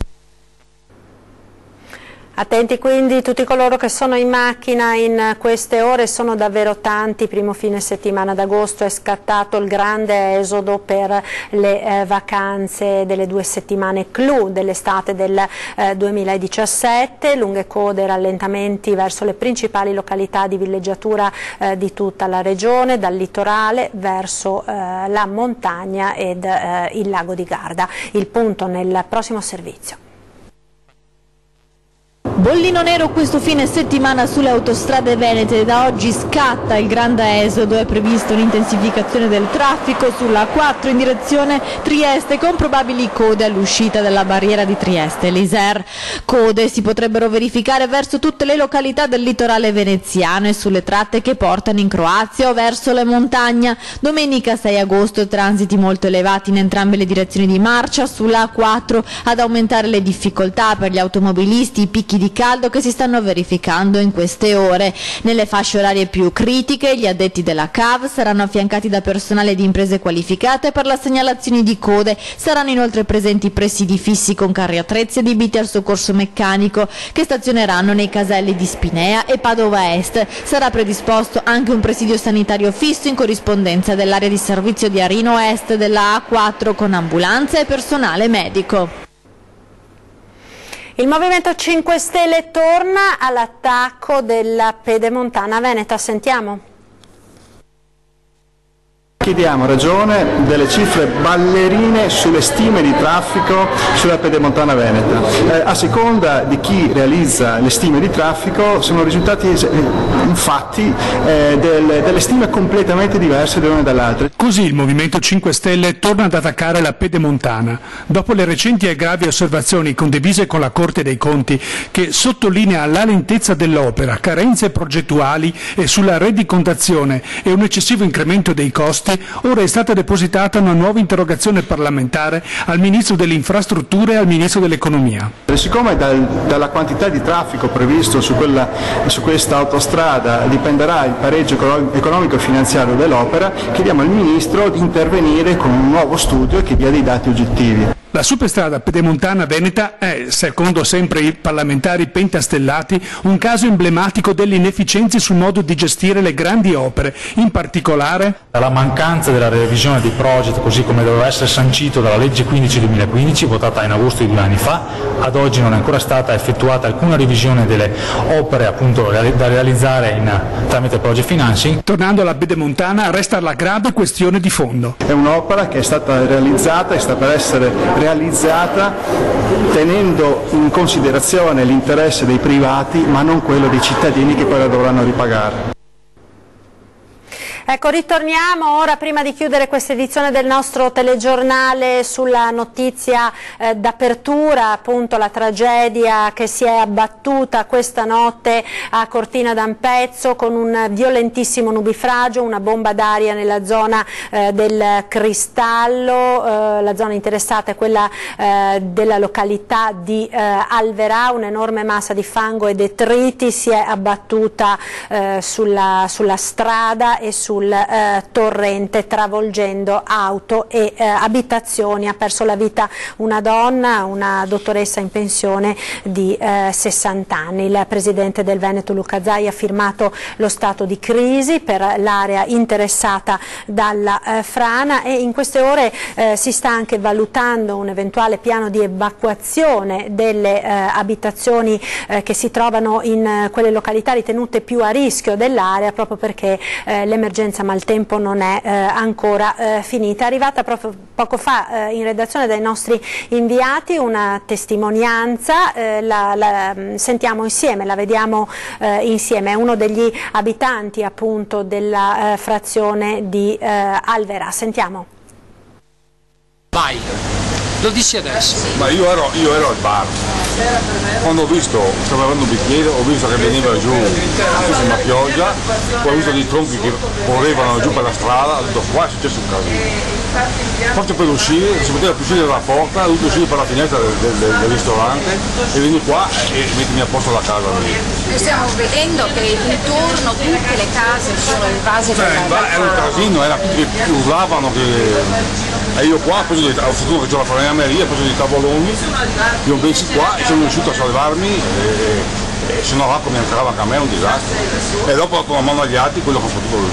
Attenti quindi tutti coloro che sono in macchina in queste ore, sono davvero tanti. Primo fine settimana d'agosto è scattato il grande esodo per le vacanze delle 2 settimane clou dell'estate del 2017, lunghe code e rallentamenti verso le principali località di villeggiatura di tutta la regione, dal litorale verso la montagna ed il lago di Garda. Il punto nel prossimo servizio. Bollino nero questo fine settimana sulle autostrade venete. Da oggi scatta il grande esodo, è prevista un'intensificazione del traffico sulla A4 in direzione Trieste con probabili code all'uscita della barriera di Trieste. L'Isère. Code si potrebbero verificare verso tutte le località del litorale veneziano e sulle tratte che portano in Croazia o verso le montagne. Domenica 6 agosto transiti molto elevati in entrambe le direzioni di marcia sulla A4, ad aumentare le difficoltà per gli automobilisti, i picchi di caldo che si stanno verificando in queste ore. Nelle fasce orarie più critiche gli addetti della CAV saranno affiancati da personale di imprese qualificate per la segnalazione di code. Saranno inoltre presenti presidi fissi con carri attrezzi adibiti al soccorso meccanico che stazioneranno nei caselli di Spinea e Padova Est. Sarà predisposto anche un presidio sanitario fisso in corrispondenza dell'area di servizio di Arino Est della A4 con ambulanza e personale medico. Il Movimento 5 Stelle torna all'attacco della Pedemontana Veneta. Sentiamo. Chiediamo ragione delle cifre ballerine sulle stime di traffico sulla Pedemontana Veneta. A seconda di chi realizza le stime di traffico sono risultati infatti delle stime completamente diverse le une dall'altra. Così il Movimento 5 Stelle torna ad attaccare la Pedemontana. Dopo le recenti e gravi osservazioni condivise con la Corte dei Conti, che sottolinea la lentezza dell'opera, carenze progettuali e sulla rendicontazione e un eccessivo incremento dei costi, Presidente, ora è stata depositata una nuova interrogazione parlamentare al Ministro delle Infrastrutture e al Ministro dell'Economia. Siccome dalla quantità di traffico previsto su questa autostrada dipenderà il pareggio economico e finanziario dell'opera, chiediamo al Ministro di intervenire con un nuovo studio che dia dei dati oggettivi. La superstrada pedemontana veneta è, secondo sempre i parlamentari pentastellati, un caso emblematico delle inefficienze sul modo di gestire le grandi opere, in particolare dalla mancanza della revisione dei progetti, così come doveva essere sancito dalla legge 15/2015, votata in agosto di 2 anni fa. Ad oggi non è ancora stata effettuata alcuna revisione delle opere appunto da realizzare tramite project financing. Tornando alla pedemontana, resta la grave questione di fondo. È un'opera che è stata realizzata e sta per essere realizzata tenendo in considerazione l'interesse dei privati ma non quello dei cittadini che poi la dovranno ripagare. Ecco, ritorniamo ora, prima di chiudere questa edizione del nostro telegiornale, sulla notizia d'apertura, appunto la tragedia che si è abbattuta questa notte a Cortina d'Ampezzo con un violentissimo nubifragio, una bomba d'aria nella zona del Cristallo. La zona interessata è quella della località di Alverà. Un'enorme massa di fango e detriti si è abbattuta sulla strada e sul torrente, travolgendo auto e abitazioni. Ha perso la vita una donna, una dottoressa in pensione di 60 anni. Il presidente del Veneto Luca Zaia ha firmato lo stato di crisi per l'area interessata dalla frana e in queste ore si sta anche valutando un eventuale piano di evacuazione delle abitazioni che si trovano in quelle località ritenute più a rischio dell'area, proprio perché l'emergenza maltempo non è ancora finita. È arrivata proprio poco fa in redazione dai nostri inviati una testimonianza, la sentiamo insieme, la vediamo insieme. È uno degli abitanti appunto della frazione di Alverà. Sentiamo. Vai, lo dici adesso. Ma io ero al bar. Quando ho visto, stavo avendo un bicchiere, ho visto che veniva giù una pioggia, poi ho visto dei tronchi che correvano giù per la strada, ho detto qua è successo un casino. Forse per uscire, non si poteva più uscire dalla porta, ho dovuto uscire per la finestra del ristorante e venire qua e mettermi a posto la casa. Noi stiamo vedendo che intorno tutte le case sono invase dalla era un casino, era tutti che urlavano e io qua ho fortuna che c'ho la falegnameria, ho preso dei tavoloni, li ho messi qua e sono riuscito a salvarmi e se no l'acqua mi entrava anche a me, è un disastro. E dopo ho dato una mano agli altri, quello che sono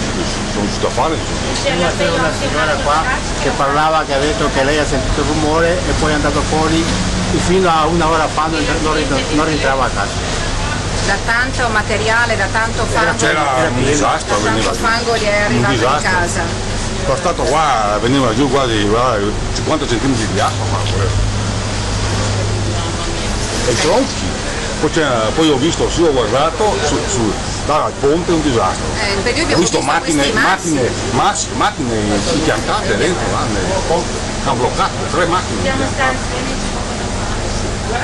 riuscito a fare. C'è una signora qua che parlava, che ha detto che lei ha sentito il rumore e poi è andato fuori e fino a una ora fa non rientrava a casa. Da tanto materiale, da tanto fango, c'era un disastro, da tanto fango gli è arrivato in casa. Sono stato qua, veniva giù quasi 50 cm di acqua. E i tronchi. Poi ho visto, sì, ho guardato, dal ponte è un disastro. Ho visto macchine impiantate dentro, nel ponte, hanno bloccato 3 macchine.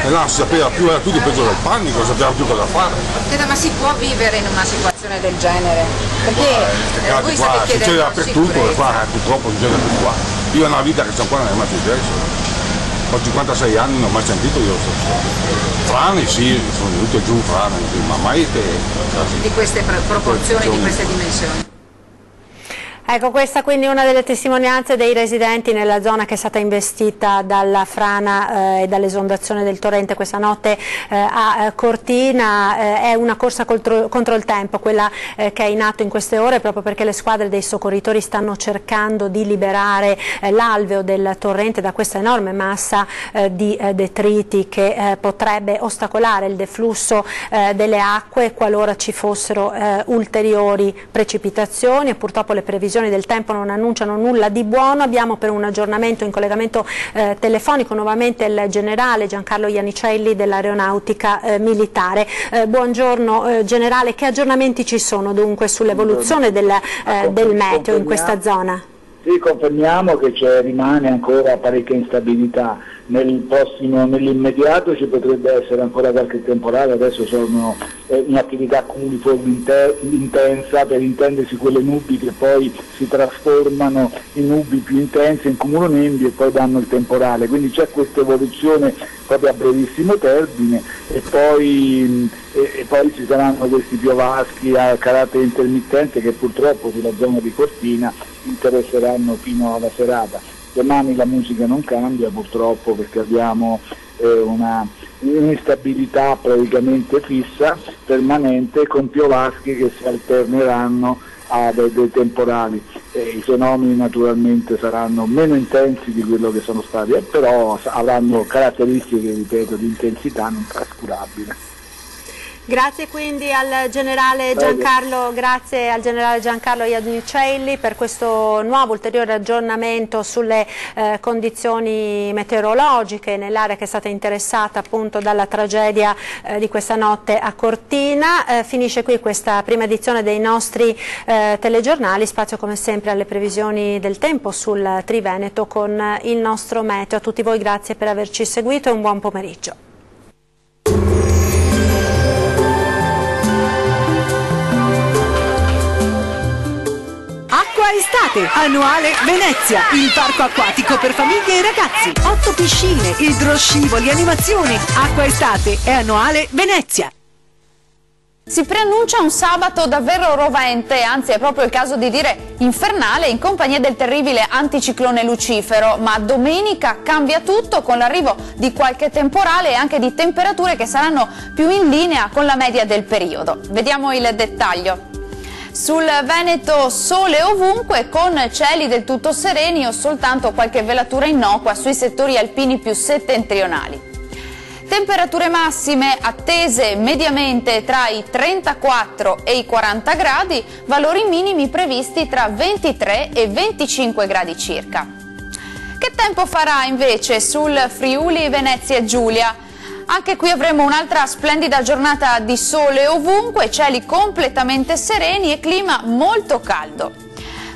E là non si sapeva più, era tutto peggio del panico, non sapeva più cosa fare. Ma si può vivere in una situazione del genere? Perché voi state chiedendo succede dappertutto e qua purtroppo succede più qua. Io ho una vita che sono qua non è mai successo. Ho 56 anni, non ho mai sentito io. Frane sì, sono venute giù frane, ma mai di queste proporzioni, di queste dimensioni. Ecco, questa quindi è una delle testimonianze dei residenti nella zona che è stata investita dalla frana e dall'esondazione del torrente questa notte a Cortina. È una corsa contro il tempo quella che è in atto in queste ore, proprio perché le squadre dei soccorritori stanno cercando di liberare l'alveo del torrente da questa enorme massa di detriti che potrebbe ostacolare il deflusso delle acque qualora ci fossero ulteriori precipitazioni, e purtroppo le previsioni del tempo non annunciano nulla di buono. Abbiamo per un aggiornamento in collegamento telefonico nuovamente il generale Giancarlo Iannicelli dell'Aeronautica Militare. Buongiorno generale, che aggiornamenti ci sono dunque sull'evoluzione del meteo in questa zona? Sì, confermiamo che rimane ancora parecchia instabilità. Nell'immediato ci potrebbe essere ancora qualche temporale, adesso sono in attività cumuliforme intensa, per intendersi quelle nubi che poi si trasformano in nubi più intense, in cumulonembi e poi danno il temporale, quindi c'è questa evoluzione proprio a brevissimo termine e poi ci saranno questi piovaschi a carattere intermittente che purtroppo sulla zona di Cortina interesseranno fino alla serata. Domani la musica non cambia purtroppo perché abbiamo un'instabilità praticamente fissa, permanente, con piovaschi che si alterneranno a dei temporali. I fenomeni naturalmente saranno meno intensi di quello che sono stati, però avranno caratteristiche, ripeto, di intensità non trascurabile. Grazie quindi al generale Giancarlo, Iannuccelli per questo nuovo ulteriore aggiornamento sulle condizioni meteorologiche nell'area che è stata interessata appunto dalla tragedia di questa notte a Cortina. Finisce qui questa prima edizione dei nostri telegiornali, spazio come sempre alle previsioni del tempo sul Triveneto con il nostro meteo. A tutti voi grazie per averci seguito e un buon pomeriggio. Acqua Estate, annuale Venezia, il parco acquatico per famiglie e ragazzi, 8 piscine, idroscivoli, animazioni. Acqua Estate è annuale Venezia. Si preannuncia un sabato davvero rovente, anzi è proprio il caso di dire infernale, in compagnia del terribile anticiclone Lucifero, ma domenica cambia tutto con l'arrivo di qualche temporale e anche di temperature che saranno più in linea con la media del periodo. Vediamo il dettaglio. Sul Veneto sole ovunque, con cieli del tutto sereni o soltanto qualche velatura innocua sui settori alpini più settentrionali. Temperature massime attese mediamente tra i 34 e i 40 gradi, valori minimi previsti tra 23 e 25 gradi circa. Che tempo farà invece sul Friuli Venezia Giulia? Anche qui avremo un'altra splendida giornata di sole ovunque, cieli completamente sereni e clima molto caldo.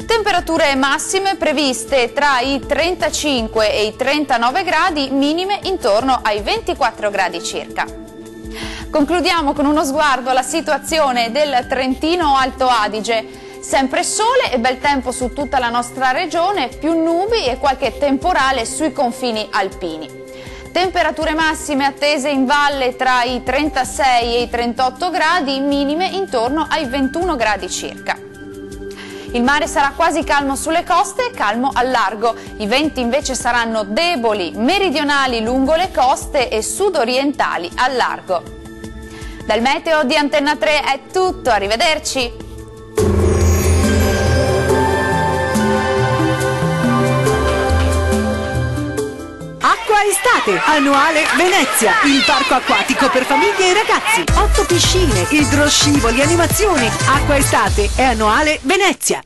Temperature massime previste tra i 35 e i 39 gradi, minime intorno ai 24 gradi circa. Concludiamo con uno sguardo alla situazione del Trentino Alto Adige. Sempre sole e bel tempo su tutta la nostra regione, più nubi e qualche temporale sui confini alpini. Temperature massime attese in valle tra i 36 e i 38 gradi, minime intorno ai 21 gradi circa. Il mare sarà quasi calmo sulle coste e calmo al largo. I venti invece saranno deboli, meridionali lungo le coste e sudorientali al largo. Dal meteo di Antenna 3 è tutto, arrivederci! Acqua Estate, annuale Venezia, il parco acquatico per famiglie e ragazzi, 8 piscine, idroscivoli, animazioni. Acqua Estate è annuale Venezia.